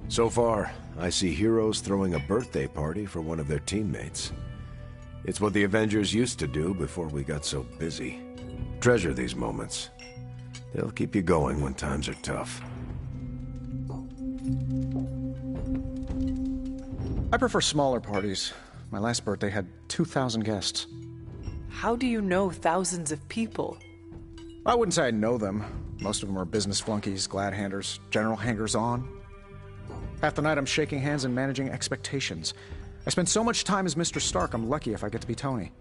So far, I see heroes throwing a birthday party for one of their teammates. It's what the Avengers used to do before we got so busy. Treasure these moments. They'll keep you going when times are tough. I prefer smaller parties. My last birthday had 2,000 guests. How do you know thousands of people? I wouldn't say I know them. Most of them are business flunkies, glad-handers, general hangers-on. Half the night I'm shaking hands and managing expectations. I spend so much time as Mr. Stark, I'm lucky if I get to be Tony.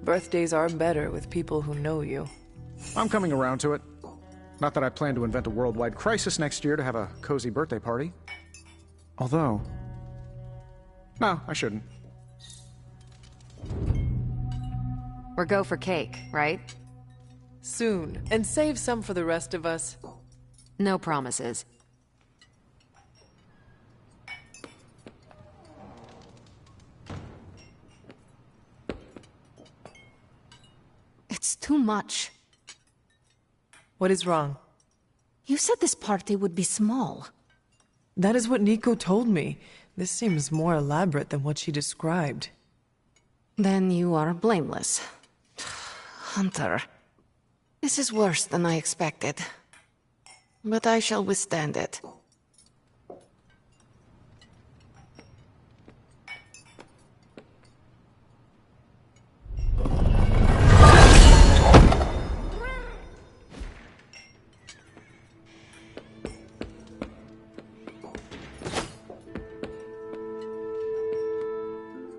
Birthdays are better with people who know you. I'm coming around to it. Not that I plan to invent a worldwide crisis next year to have a cozy birthday party. Although... No, I shouldn't. We're go for cake, right? Soon, and save some for the rest of us. No promises. It's too much. What is wrong? You said this party would be small. That is what Nico told me. This seems more elaborate than what she described. Then you are blameless. Hunter, this is worse than I expected. But I shall withstand it.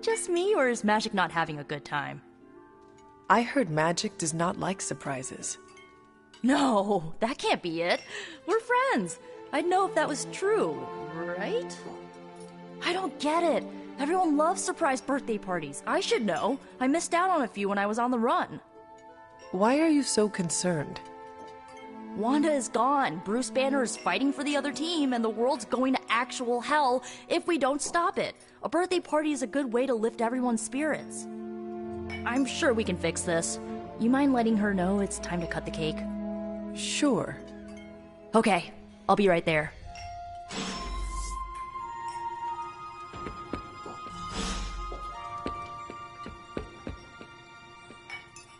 Just me, or is Magic not having a good time? I heard Magic does not like surprises. No, that can't be it. We're friends. I'd know if that was true, right? I don't get it. Everyone loves surprise birthday parties. I should know. I missed out on a few when I was on the run. Why are you so concerned? Wanda is gone. Bruce Banner is fighting for the other team, and the world's going to actual hell if we don't stop it. A birthday party is a good way to lift everyone's spirits. I'm sure we can fix this. You mind letting her know it's time to cut the cake? Sure. Okay, I'll be right there.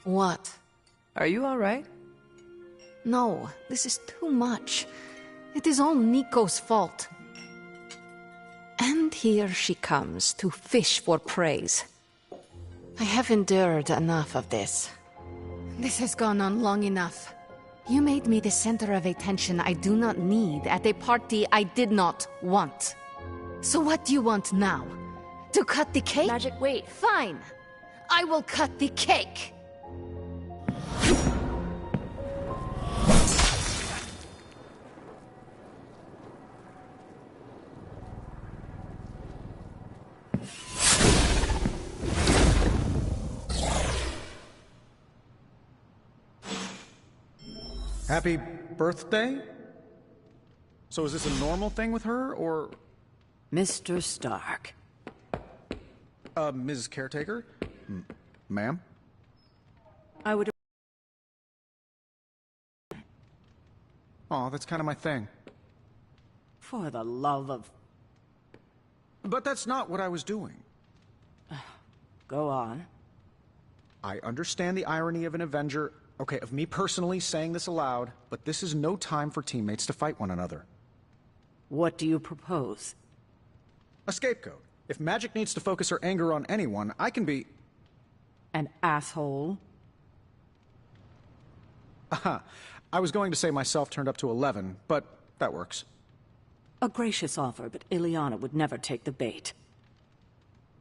What? Are you all right? No, this is too much. It is all Nico's fault. And here she comes to fish for praise. I have endured enough of this. This has gone on long enough. You made me the center of attention I do not need at a party I did not want. So what do you want now? To cut the cake? Magic, wait. Fine. I will cut the cake. Happy birthday? So is this a normal thing with her, or... Mr. Stark. Ms. Caretaker? Ma'am? I would... Aw, that's kind of my thing. For the love of... But that's not what I was doing. Go on. I understand the irony of an Avenger... Okay, of me personally saying this aloud, but this is no time for teammates to fight one another. What do you propose? A scapegoat. If Magic needs to focus her anger on anyone, I can be... An asshole? Aha. I was going to say myself turned up to 11, but that works. A gracious offer, but Ileana would never take the bait.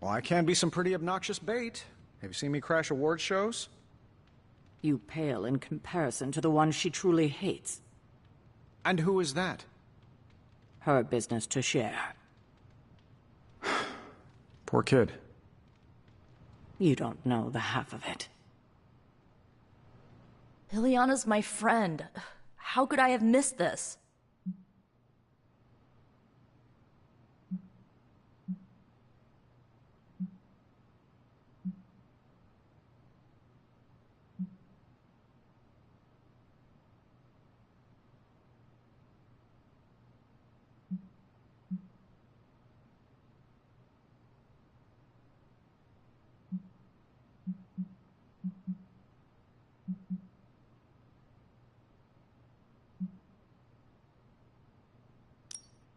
Well, I can be some pretty obnoxious bait. Have you seen me crash award shows? You pale in comparison to the one she truly hates. And who is that? Her business to share. Poor kid. You don't know the half of it. Ileana's my friend. How could I have missed this?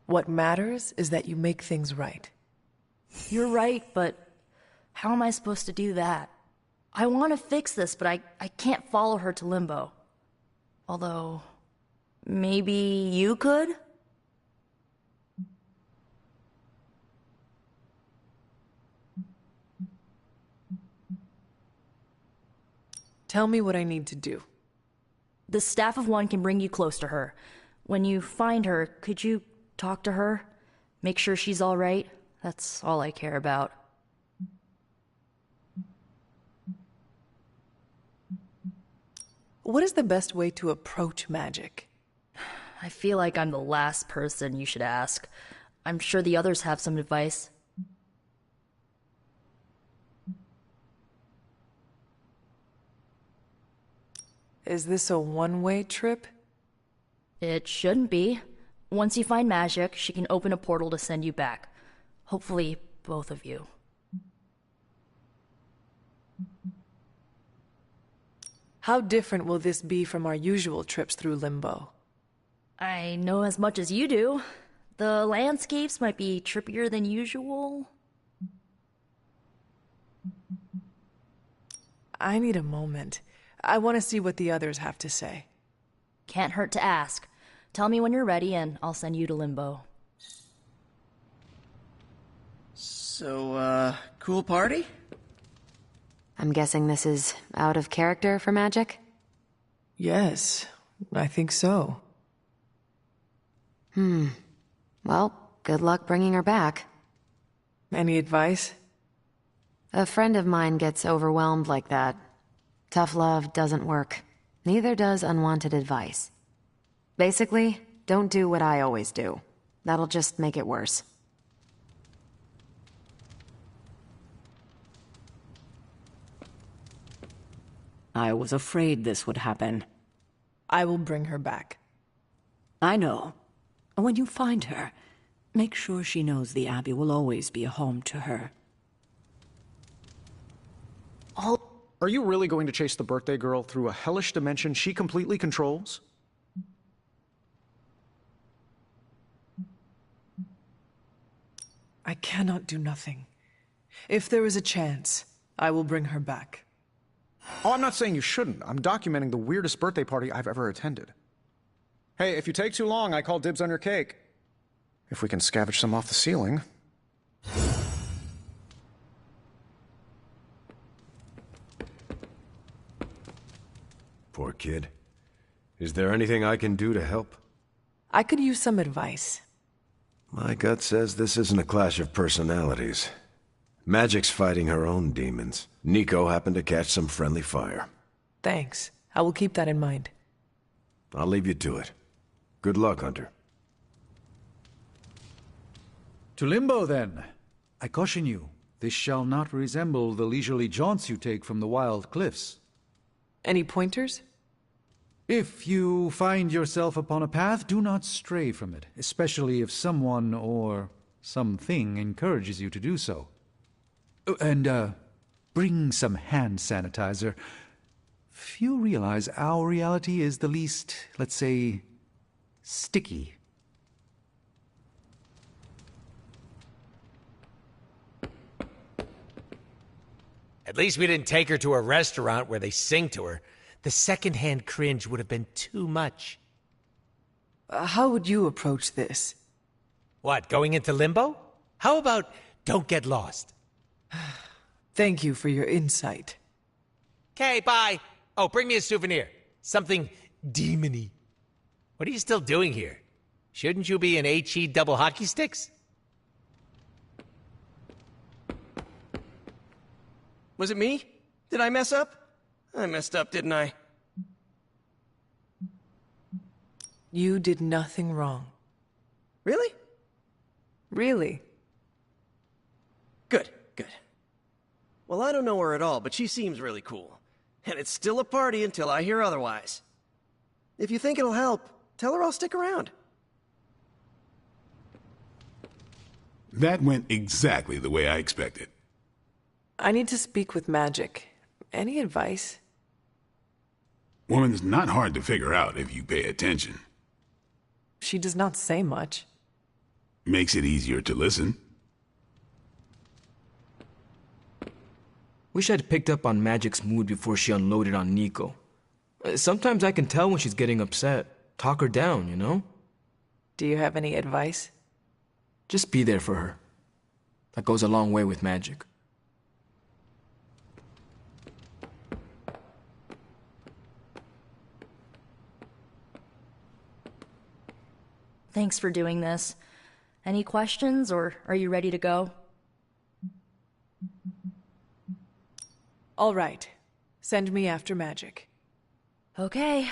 What matters is that you make things right. You're right, but how am I supposed to do that? I want to fix this, but I can't follow her to Limbo. Although, maybe you could? Tell me what I need to do. The staff of one can bring you close to her. When you find her, could you talk to her? Make sure she's all right? That's all I care about. What is the best way to approach magic? I feel like I'm the last person you should ask. I'm sure the others have some advice. Is this a one-way trip? It shouldn't be. Once you find magic, she can open a portal to send you back. Hopefully, both of you. How different will this be from our usual trips through Limbo? I know as much as you do. The landscapes might be trippier than usual. I need a moment. I want to see what the others have to say. Can't hurt to ask. Tell me when you're ready and I'll send you to Limbo. So, cool party? I'm guessing this is out of character for magic? Yes, I think so. Well, good luck bringing her back. Any advice? A friend of mine gets overwhelmed like that. Tough love doesn't work. Neither does unwanted advice. Basically, don't do what I always do. That'll just make it worse. I was afraid this would happen. I will bring her back. I know. When you find her, make sure she knows the Abbey will always be a home to her. Are you really going to chase the birthday girl through a hellish dimension she completely controls? I cannot do nothing. If there is a chance, I will bring her back. Oh, I'm not saying you shouldn't. I'm documenting the weirdest birthday party I've ever attended. Hey, if you take too long, I call dibs on your cake. If we can scavenge some off the ceiling. Poor kid. Is there anything I can do to help? I could use some advice. My gut says this isn't a clash of personalities. Magic's fighting her own demons. Nico happened to catch some friendly fire. Thanks. I will keep that in mind. I'll leave you to it. Good luck, Hunter. To Limbo, then. I caution you, this shall not resemble the leisurely jaunts you take from the wild cliffs. Any pointers? If you find yourself upon a path, do not stray from it, especially if someone or something encourages you to do so. And, bring some hand sanitizer. Few realize our reality is the least, let's say, sticky. At least we didn't take her to a restaurant where they sing to her. The secondhand cringe would have been too much. How would you approach this? What, going into Limbo? How about don't get lost? Thank you for your insight. Okay, bye. Oh, bring me a souvenir. Something demony. What are you still doing here? Shouldn't you be in HE double hockey sticks? Was it me? Did I mess up? I messed up, didn't I? You did nothing wrong. Really? Really? Good, good. Well, I don't know her at all, but she seems really cool. And it's still a party until I hear otherwise. If you think it'll help, tell her I'll stick around. That went exactly the way I expected. I need to speak with Magic. Any advice? Woman's not hard to figure out if you pay attention. She does not say much. Makes it easier to listen. Wish I'd picked up on Magic's mood before she unloaded on Nico. Sometimes I can tell when she's getting upset. Talk her down, you know? Do you have any advice? Just be there for her. That goes a long way with Magic. Thanks for doing this. Any questions, or are you ready to go? All right. Send me after magic. Okay,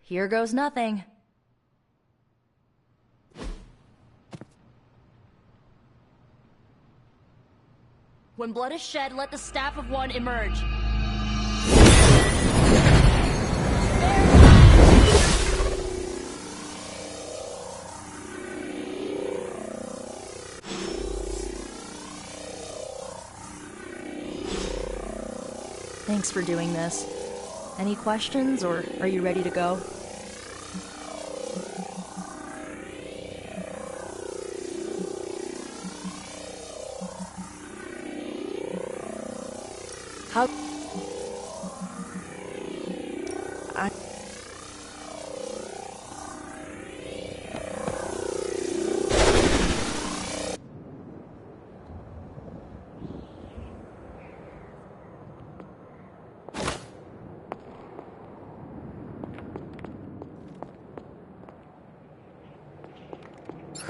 here goes nothing. When blood is shed, let the Staff of One emerge. Thanks for doing this. Any questions, or are you ready to go? How...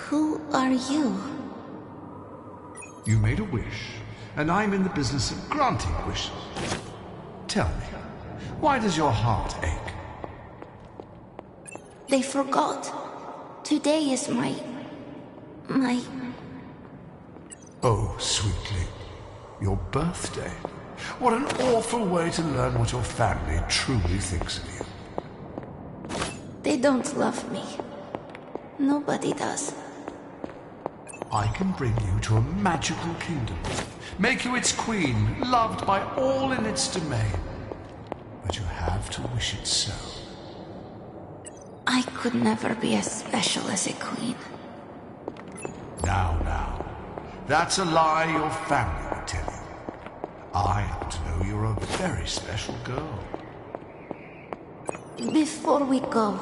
Who are you? You made a wish, and I'm in the business of granting wishes. Tell me, why does your heart ache? They forgot. Today is my... Oh, sweetly. Your birthday. What an awful way to learn what your family truly thinks of you. They don't love me. Nobody does. I can bring you to a magical kingdom, make you its queen, loved by all in its domain. But you have to wish it so. I could never be as special as a queen. Now. That's a lie your family would tell you. I happen to know you're a very special girl. Before we go,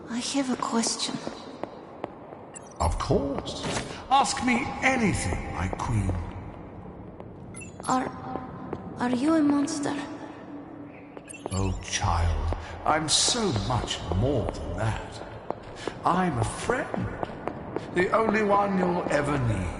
I have a question. Of course. Ask me anything, my queen. Are you a monster? Oh, child, I'm so much more than that. I'm a friend. The only one you'll ever need.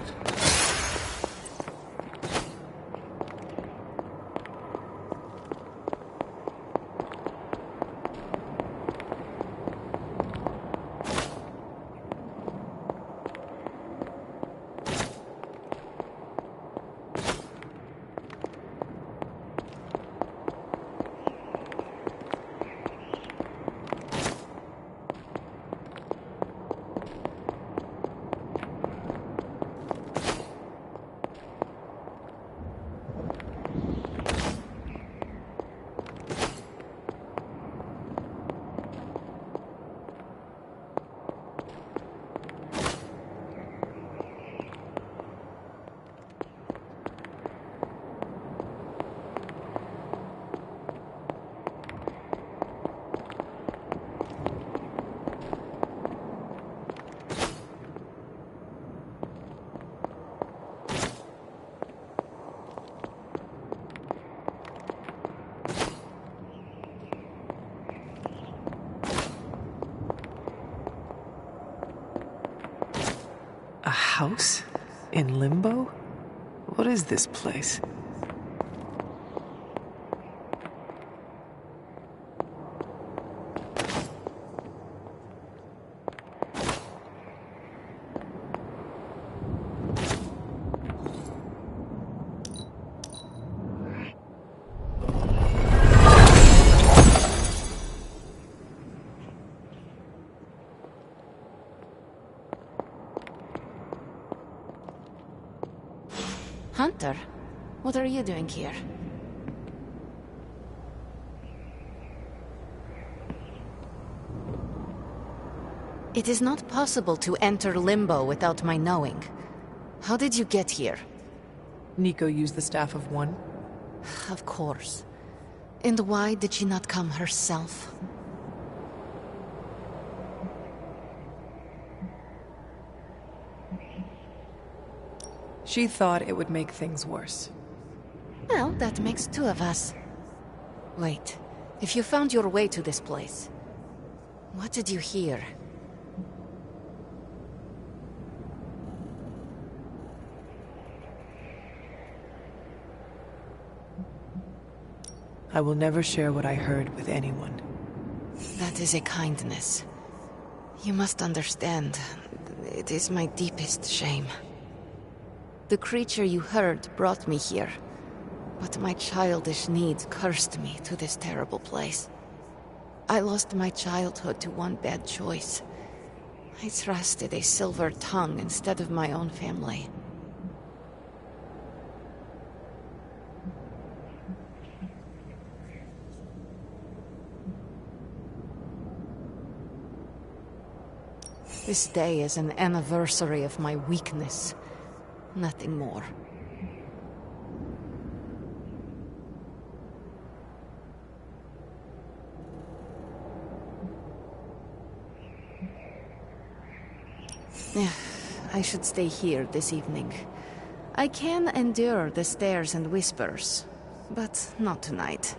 A house? In Limbo? What is this place? Hunter, what are you doing here? It is not possible to enter Limbo without my knowing. How did you get here? Nico used the Staff of One? Of course. And why did she not come herself? She thought it would make things worse. Well, that makes two of us. Wait, if you found your way to this place, what did you hear? I will never share what I heard with anyone. That is a kindness. You must understand, it is my deepest shame. The creature you heard brought me here, but my childish needs cursed me to this terrible place. I lost my childhood to one bad choice. I trusted a silver tongue instead of my own family. This day is an anniversary of my weakness. Nothing more. I should stay here this evening. I can endure the stares and whispers, but not tonight.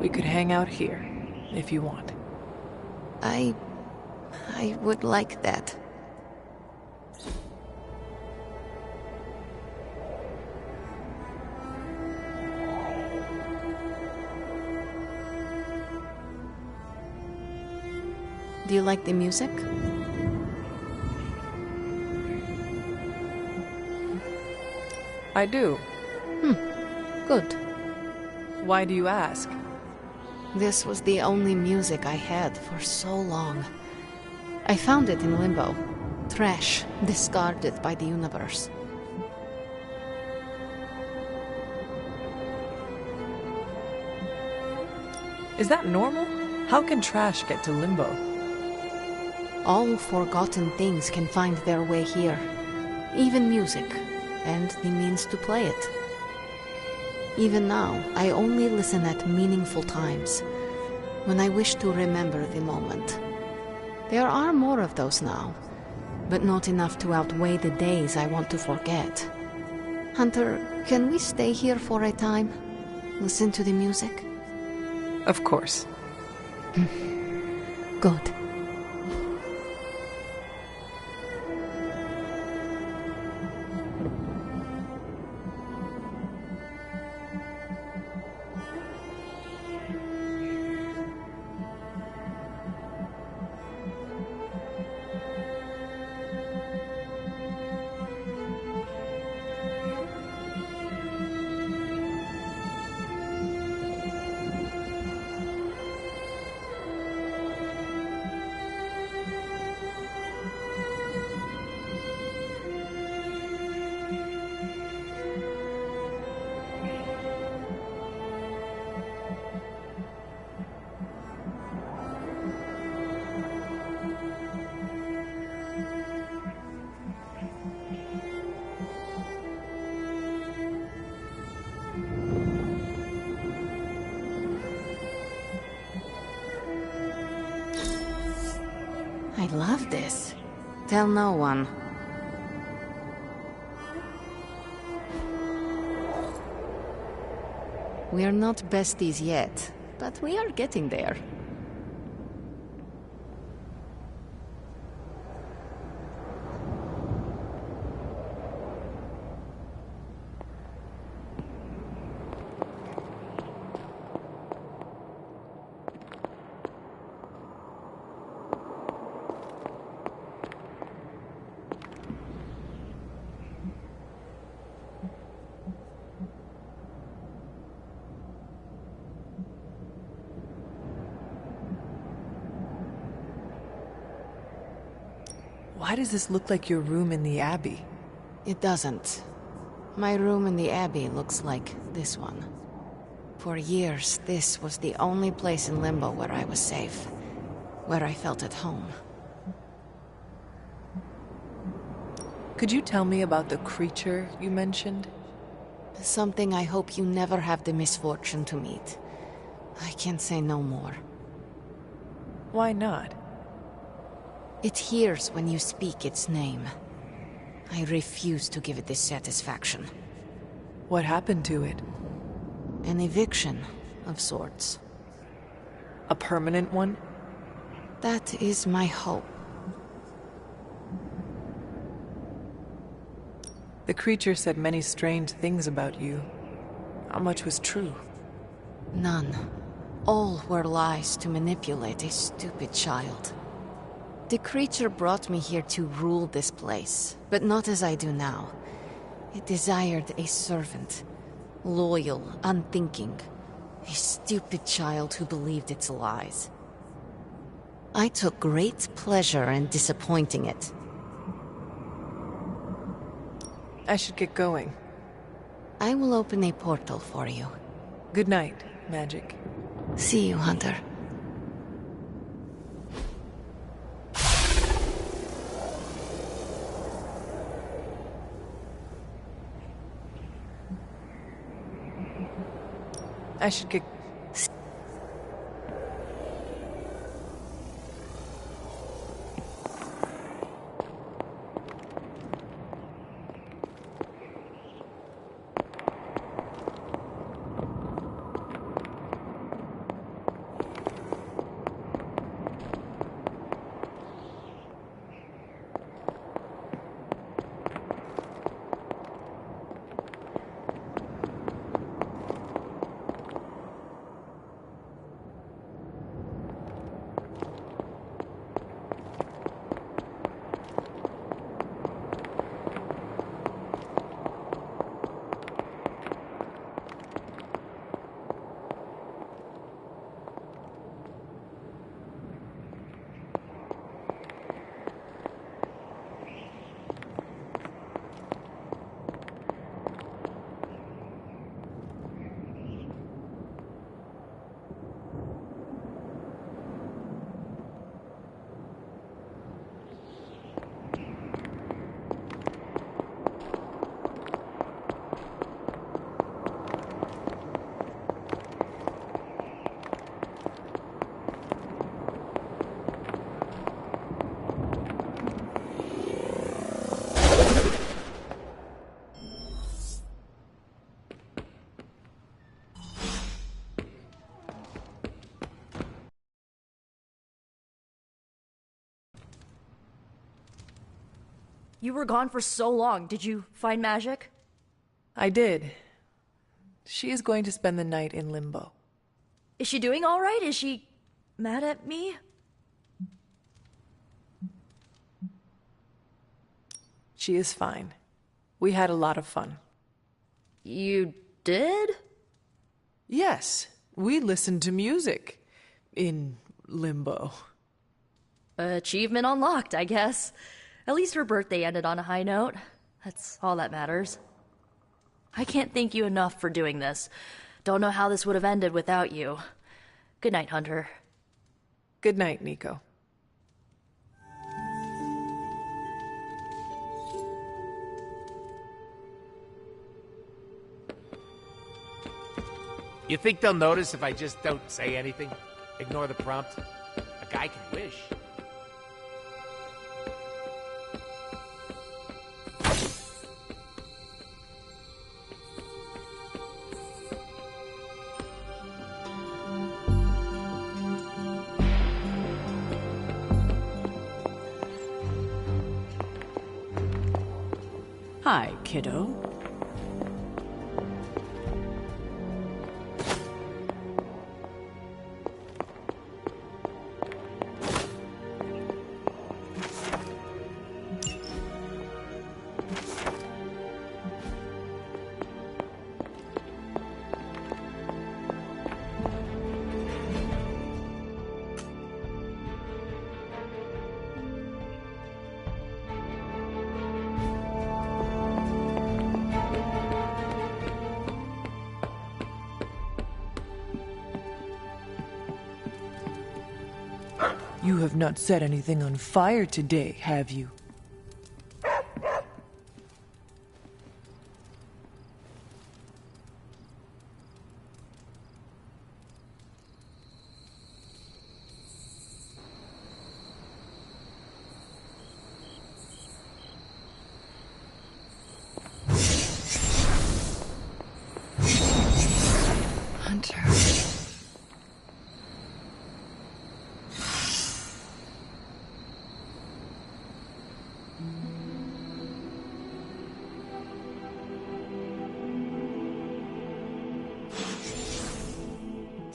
We could hang out here, if you want. I would like that. Do you like the music? I do. Good. Why do you ask? This was the only music I had for so long. I found it in limbo. Trash, discarded by the universe. Is that normal? How can trash get to limbo? All forgotten things can find their way here. Even music, and the means to play it. Even now, I only listen at meaningful times, when I wish to remember the moment. There are more of those now, but not enough to outweigh the days I want to forget. Hunter, can we stay here for a time? Listen to the music? Of course. Good. I love this. Tell no one. We're not besties yet, but we are getting there. Why does this look like your room in the Abbey? It doesn't. My room in the Abbey looks like this one. For years, this was the only place in Limbo where I was safe. Where I felt at home. Could you tell me about the creature you mentioned? Something I hope you never have the misfortune to meet. I can't say no more. Why not? It hears when you speak its name. I refuse to give it this satisfaction. What happened to it? An eviction of sorts. A permanent one? That is my hope. The creature said many strange things about you. How much was true? None. All were lies to manipulate a stupid child. The creature brought me here to rule this place, but not as I do now. It desired a servant. Loyal, unthinking. A stupid child who believed its lies. I took great pleasure in disappointing it. I should get going. I will open a portal for you. Good night, Magic. See you, Hunter. I should get... You were gone for so long. Did you find Magic? I did. She is going to spend the night in limbo. Is she doing all right? Is she mad at me? She is fine. We had a lot of fun. You did? Yes, we listened to music. In limbo. Achievement unlocked, I guess. At least her birthday ended on a high note. That's all that matters. I can't thank you enough for doing this. Don't know how this would have ended without you. Good night, Hunter. Good night, Nico. You think they'll notice if I just don't say anything? Ignore the prompt? A guy can wish. Hi, kiddo. You have not set anything on fire today, have you?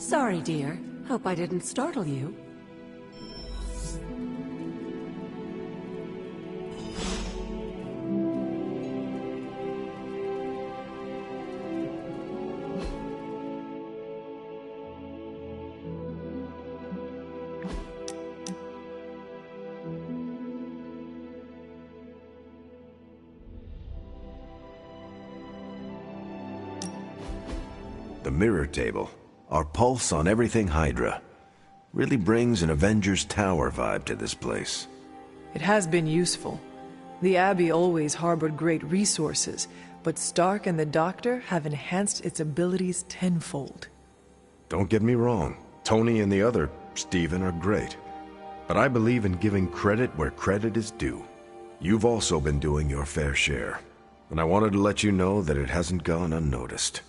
Sorry, dear. Hope I didn't startle you. The mirror table, our pulse on everything Hydra, really brings an Avengers Tower vibe to this place. It has been useful. The Abbey always harbored great resources, but Stark and the Doctor have enhanced its abilities tenfold. Don't get me wrong, Tony and the other Stephen are great. But I believe in giving credit where credit is due. You've also been doing your fair share, and I wanted to let you know that it hasn't gone unnoticed.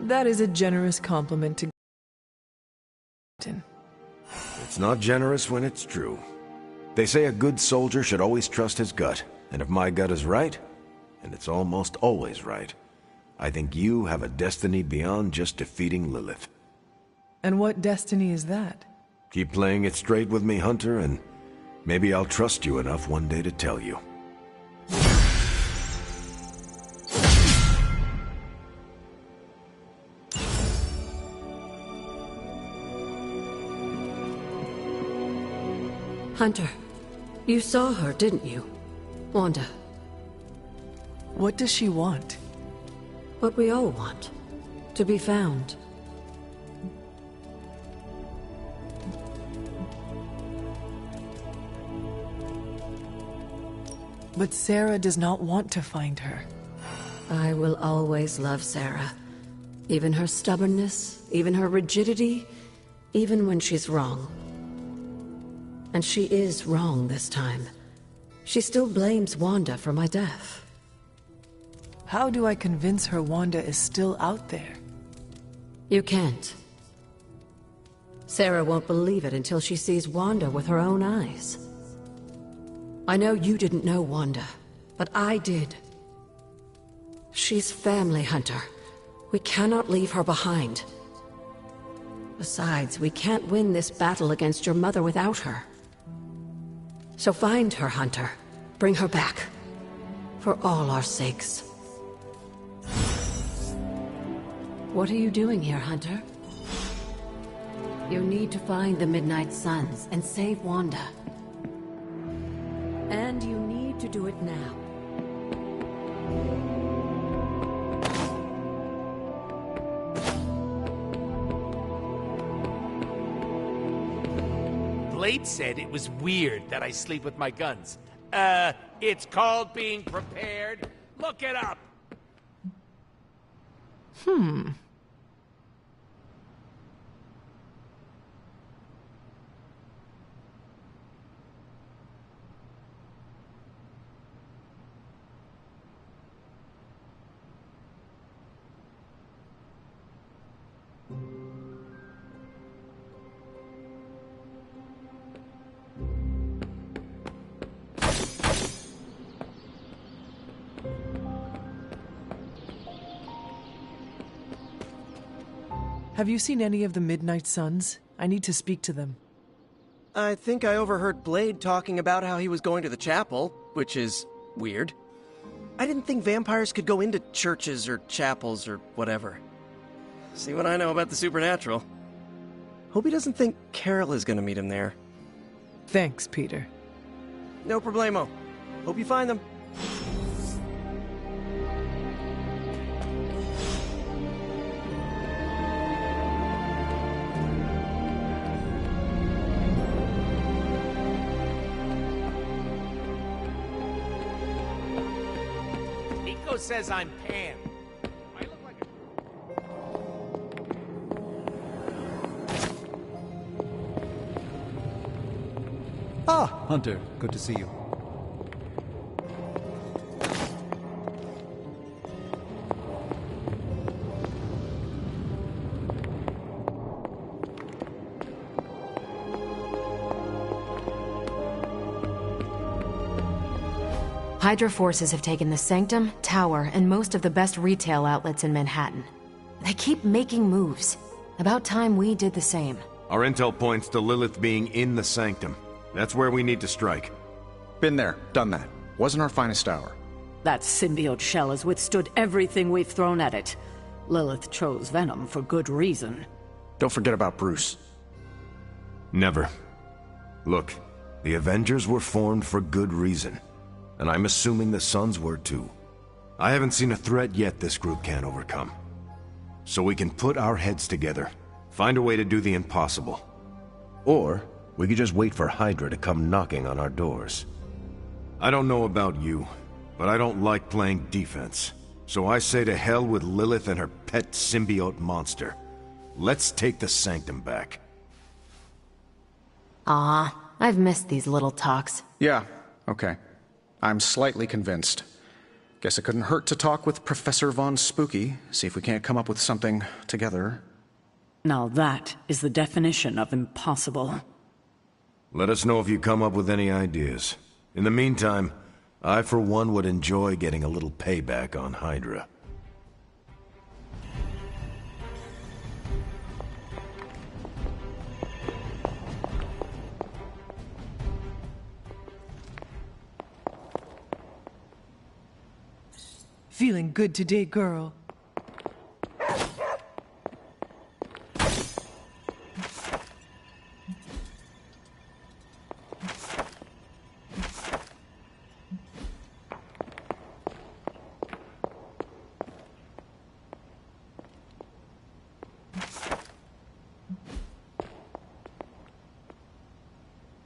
That is a generous compliment to It's not generous when it's true. They say a good soldier should always trust his gut, and if my gut is right, and it's almost always right, I think you have a destiny beyond just defeating Lilith. And what destiny is that? Keep playing it straight with me, Hunter, and maybe I'll trust you enough one day to tell you. Hunter, you saw her, didn't you? Wanda. What does she want? What we all want. To be found. But Sarah does not want to find her. I will always love Sarah. Even her stubbornness, even her rigidity, even when she's wrong. And she is wrong this time. She still blames Wanda for my death. How do I convince her Wanda is still out there? You can't. Sarah won't believe it until she sees Wanda with her own eyes. I know you didn't know Wanda, but I did. She's family, Hunter. We cannot leave her behind. Besides, we can't win this battle against your mother without her. So find her, Hunter. Bring her back. For all our sakes. What are you doing here, Hunter? You need to find the Midnight Suns and save Wanda. And you need to do it now. Blade said it was weird that I sleep with my guns. It's called being prepared. Look it up. Have you seen any of the Midnight Suns? I need to speak to them. I think I overheard Blade talking about how he was going to the chapel, which is weird. I didn't think vampires could go into churches or chapels or whatever. See what I know about the supernatural. Hope he doesn't think Carol is gonna meet him there. Thanks, Peter. No problemo. Hope you find them. Nico says I'm Pan. I look like a... Ah, Hunter. Good to see you. Hydra forces have taken the Sanctum, Tower, and most of the best retail outlets in Manhattan. They keep making moves. About time we did the same. Our intel points to Lilith being in the Sanctum. That's where we need to strike. Been there, done that. Wasn't our finest hour. That symbiote shell has withstood everything we've thrown at it. Lilith chose Venom for good reason. Don't forget about Bruce. Never. Look, the Avengers were formed for good reason. And I'm assuming the Sons were too. I haven't seen a threat yet this group can't overcome. So we can put our heads together, find a way to do the impossible. Or we could just wait for Hydra to come knocking on our doors. I don't know about you, but I don't like playing defense. So I say to hell with Lilith and her pet symbiote monster. Let's take the Sanctum back. I've missed these little talks. Yeah, okay. I'm slightly convinced. Guess it couldn't hurt to talk with Professor Von Spooky, see if we can't come up with something together. Now that is the definition of impossible. Let us know if you come up with any ideas. In the meantime, I for one would enjoy getting a little payback on Hydra. Feeling good today, girl.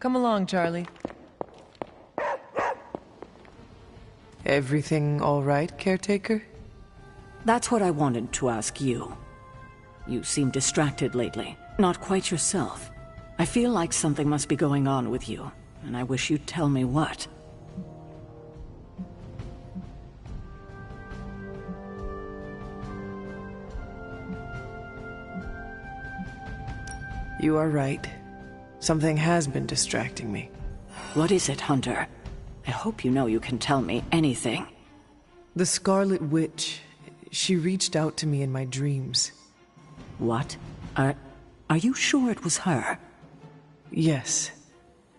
Come along, Charlie. Everything all right, caretaker? That's what I wanted to ask you. You seem distracted lately, not quite yourself. I feel like something must be going on with you, and I wish you'd tell me what. You are right. Something has been distracting me. What is it, Hunter? I hope you know you can tell me anything. The Scarlet Witch. She reached out to me in my dreams. What? Are you sure it was her? Yes.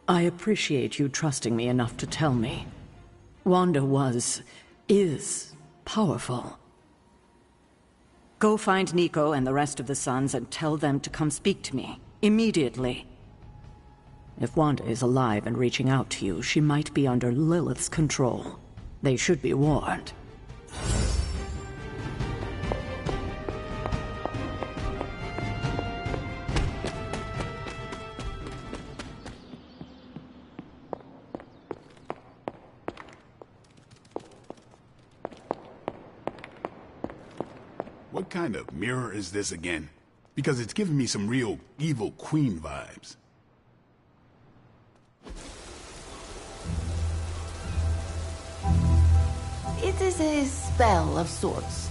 I appreciate you trusting me enough to tell me. Wanda is powerful. Go find Nico and the rest of the Sons and tell them to come speak to me. Immediately. If Wanda is alive and reaching out to you, she might be under Lilith's control. They should be warned. What kind of mirror is this again? Because it's giving me some real evil queen vibes. It is a spell of sorts.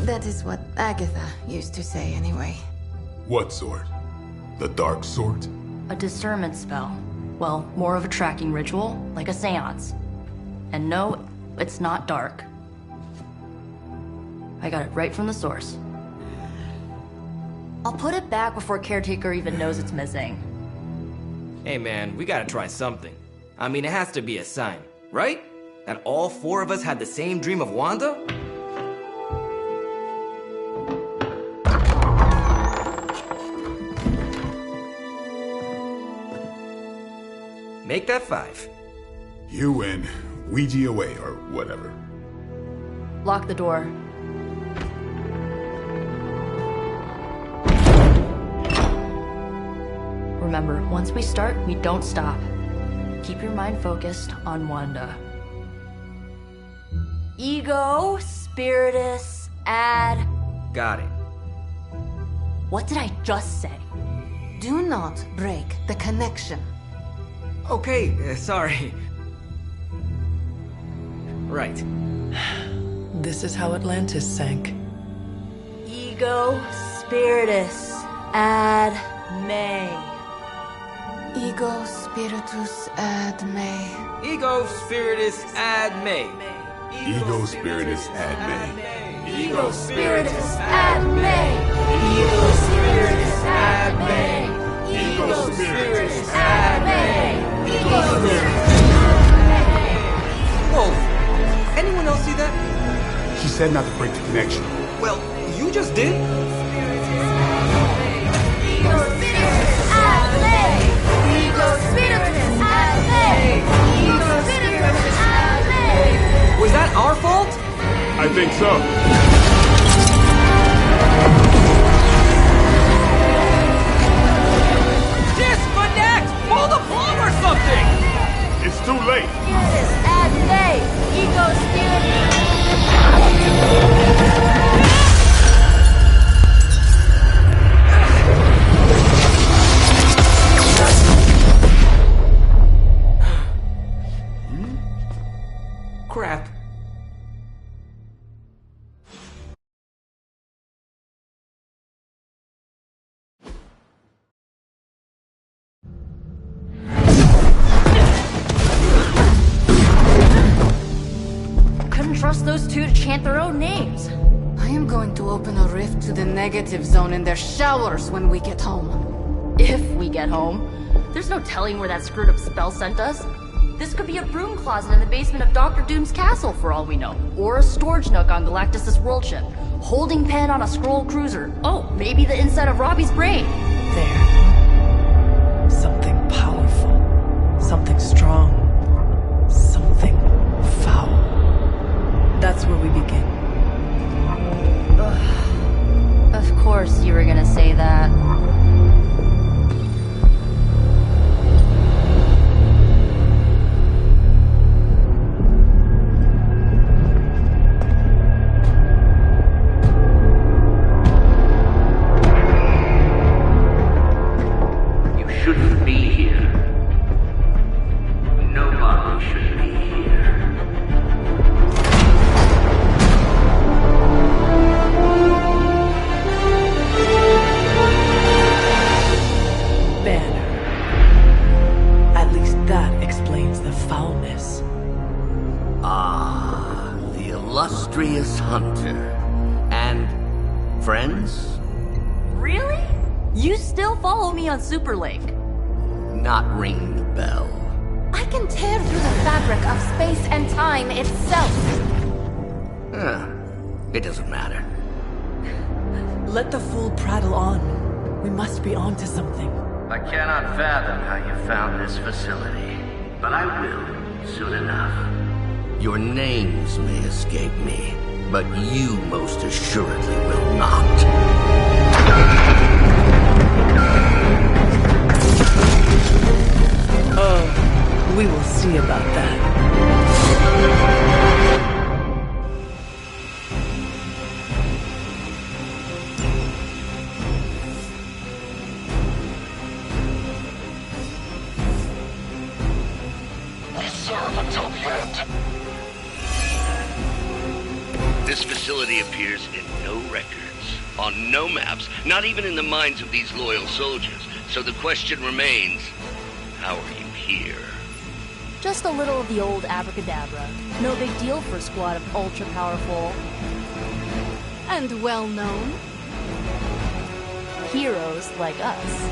That is what Agatha used to say, anyway. What sort? The dark sort? A discernment spell. Well, more of a tracking ritual, like a seance. And no, it's not dark. I got it right from the source. I'll put it back before Caretaker even knows it's missing. Hey man, we gotta try something. I mean, it has to be a sign, right? That all four of us had the same dream of Wanda? Make that 5. You win. Ouija away, or whatever. Lock the door. Remember, once we start, we don't stop. Keep your mind focused on Wanda. Ego, Spiritus, add... Got it. What did I just say? Do not break the connection. Okay, sorry. Right. This is how Atlantis sank. Ego, Spiritus, ad, May. Ego spiritus ad me. Ego spiritus ad me. Ego spiritus ad me. Ego spiritus ad me. Ego spiritus ad me. Ego spiritus ad me. Ego spiritus. Whoa! Anyone else see that? She said not to break the connection. Well, you just did. Ego spiritus ad me. Ego spiritus ad me. Ego spiritus ad me. Was that our fault? I think so. Disconnect! Pull the plug or something! It's too late. Spiritus ad me. Ego spiritus. Crap. Couldn't trust those two to chant their own names. I am going to open a rift to the negative zone in their showers when we get home. If we get home. There's no telling where that screwed up spell sent us. This could be a broom closet in the basement of Dr. Doom's castle for all we know. Or a storage nook on Galactus' world ship. Holding pen on a scroll cruiser. Oh, maybe the inside of Robbie's brain. There. Something powerful. Something strong. Something foul. That's where we begin. Ugh. Of course you were gonna say that. Shouldn't be here. Nobody should be here. Banner. At least that explains the foulness. Ah, the illustrious hunter. And friends? Really? You still follow me on Superlink? Not ring the bell. I can tear through the fabric of space and time itself. It doesn't matter. Let the fool prattle on. We must be onto something. I cannot fathom how you found this facility, but I will soon enough. Your names may escape me, but you most assuredly will not. Oh, we will see about that. We serve until the end. This facility appears in no records, on no maps, not even in the minds of these loyal soldiers. So the question remains, how are you here? Just a little of the old abracadabra. No big deal for a squad of ultra-powerful... And well-known. heroes like us.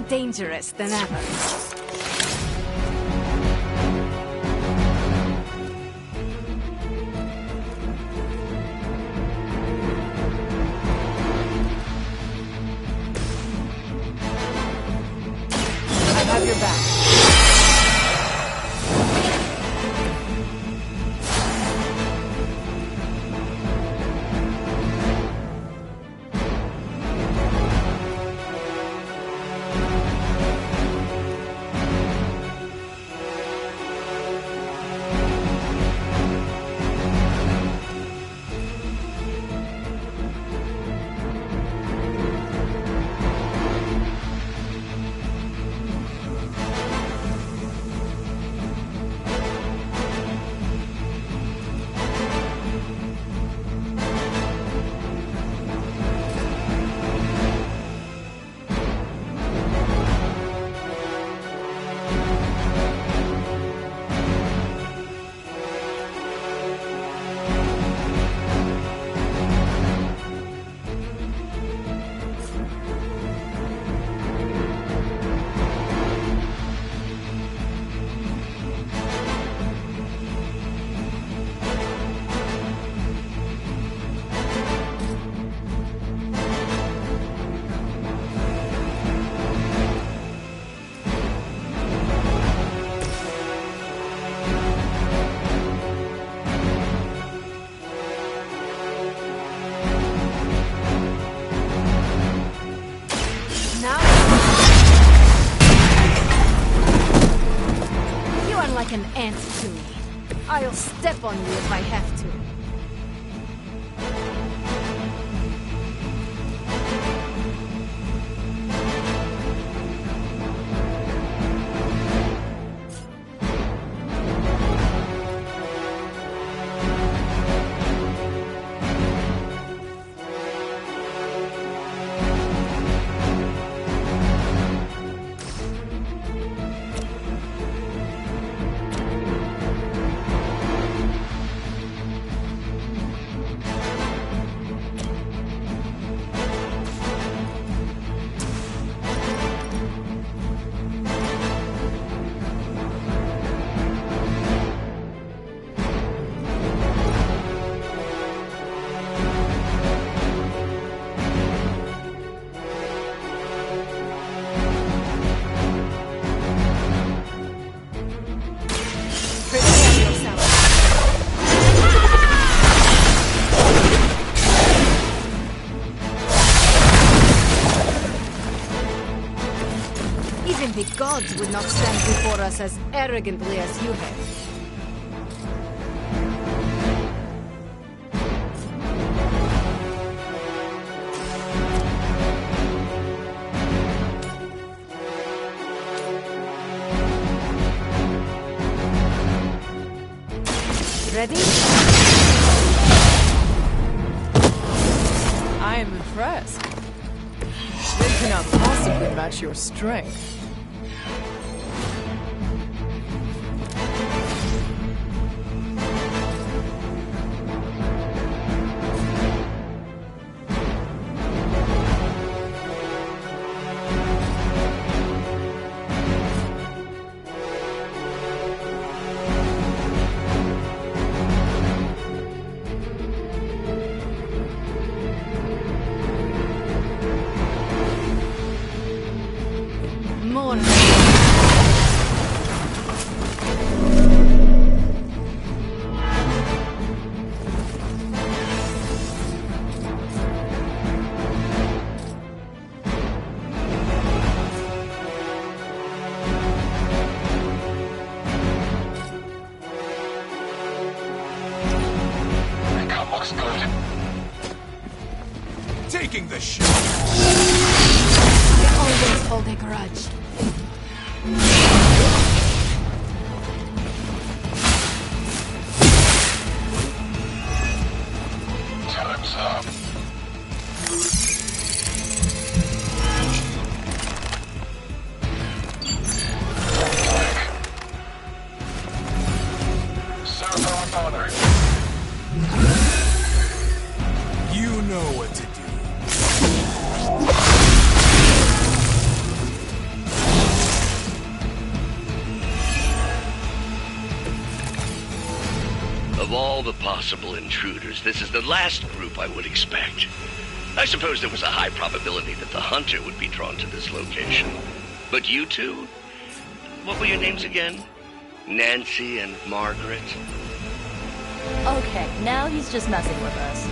Dangerous than ever. I have your back. an ant to me. I'll step on you if I have to. The gods would not stand before us as arrogantly as you have. Ready? I am impressed. They cannot possibly match your strength. Taking the shot. I always hold a grudge. Time's up. Serve her with honor. You know what to do. Of all the possible intruders, this is the last group I would expect. I suppose there was a high probability that the hunter would be drawn to this location. But you two? What were your names again? Nancy and Margaret? Okay, now he's just messing with us.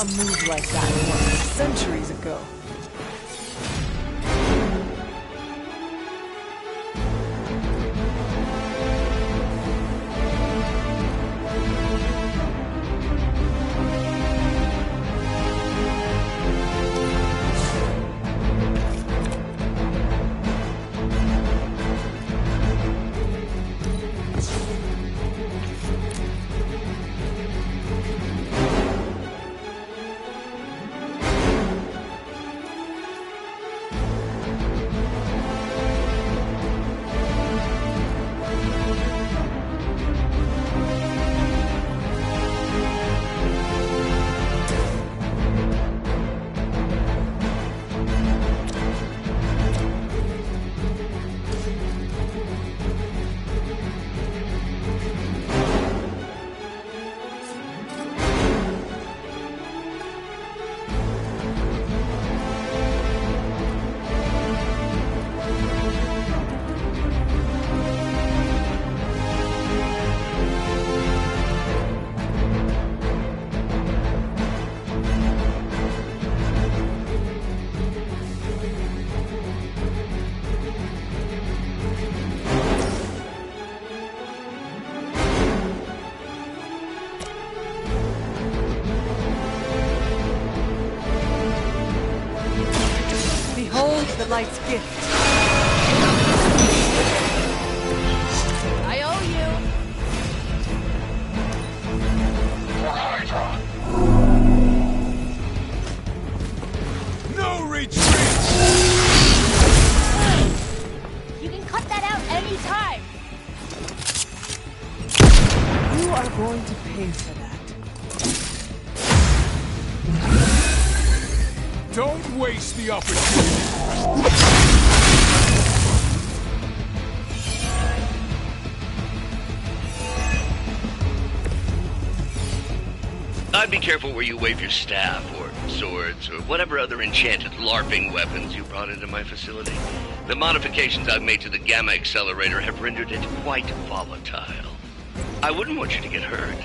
saw a move like that once, centuries ago. The light's gift. I owe you. For Hydra. No retreat! You can cut that out anytime. You are going to pay for that. Don't waste the opportunity. I'd be careful where you wave your staff, or swords, or whatever other enchanted LARPing weapons you brought into my facility. The modifications I've made to the Gamma Accelerator have rendered it quite volatile. I wouldn't want you to get hurt.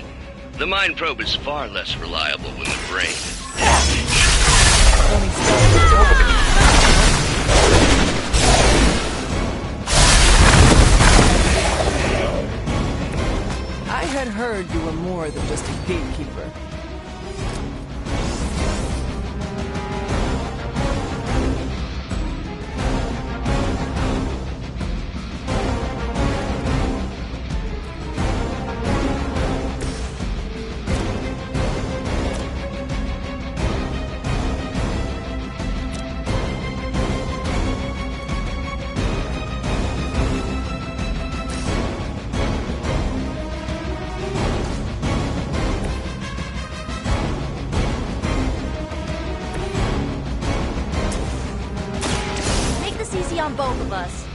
The mind probe is far less reliable when the brain is damaged. I had heard you were more than just a gatekeeper. On both of us.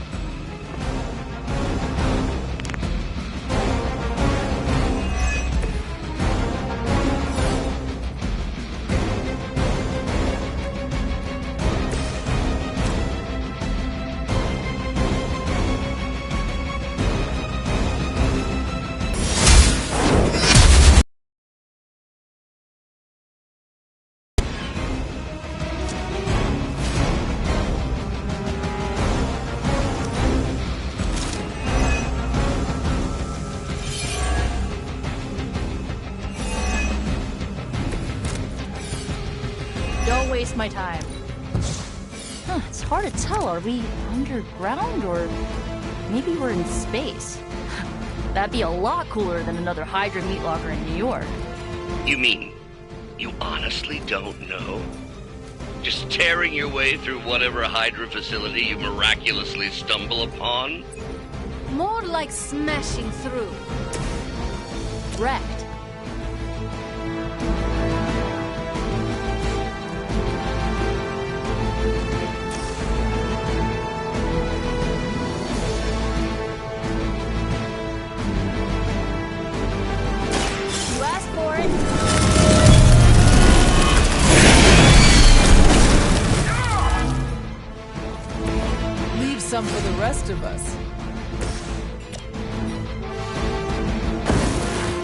Don't waste my time. Huh, it's hard to tell. Are we underground or maybe we're in space? That'd be a lot cooler than another Hydra meat locker in New York. You mean, you honestly don't know? Just tearing your way through whatever Hydra facility you miraculously stumble upon? More like smashing through. Wrecked. Some for the rest of us.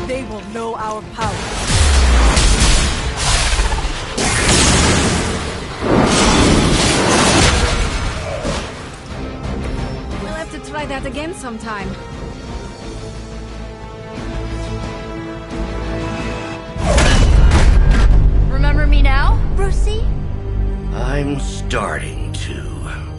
They will know our power. try that again sometime. Remember me now, Brucey? I'm starting to,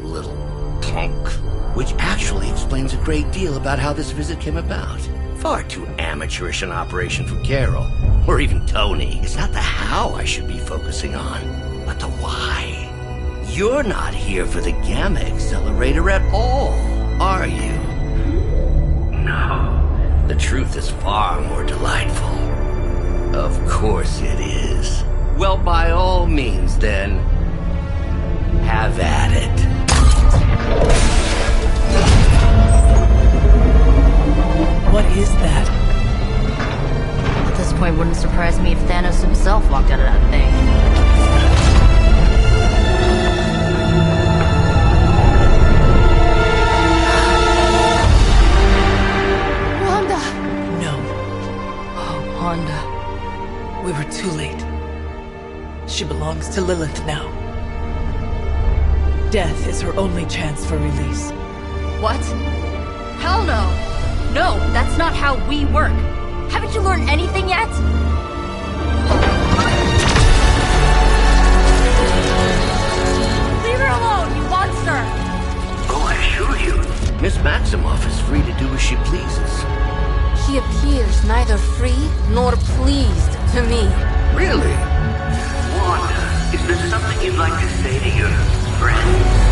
little punk. Which actually explains a great deal about how this visit came about. Far too amateurish an operation for Carol, or even Tony. It's not the how I should be focusing on, but the why. You're not here for the Gamma Accelerator at all, are you? No. The truth is far more delightful. Of course it is. Well, by all means, then, have at it. What is that? At this point, wouldn't surprise me if Thanos himself walked out of that thing. Wanda! No. Oh, Wanda. We were too late. She belongs to Lilith now. Death is her only chance for release. What? Hell no! No, that's not how we work. Haven't you learned anything yet? Leave her alone, you monster! Oh, I assure you, Miss Maximoff is free to do as she pleases. She appears neither free nor pleased to me. Really? Wanda, is there something you'd like to say to your friends?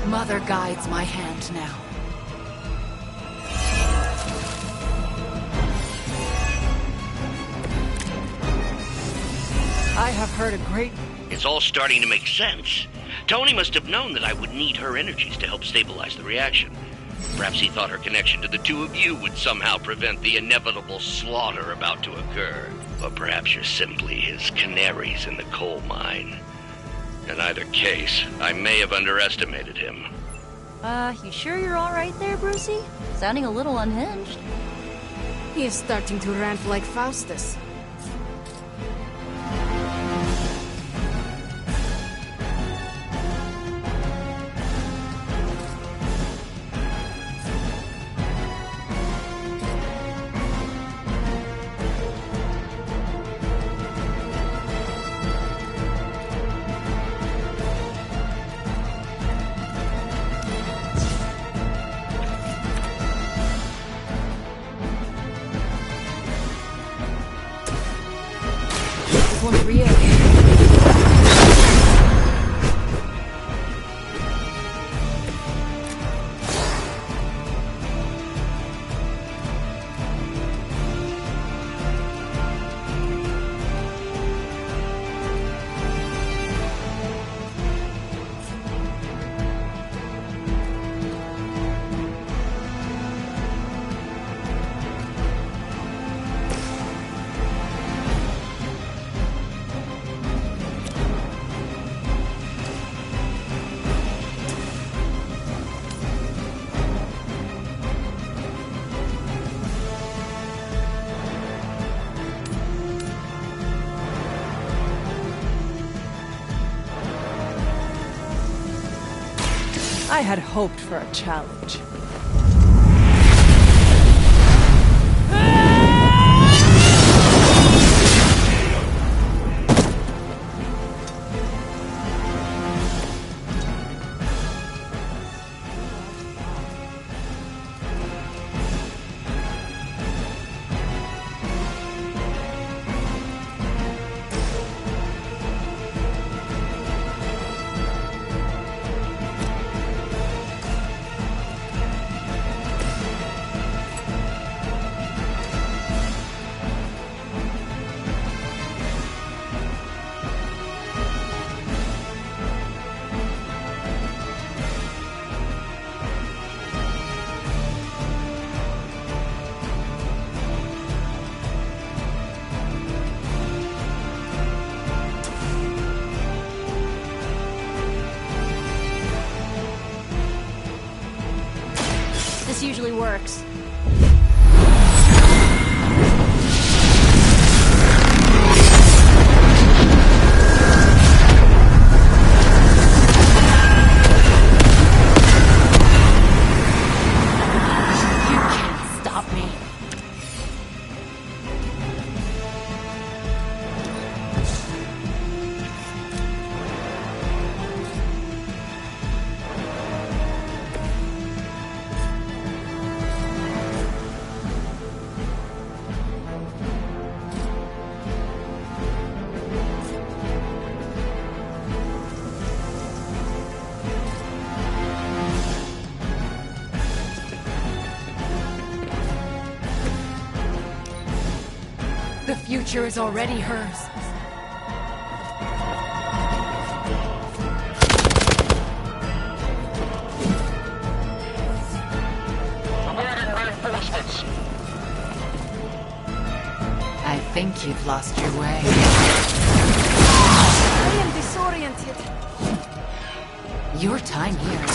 Mother guides my hand now. I have heard a great... It's all starting to make sense. Tony must have known that I would need her energies to help stabilize the reaction. Perhaps he thought her connection to the two of you would somehow prevent the inevitable slaughter about to occur. Or perhaps you're simply his canaries in the coal mine. In either case, I may have underestimated him. You sure you're alright there, Brucey? Sounding a little unhinged. He is starting to rant like Faustus. One's real. I had hoped for a challenge. actually works. You can't stop me. The future is already hers. I think you've lost your way. I am disoriented. Your time here.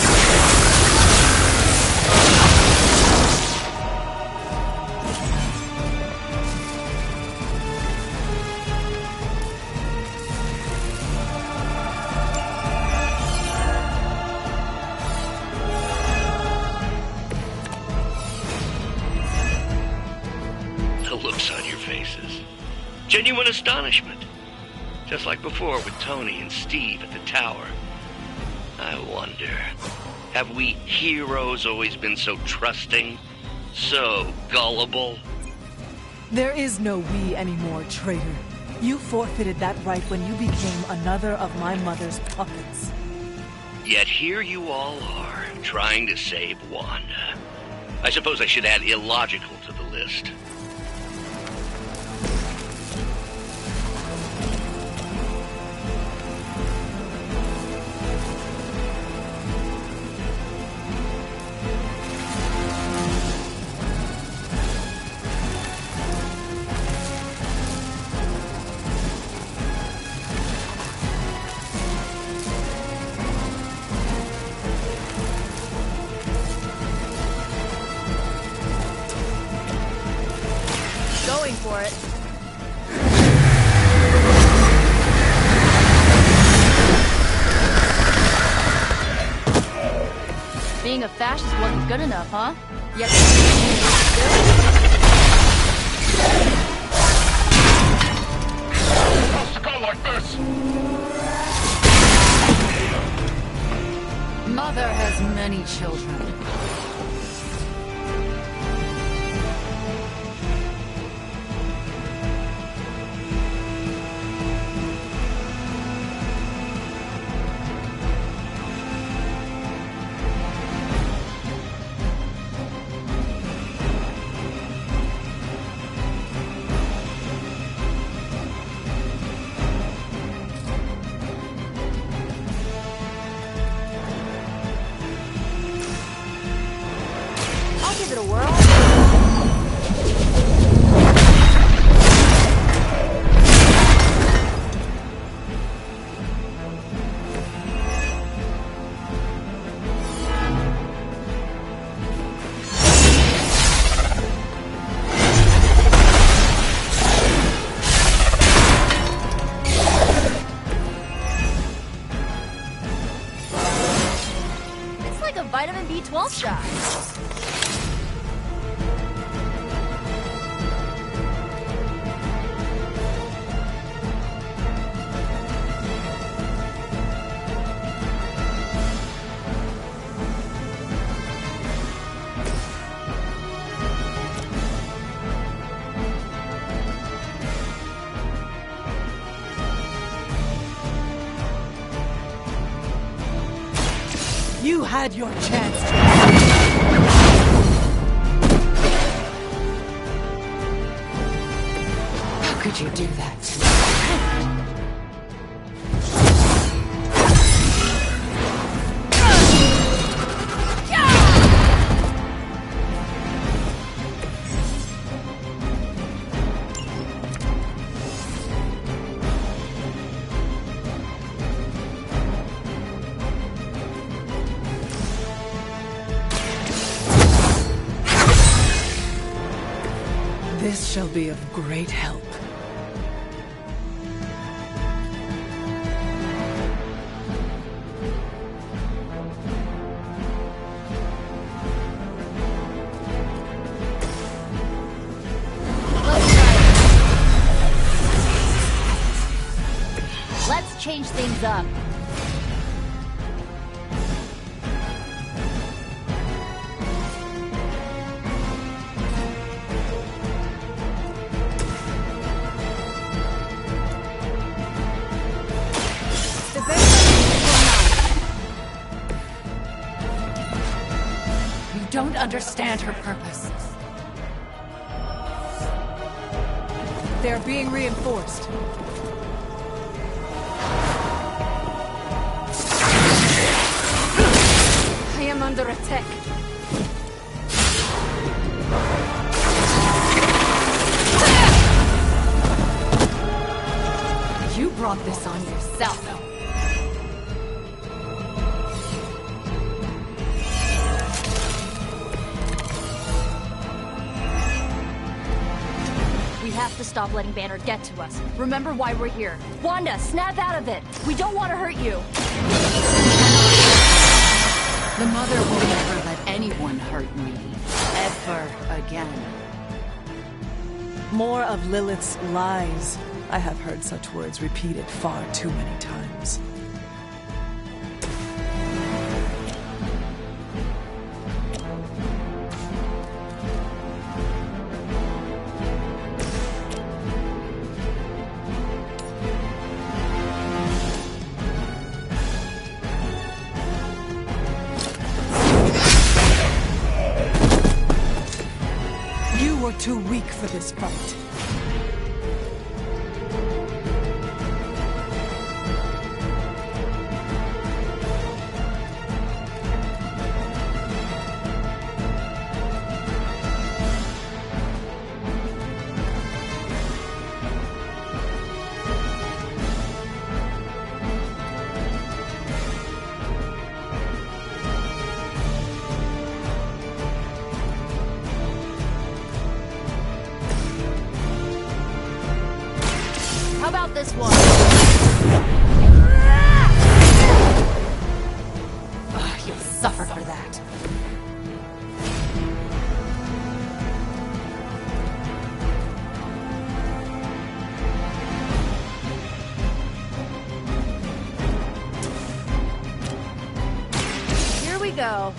The looks on your faces. Genuine astonishment. Just like before with Tony and Steve at the tower. I wonder, have we heroes always been so trusting? So gullible? There is no we anymore, traitor. You forfeited that right when you became another of my mother's puppets. Yet here you all are, trying to save Wanda. I suppose I should add illogical to the list. Going for it. Being a fascist wasn't good enough, huh? Yet. Supposed to go like this. Mother has many children. I'll give it a whirl. It's like a vitamin B12 shot. You had your chance. How could you do that to me? This shall be of great help. Let's change things up. You don't understand her purpose. They're being reinforced. I am under attack. You brought this on yourself. We have to stop letting Banner get to us. Remember why we're here. Wanda, snap out of it. We don't want to hurt you. The Mother will never let anyone hurt me. Ever again. More of Lilith's lies. I have heard such words repeated far too many times. You were too weak for this fight. How about this one? You'll suffer for that. Here we go.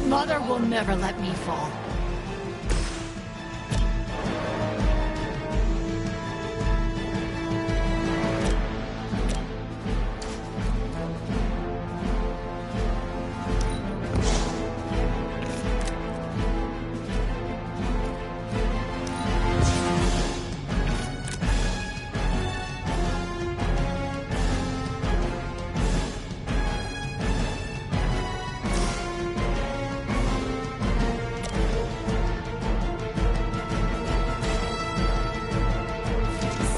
Mother will never let me fall.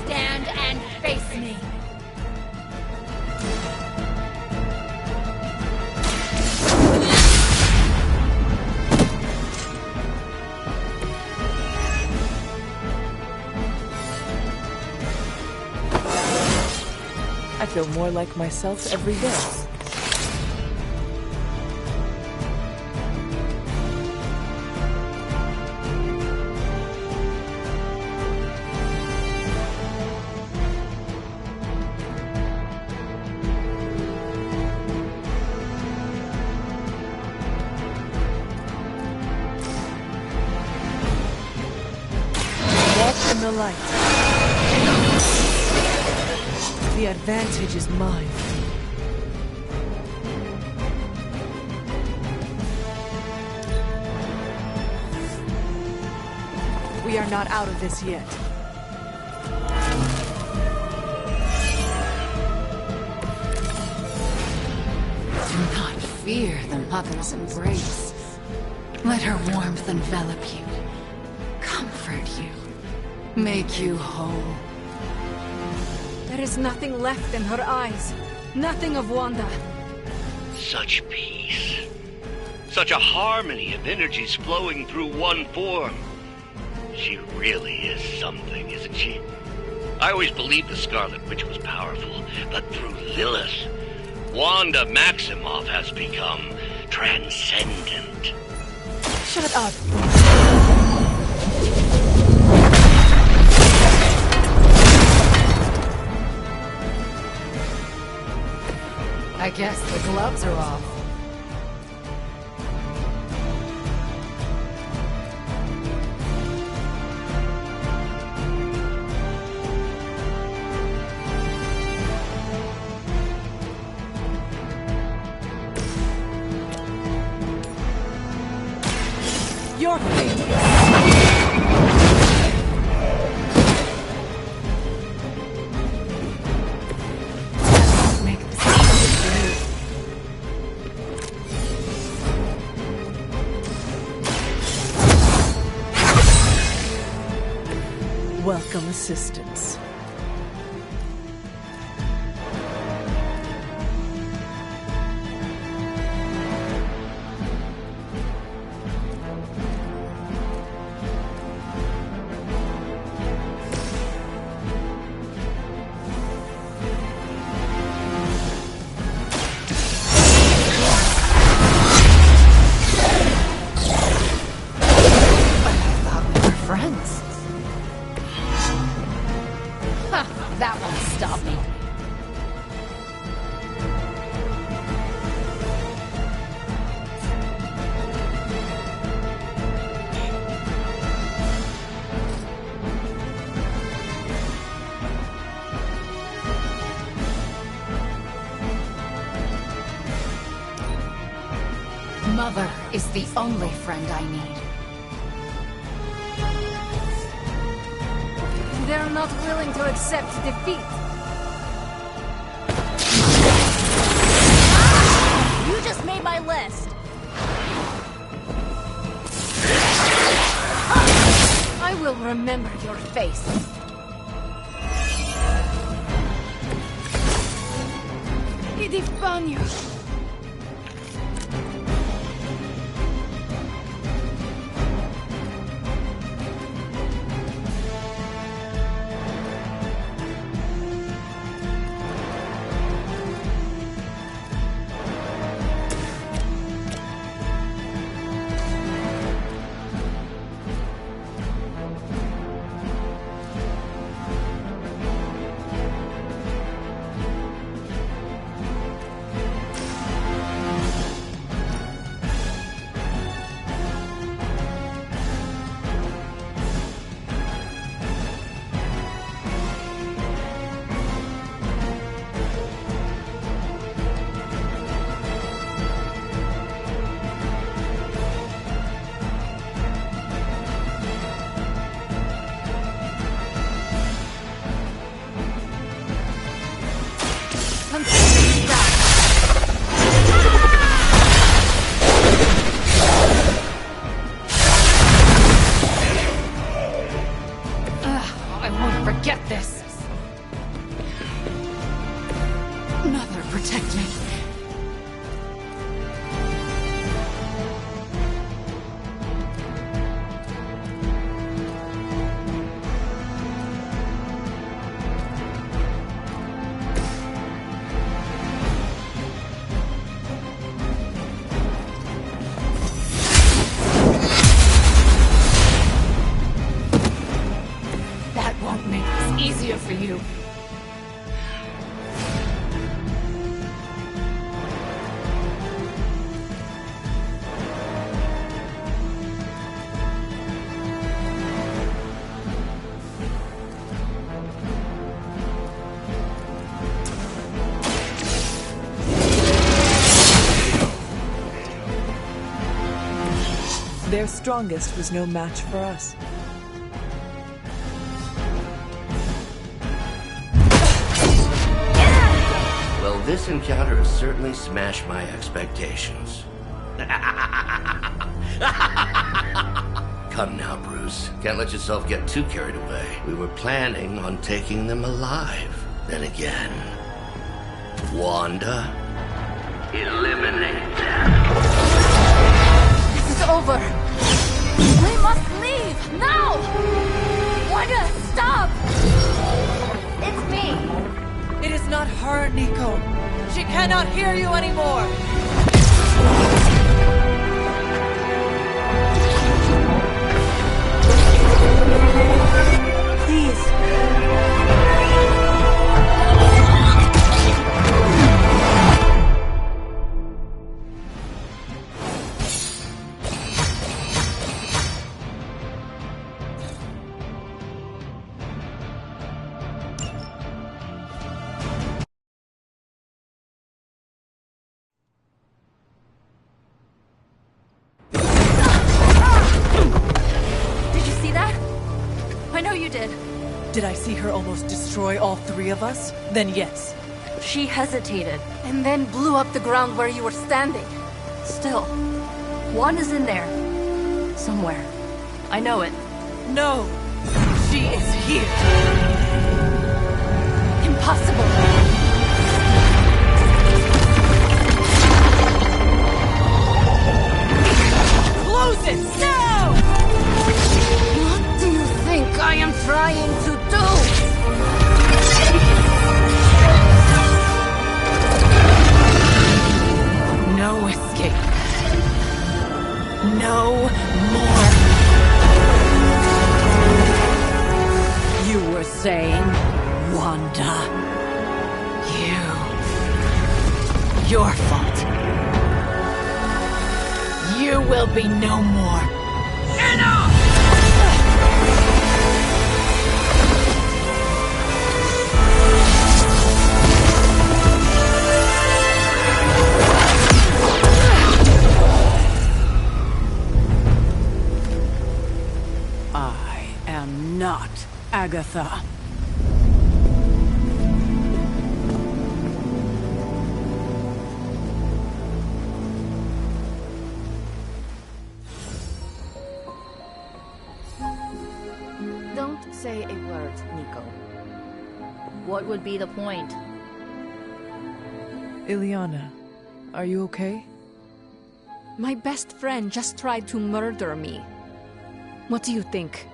Stand and face me. I feel more like myself every day. Walk in the light. The advantage is mine. We are not out of this yet. Do not fear the Mother's embrace. Let her warmth envelop you, comfort you, make you whole. There is nothing left in her eyes. Nothing of Wanda. Such peace. Such a harmony of energies flowing through one form. She really is something, isn't she? I always believed the Scarlet Witch was powerful, but through Lilith, Wanda Maximoff has become transcendent. Shut up. I guess the gloves are off. Your fate. Welcome assistance. Friends. That won't stop me. Mother is the only friend I need. They're not willing to accept defeat. You just made my list. I will remember your face. Idifanyu. I won't forget this. Mother, protect me. That won't make this easier for you. Their strongest was no match for us. Well, this encounter has certainly smashed my expectations. Come now, Bruce. Can't let yourself get too carried away. We were planning on taking them alive. Then again, Wanda? Eliminate them. This is over. We must leave now. Wanda, stop! It's me. It is not her, Nico. She cannot hear you anymore. Please. Did I see her almost destroy all three of us? Then yes. She hesitated. And then blew up the ground where you were standing. Still, Wanda's in there. Somewhere. I know it. No! She is here! Impossible! Close it! Now! What do you think I am trying to do? No escape. No more. You were saying, Wanda. Your fault. You will be no more. Enough! I am not Agatha. Don't say a word, Nico. What would be the point? Ileana, are you okay? My best friend just tried to murder me. What do you think?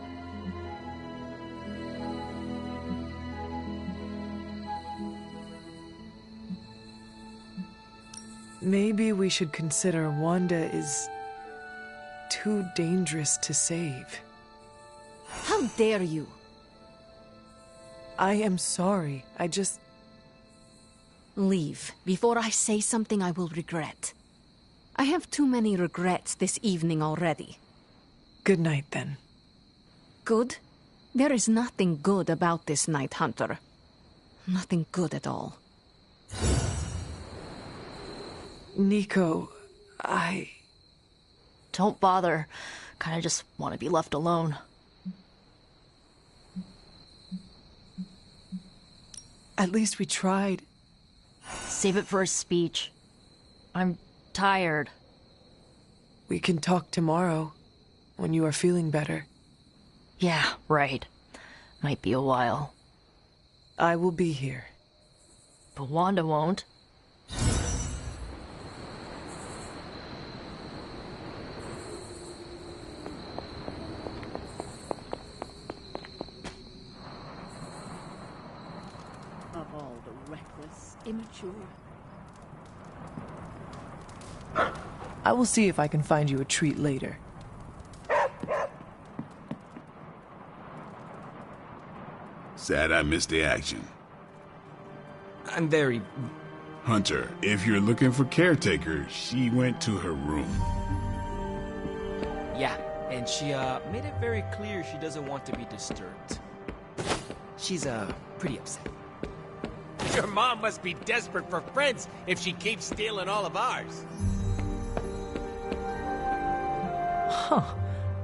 Maybe we should consider Wanda is too dangerous to save. How dare you? I am sorry. I just... Leave before I say something I will regret. I have too many regrets this evening already. Good night, then. Good? There is nothing good about this night, Hunter. Nothing good at all. Nico, Don't bother. Kinda just want to be left alone. At least we tried. Save it for a speech. I'm tired. We can talk tomorrow, when you are feeling better. Yeah, right. Might be a while. I will be here. But Wanda won't. Of all the reckless, immature... I will see if I can find you a treat later. Sad I missed the action. I'm very... Hunter, if you're looking for caretaker, she went to her room. Yeah, and she made it very clear she doesn't want to be disturbed. She's pretty upset. Your mom must be desperate for friends if she keeps stealing all of ours. Huh.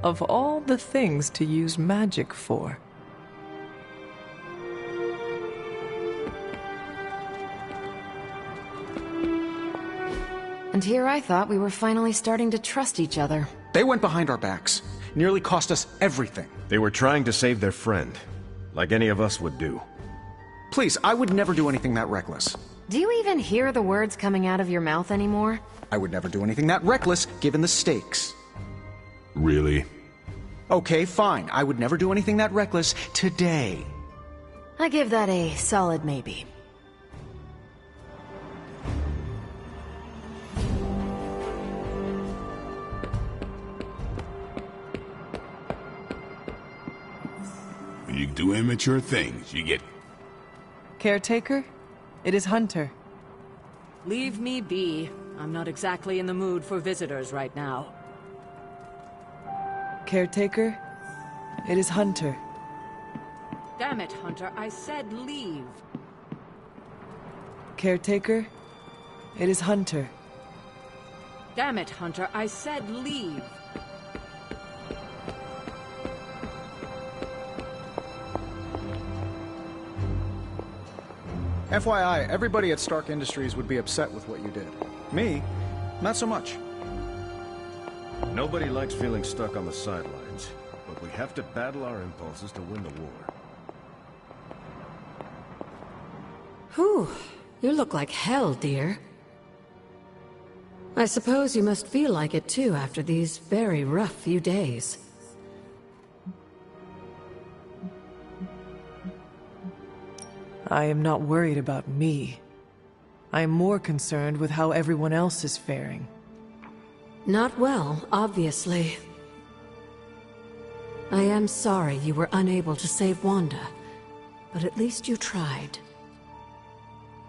Of all the things to use magic for. And here I thought we were finally starting to trust each other. They went behind our backs. Nearly cost us everything. They were trying to save their friend, like any of us would do. Please, I would never do anything that reckless. Do you even hear the words coming out of your mouth anymore? I would never do anything that reckless, given the stakes. Really? Okay, fine. I would never do anything that reckless today. I give that a solid maybe. When you do immature things, you get... Caretaker, it is Hunter. Leave me be. I'm not exactly in the mood for visitors right now. Caretaker, it is Hunter. Damn it, Hunter. I said leave. Caretaker, it is Hunter. Damn it, Hunter. I said leave. FYI, everybody at Stark Industries would be upset with what you did. Me, not so much. Nobody likes feeling stuck on the sidelines, but we have to battle our impulses to win the war. Whew, you look like hell, dear. I suppose you must feel like it too after these very rough few days. I am not worried about me. I am more concerned with how everyone else is faring. Not well, obviously. I am sorry you were unable to save Wanda, but at least you tried.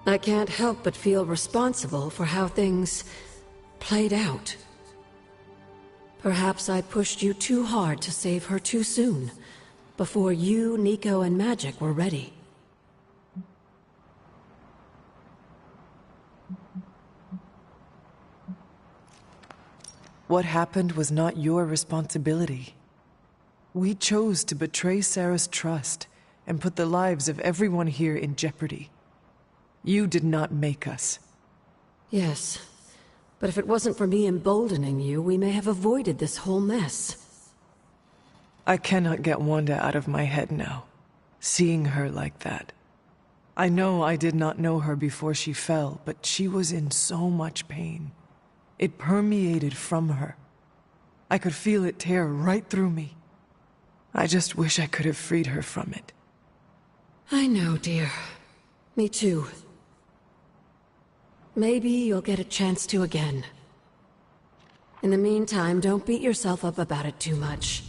I can't help but feel responsible for how things played out. Perhaps I pushed you too hard to save her too soon, before you, Nico, and Magic were ready. What happened was not your responsibility. We chose to betray Sarah's trust and put the lives of everyone here in jeopardy. You did not make us. Yes, but if it wasn't for me emboldening you, we may have avoided this whole mess. I cannot get Wanda out of my head now, seeing her like that. I know I did not know her before she fell, but she was in so much pain. It permeated from her. I could feel it tear right through me. I just wish I could have freed her from it. I know, dear. Me too. Maybe you'll get a chance to again. In the meantime, don't beat yourself up about it too much.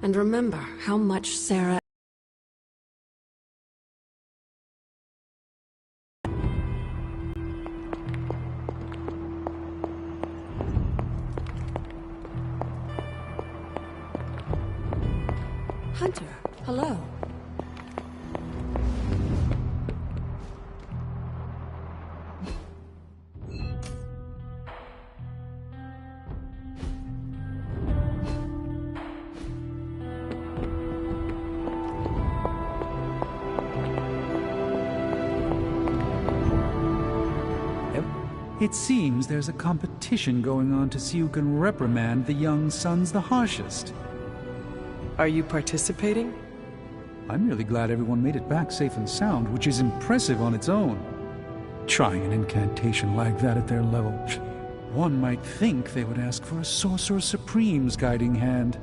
And remember how much Sarah... Hunter, hello. It seems there's a competition going on to see who can reprimand the young sons the harshest. Are you participating? I'm really glad everyone made it back safe and sound, which is impressive on its own. Trying an incantation like that at their level, one might think they would ask for a Sorcerer Supreme's guiding hand.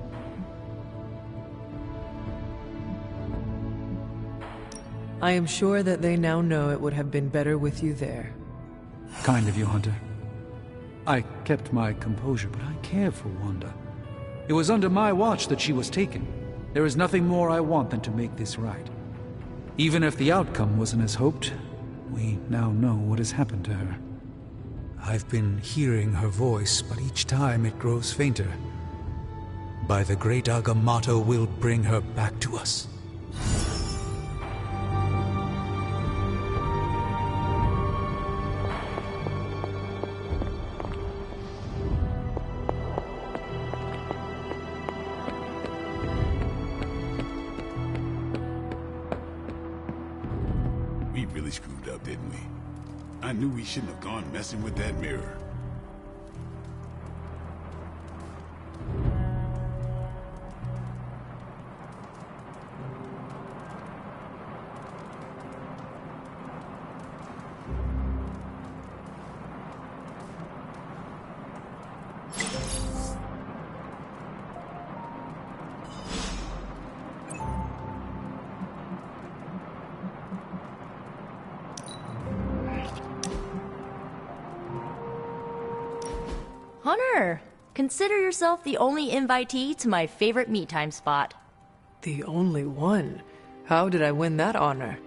I am sure that they now know it would have been better with you there. Kind of you, Hunter. I kept my composure, but I care for Wanda. It was under my watch that she was taken. There is nothing more I want than to make this right. Even if the outcome wasn't as hoped, we now know what has happened to her. I've been hearing her voice, but each time it grows fainter. By the great Agamotto, we'll bring her back to us. We really screwed up, didn't we? I knew we shouldn't have gone messing with that mirror. Hunter, consider yourself the only invitee to my favorite meet time spot. The only one? How did I win that honor?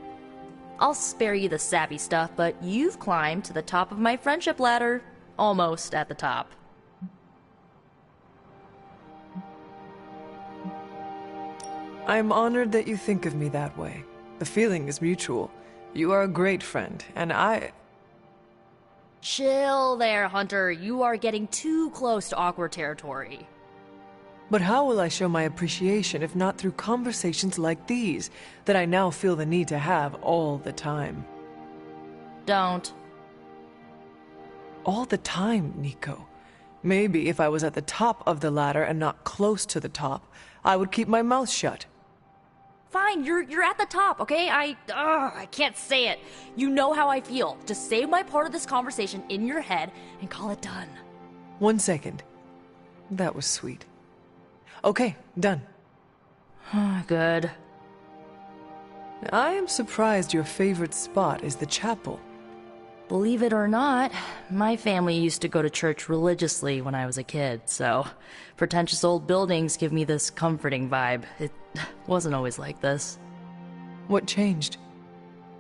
I'll spare you the sappy stuff, but you've climbed to the top of my friendship ladder. Almost at the top. I'm honored that you think of me that way. The feeling is mutual. You are a great friend, and I... Chill there, Hunter. You are getting too close to awkward territory. But how will I show my appreciation if not through conversations like these that I now feel the need to have all the time? Don't. All the time, Nico. Maybe if I was at the top of the ladder and not close to the top, I would keep my mouth shut. Fine, you're at the top, okay? I can't say it. You know how I feel. Just save my part of this conversation in your head and call it done. 1 second. That was sweet. Okay, done. Good. I am surprised your favorite spot is the chapel. Believe it or not, my family used to go to church religiously when I was a kid, so pretentious old buildings give me this comforting vibe. It wasn't always like this. What changed?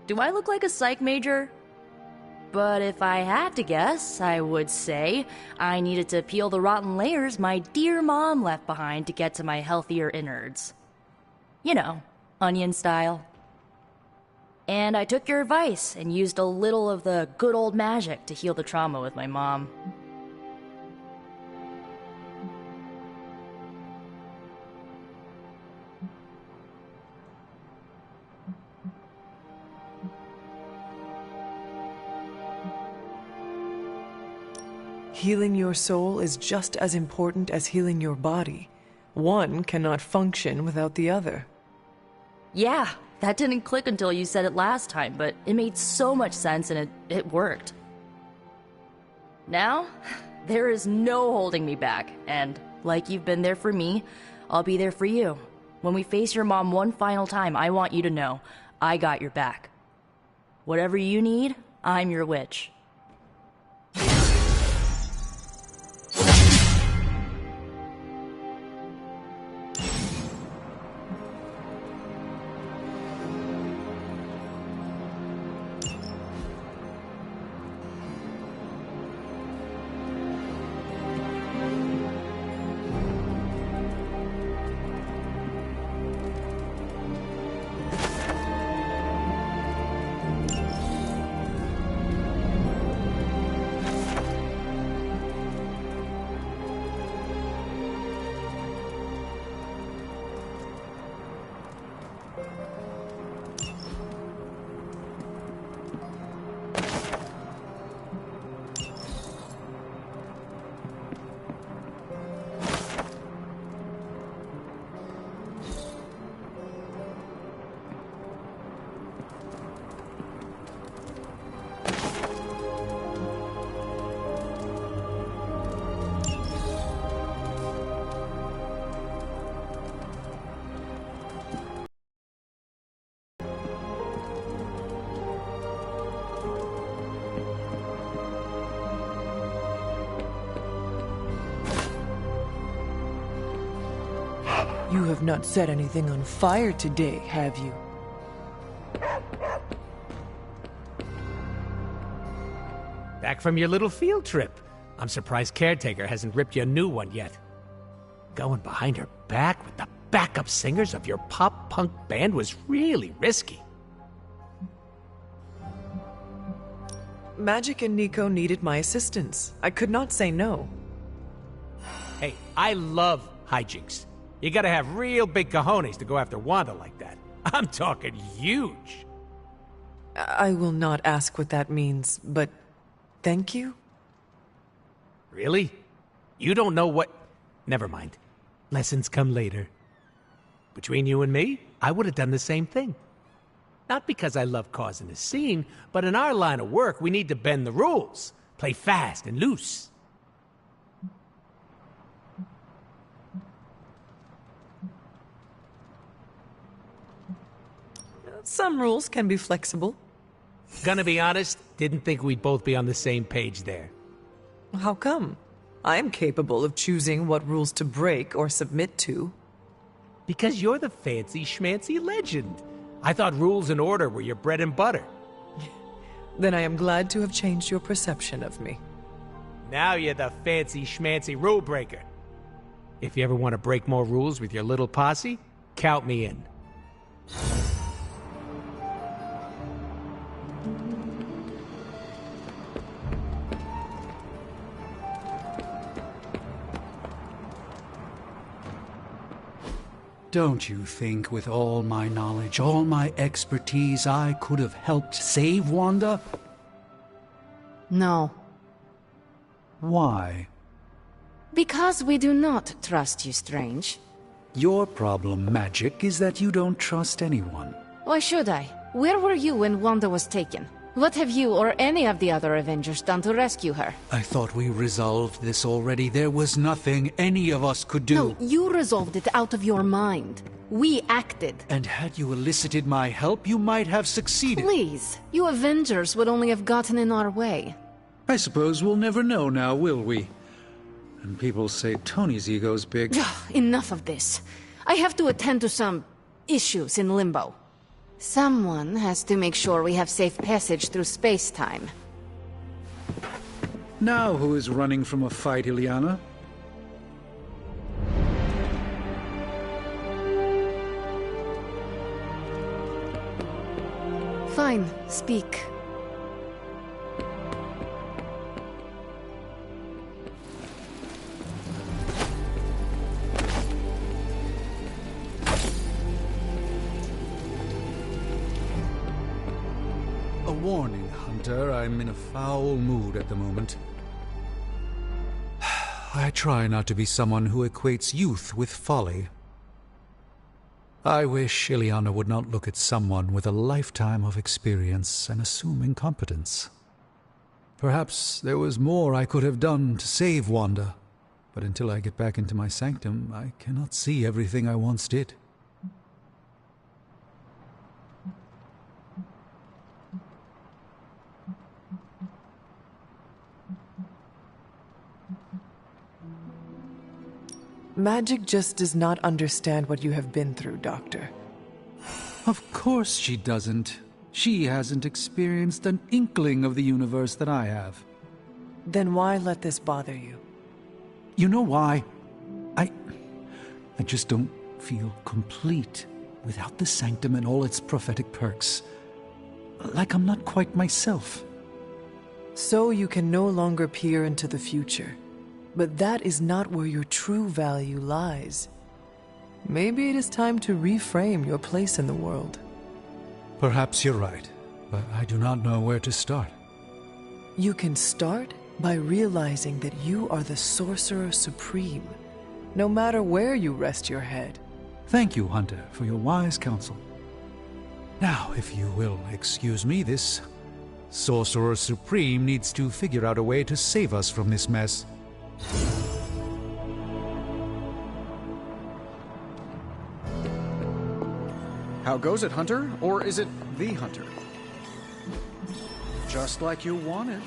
Do I look like a psych major? But if I had to guess, I would say I needed to peel the rotten layers my dear mom left behind to get to my healthier innards. You know, onion style. And I took your advice and used a little of the good old magic to heal the trauma with my mom. Healing your soul is just as important as healing your body. One cannot function without the other. Yeah, that didn't click until you said it last time, but it made so much sense and it worked. Now, there is no holding me back, and like you've been there for me, I'll be there for you. When we face your mom one final time, I want you to know, I got your back. Whatever you need, I'm your witch. You have not set anything on fire today, have you? Back from your little field trip. I'm surprised Caretaker hasn't ripped you a new one yet. Going behind her back with the backup singers of your pop-punk band was really risky. Magic and Nico needed my assistance. I could not say no. Hey, I love hijinks. You gotta have real big cojones to go after Wanda like that. I'm talking huge. I will not ask what that means, but thank you? Really? You don't know what... Never mind. Lessons come later. Between you and me, I would have done the same thing. Not because I love causing a scene, but in our line of work, we need to bend the rules. Play fast and loose. Some rules can be flexible. Gonna be honest, didn't think we'd both be on the same page there. How come? I'm capable of choosing what rules to break or submit to. Because you're the fancy schmancy legend. I thought rules and order were your bread and butter. Then I am glad to have changed your perception of me. Now you're the fancy schmancy rule breaker. If you ever want to break more rules with your little posse, count me in. Don't you think with all my knowledge, all my expertise, I could have helped save Wanda? No. Why? Because we do not trust you, Strange. Your problem, Magic, is that you don't trust anyone. Why should I? Where were you when Wanda was taken? What have you or any of the other Avengers done to rescue her? I thought we resolved this already. There was nothing any of us could do. No, you resolved it out of your mind. We acted. And had you elicited my help, you might have succeeded. Please, you Avengers would only have gotten in our way. I suppose we'll never know now, will we? And people say Tony's ego's big. Enough of this. I have to attend to some issues in Limbo. Someone has to make sure we have safe passage through space-time. Now who is running from a fight, Ileana? Fine, speak. A warning, Hunter. I'm in a foul mood at the moment. I try not to be someone who equates youth with folly. I wish Ileana would not look at someone with a lifetime of experience and assume incompetence. Perhaps there was more I could have done to save Wanda, but until I get back into my sanctum, I cannot see everything I once did. Magic just does not understand what you have been through, Doctor. Of course she doesn't. She hasn't experienced an inkling of the universe that I have. Then why let this bother you? You know why? I just don't feel complete without the sanctum and all its prophetic perks. Like I'm not quite myself. So you can no longer peer into the future. But that is not where your true value lies. Maybe it is time to reframe your place in the world. Perhaps you're right, but I do not know where to start. You can start by realizing that you are the Sorcerer Supreme, no matter where you rest your head. Thank you, Hunter, for your wise counsel. Now, if you will excuse me, this Sorcerer Supreme needs to figure out a way to save us from this mess. How goes it, Hunter? Or is it the Hunter? Just like you wanted.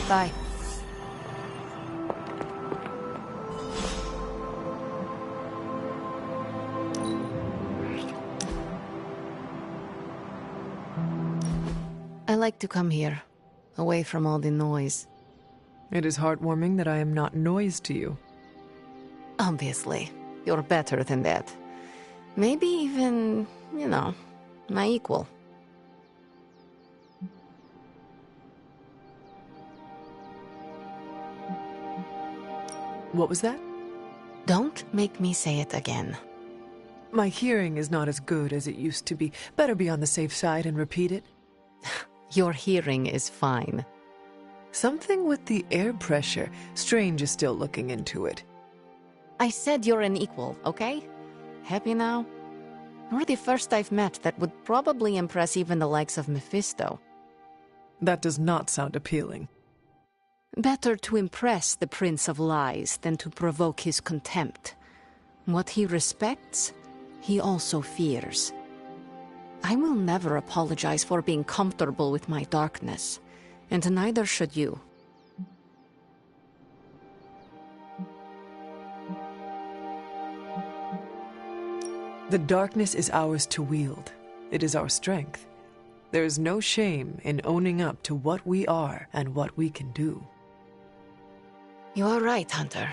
Bye. I like to come here, away from all the noise. It is heartwarming that I am not noise to you. Obviously, you're better than that. Maybe even, my equal. What was that? Don't make me say it again. My hearing is not as good as it used to be. Better be on the safe side and repeat it. Your hearing is fine. Something with the air pressure. Strange is still looking into it. I said you're an equal, okay? Happy now? You're the first I've met that would probably impress even the likes of Mephisto. That does not sound appealing. Better to impress the Prince of Lies than to provoke his contempt. What he respects, he also fears. I will never apologize for being comfortable with my darkness, and neither should you. The darkness is ours to wield. It is our strength. There is no shame in owning up to what we are and what we can do. You are right, Hunter.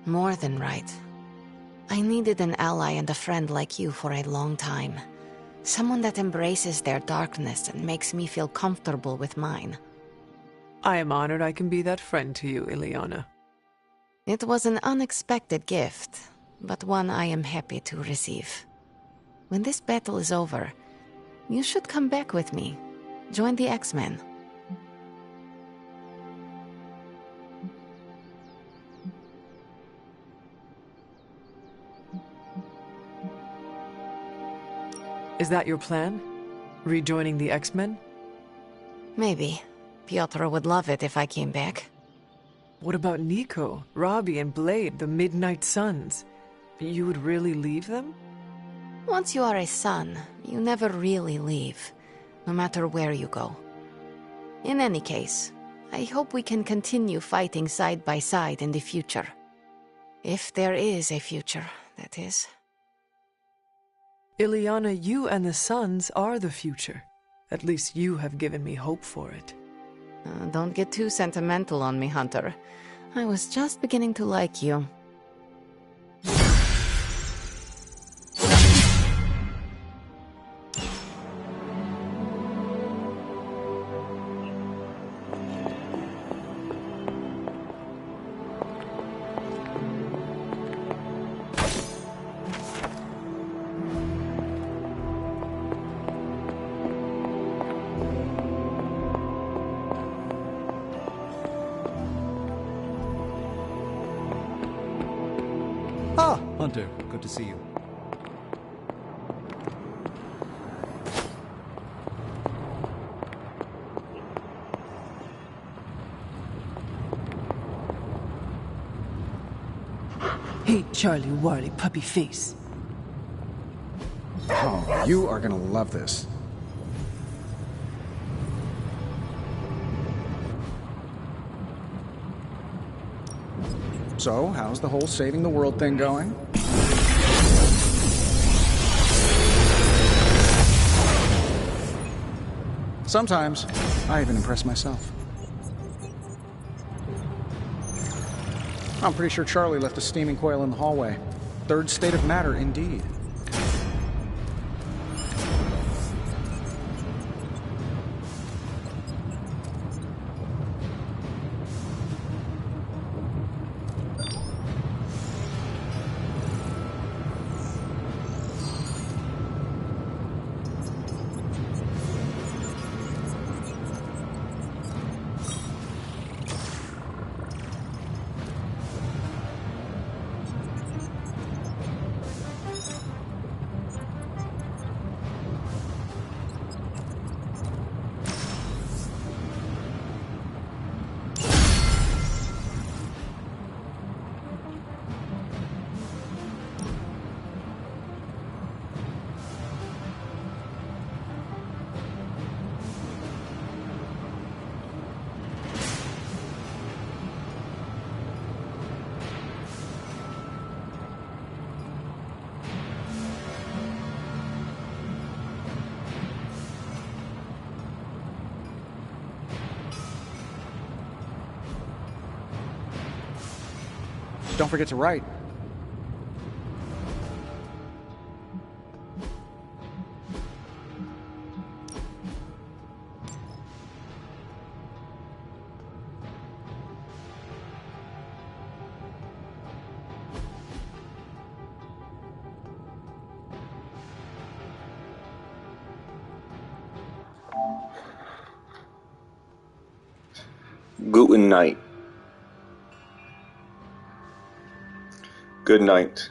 More than right. I needed an ally and a friend like you for a long time. Someone that embraces their darkness and makes me feel comfortable with mine. I am honored I can be that friend to you, Ileana. It was an unexpected gift, but one I am happy to receive. When this battle is over, you should come back with me. Join the X-Men. Is that your plan? Rejoining the X-Men? Maybe. Piotr would love it if I came back. What about Nico, Robbie, and Blade, the Midnight Suns? You would really leave them? Once you are a son, you never really leave, no matter where you go. In any case, I hope we can continue fighting side by side in the future. If there is a future, that is. Ileana, you and the Suns are the future. At least you have given me hope for it. Don't get too sentimental on me, Hunter. I was just beginning to like you. Ah, Hunter, good to see you. Hey, Charlie Warley puppy face. Oh, you are gonna love this. So, how's the whole saving the world thing going? Sometimes, I even impress myself. I'm pretty sure Charlie left a steaming coil in the hallway. Third state of matter, indeed. Don't forget to write. Guten Night. Good night.